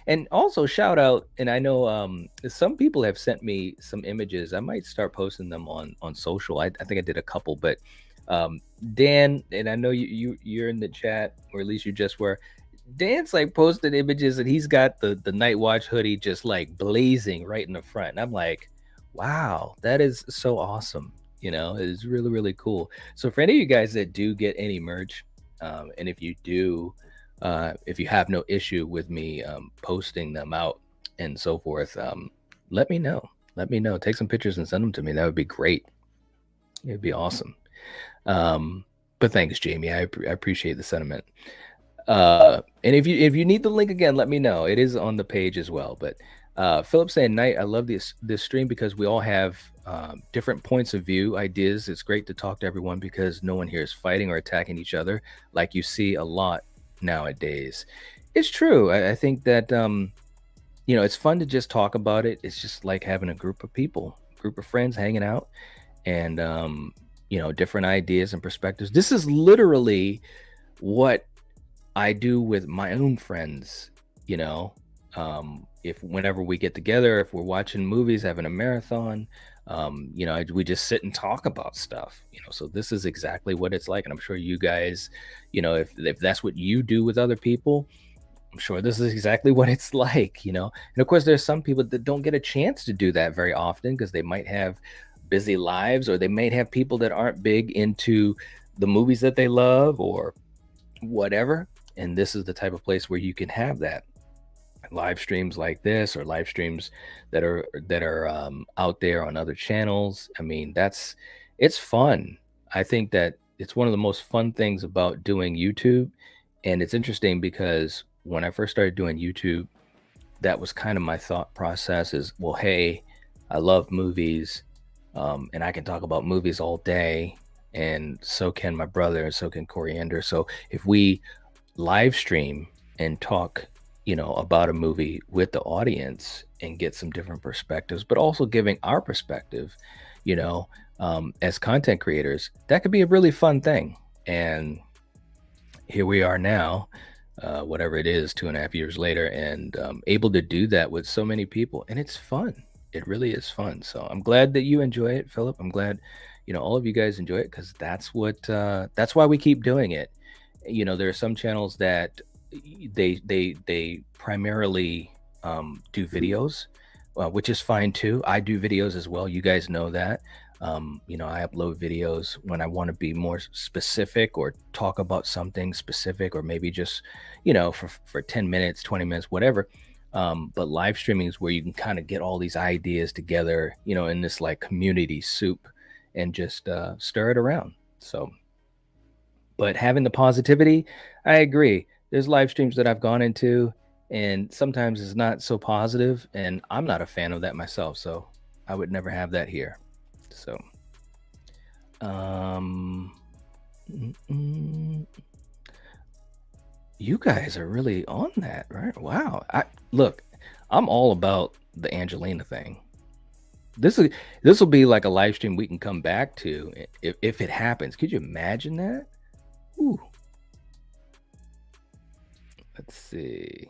And also shout out, and I know some people have sent me some images. I might start posting them on social. I think I did a couple, but Dan, and I know you're in the chat, or at least you just were. Dan's like posted images, and he's got the Nightwatch hoodie just like blazing right in the front. And I'm like, wow, that is so awesome. It is really, really cool. So for any of you guys that do get any merch, and if you do, if you have no issue with me posting them out and so forth, let me know. Let me know. Take some pictures and send them to me. That would be great. It'd be awesome. But thanks, Jamie. I appreciate the sentiment. And if you need the link again, let me know. It is on the page as well. But Philip saying, "Night, I love this stream because we all have different points of view, ideas. It's great to talk to everyone because no one here is fighting or attacking each other like you see a lot nowadays." It's true. I think that it's fun to just talk about it. It's just like having a group of people, group of friends hanging out, and different ideas and perspectives. This is literally what I do with my own friends. If whenever we get together, if we're watching movies, having a marathon, we just sit and talk about stuff. So this is exactly what it's like, and I'm sure you guys, if that's what you do with other people, I'm sure this is exactly what it's like. And of course, there's some people that don't get a chance to do that very often because they might have busy lives, or they might have people that aren't big into the movies that they love or whatever. And this is the type of place where you can have that. Live streams like this, or live streams that are out there on other channels. I mean, it's fun. I think that it's one of the most fun things about doing YouTube. And it's interesting because when I first started doing YouTube, that was kind of my thought process is, well, hey, I love movies, and I can talk about movies all day, and so can my brother, and so can Coriander. So if we live stream and talk about a movie with the audience and get some different perspectives, but also giving our perspective, you know, as content creators, that could be a really fun thing. And here we are now, whatever it is, 2.5 years later, and able to do that with so many people. And it's fun. It really is fun. So I'm glad that you enjoy it, Philip. I'm glad, all of you guys enjoy it because that's why we keep doing it. There are some channels that they primarily do videos, which is fine too. I do videos as well. You guys know that. I upload videos when I want to be more specific or talk about something specific, or maybe just, for 10 minutes, 20 minutes, whatever. But live streaming is where you can kind of get all these ideas together, in this like community soup and just stir it around. So, but having the positivity, I agree. There's live streams that I've gone into, and sometimes it's not so positive, and I'm not a fan of that myself. So I would never have that here. So, um, you guys are really on that, right? Wow. Look, I'm all about the Angelina thing. This will be like a live stream we can come back to if it happens. Could you imagine that? Ooh. Let's see.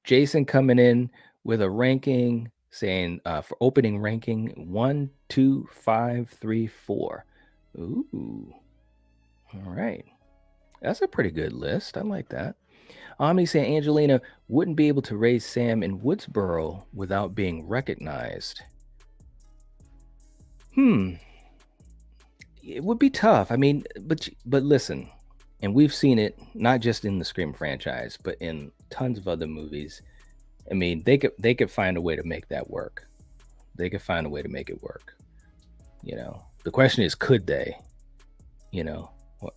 Jason coming in with a ranking saying for opening ranking 1, 2, 5, 3, 4. Ooh. All right. That's a pretty good list. I like that. Omni saying Angelina wouldn't be able to raise Sam in Woodsboro without being recognized. It would be tough. I mean, but listen, and we've seen it not just in the Scream franchise, but in tons of other movies. I mean, they could find a way to make that work. They could find a way to make it work. The question is, could they?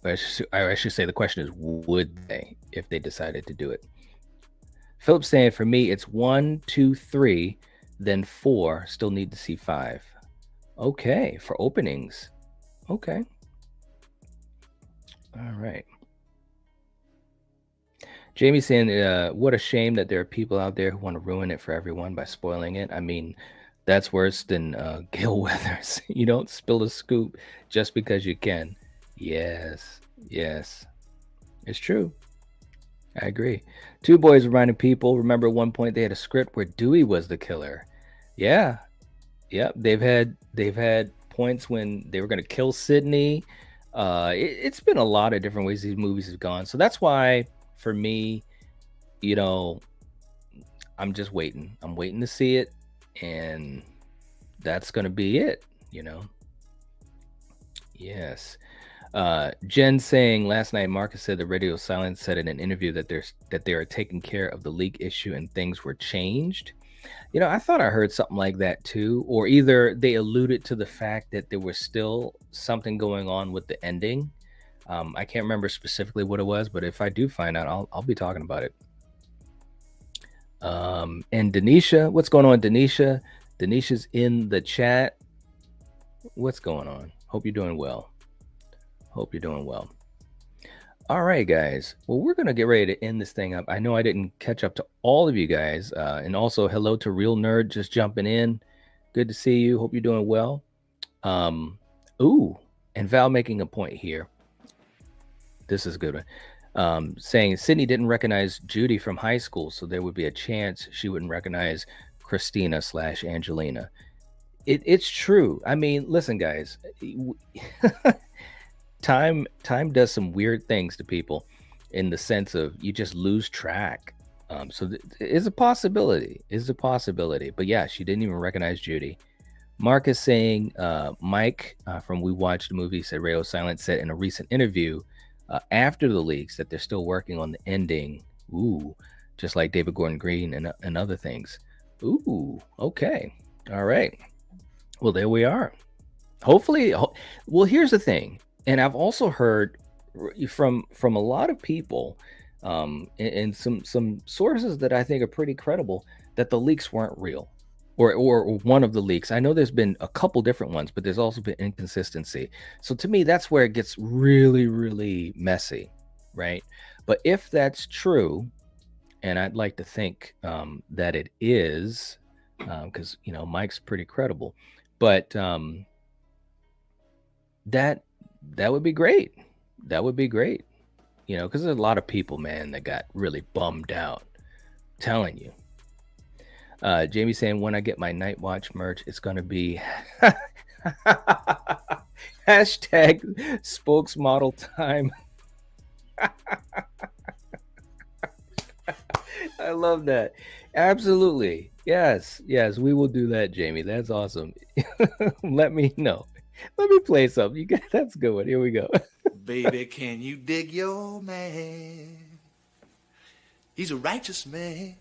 I should say the question is, would they if they decided to do it? Philip's saying for me, it's 1, 2, 3, then 4. Still need to see 5. Okay, for openings. Okay. All right. Jamie saying, what a shame that there are people out there who want to ruin it for everyone by spoiling it. I mean, that's worse than Gale Weathers. You don't spill a scoop just because you can. Yes. It's true. I agree. Two Boys reminding people, remember at one point they had a script where Dewey was the killer. Yeah. Yep. They've had points when they were going to kill Sydney. It's been a lot of different ways these movies have gone. So that's why, for me, I'm just waiting. I'm waiting to see it, and that's going to be it, Yes. Jen saying last night, Marcus said the Radio Silence said in an interview that they are taking care of the leak issue and things were changed. I thought I heard something like that too, or either they alluded to the fact that there was still something going on with the ending. I can't remember specifically what it was, but if I do find out, I'll be talking about it. And Denisha, what's going on, Denisha? Denisha's in the chat. What's going on? Hope you're doing well. All right, guys. Well, we're going to get ready to end this thing up. I know I didn't catch up to all of you guys. And also, hello to Real Nerd just jumping in. Good to see you. Hope you're doing well. And Val making a point here. This is a good one. Saying Sydney didn't recognize Judy from high school, so there would be a chance she wouldn't recognize Christina/Angelina. It's true. I mean, listen, guys. Time does some weird things to people in the sense of you just lose track. So it's a possibility. But yeah, she didn't even recognize Judy. Mark is saying Mike from We Watched the Movie said Radio Silence said in a recent interview after the leaks that they're still working on the ending. Ooh, just like David Gordon Green and other things. Ooh, okay. All right. Well, there we are. Hopefully, well, here's the thing. And I've also heard from a lot of people and some sources that I think are pretty credible that the leaks weren't real, or one of the leaks. I know there's been a couple different ones, but there's also been inconsistency. So to me, that's where it gets really, really messy, right? But if that's true, and I'd like to think that it is, because Mike's pretty credible, but that that would be great. That would be great. Because there's a lot of people, man, that got really bummed out. Telling you. Jamie saying, when I get my Nightwatch merch, it's gonna be hashtag spokesmodel time. I love that. Absolutely. Yes. Yes, we will do that, Jamie. That's awesome. Let me know. Let me play something. That's a good one. Here we go. Baby, can you dig your man? He's a righteous man.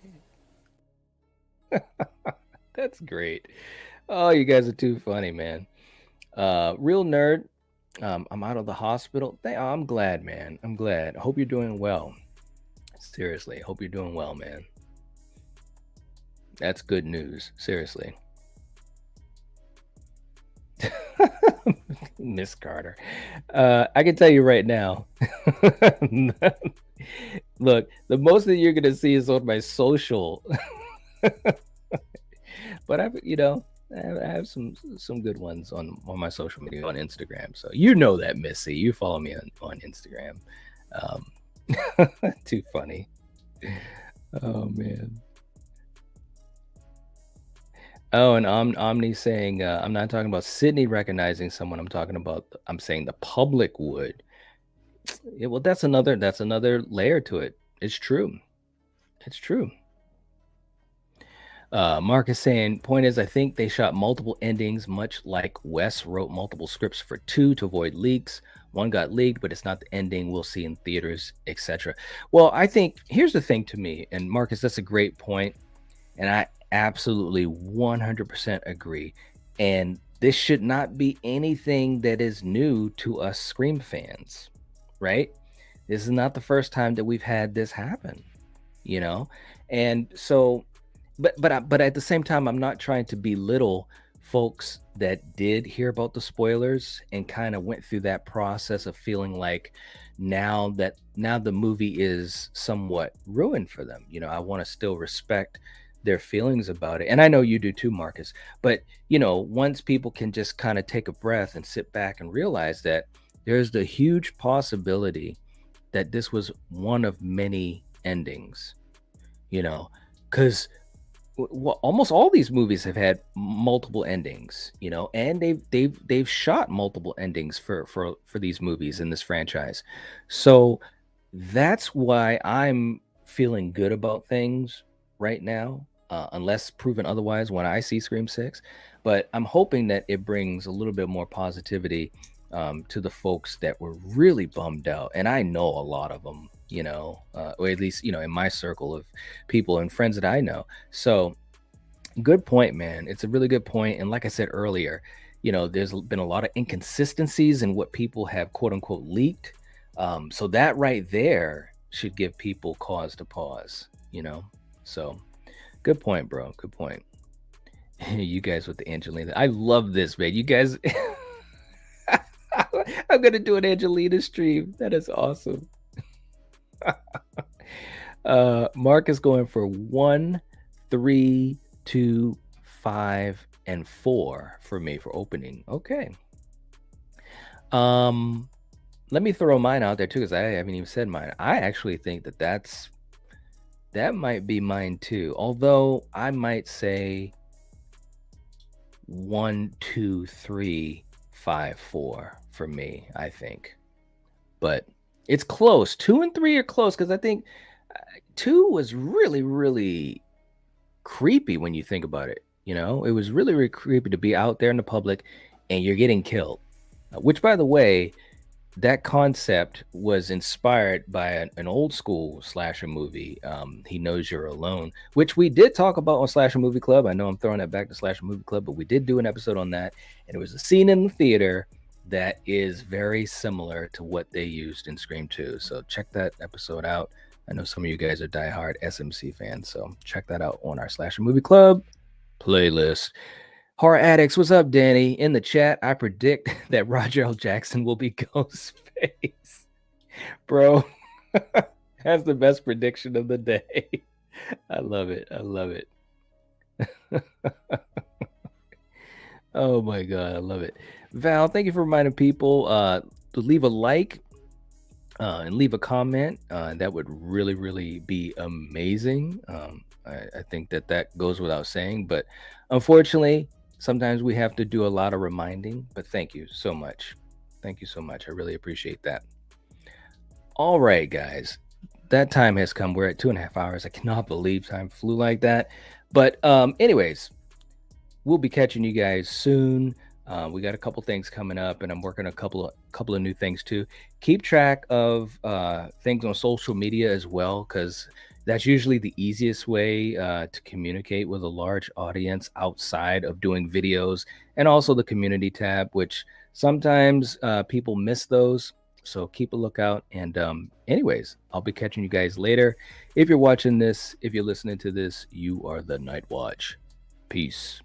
That's great. Oh, you guys are too funny, man. Real nerd. I'm out of the hospital. I'm glad, man. I'm glad. I hope you're doing well. Seriously, hope you're doing well, man. That's good news. Seriously. Miss Carter. I can tell you right now. Look, the most that you're gonna see is on my social. But I have some good ones on my social media on Instagram. So that, Missy. You follow me on Instagram. Too funny. Oh man. Oh, and Omni saying I'm not talking about Sydney recognizing someone. I'm saying the public would. Yeah, well, that's another layer to it. It's true. It's true. Mark is saying, point is, I think they shot multiple endings, much like Wes wrote multiple scripts for 2 to avoid leaks. 1 got leaked, but it's not the ending we'll see in theaters, etc. Well, I think here's the thing to me, and Marcus, that's a great point, and I absolutely 100% agree. And this should not be anything that is new to us Scream fans, right? This is not the first time that we've had this happen, and so but at the same time, I'm not trying to belittle folks that did hear about the spoilers and kind of went through that process of feeling like now the movie is somewhat ruined for them. I want to still respect their feelings about it. And I know you do too, Marcus. But, once people can just kind of take a breath and sit back and realize that there's the huge possibility that this was one of many endings, because almost all these movies have had multiple endings, and they've shot multiple endings for these movies in this franchise. So that's why I'm feeling good about things right now, unless proven otherwise when I see Scream 6. But I'm hoping that it brings a little bit more positivity to the folks that were really bummed out. And I know a lot of them, or at least, in my circle of people and friends that I know. So good point, man. It's a really good point. And like I said earlier, there's been a lot of inconsistencies in what people have quote unquote leaked. So that right there should give people cause to pause, So good point, bro. Good point. You guys with the Angelina. I love this, man. You guys. I'm gonna do an Angelina stream. That is awesome. Mark is going for 1, 3, 2, 5, and 4 for me for opening. Okay. Let me throw mine out there too, because I haven't even said mine. I actually think that might be mine too. Although I might say 1, 2, 3, 5, 4 for me, I think. But it's close. 2 and 3 are close because I think 2 was really, really creepy when you think about it. It was really, really creepy to be out there in the public and you're getting killed. Which, by the way, that concept was inspired by an old school slasher movie, He Knows You're Alone, which we did talk about on Slasher Movie Club. I know I'm throwing that back to Slasher Movie Club, but we did do an episode on that. And it was a scene in the theater that is very similar to what they used in Scream 2. So check that episode out. I know some of you guys are diehard SMC fans, so check that out on our Slasher Movie Club playlist. Horror Addicts, what's up, Danny? In the chat, I predict that Roger L. Jackson will be Ghostface. Bro, That's the best prediction of the day. I love it. I love it. Oh my God, I love it. Val, thank you for reminding people to leave a like and leave a comment. That would really, really be amazing. I think that that goes without saying, but unfortunately, sometimes we have to do a lot of reminding. But thank you so much. Thank you so much. I really appreciate that. All right, guys. That time has come. We're at 2.5 hours. I cannot believe time flew like that. But anyways, we'll be catching you guys soon. We got a couple things coming up, and I'm working a couple of new things too. Keep track of things on social media as well, because that's usually the easiest way to communicate with a large audience outside of doing videos, and also the community tab, which sometimes people miss those. So keep a lookout. And anyways, I'll be catching you guys later. If you're watching this, if you're listening to this, you are the Night Watch. Peace.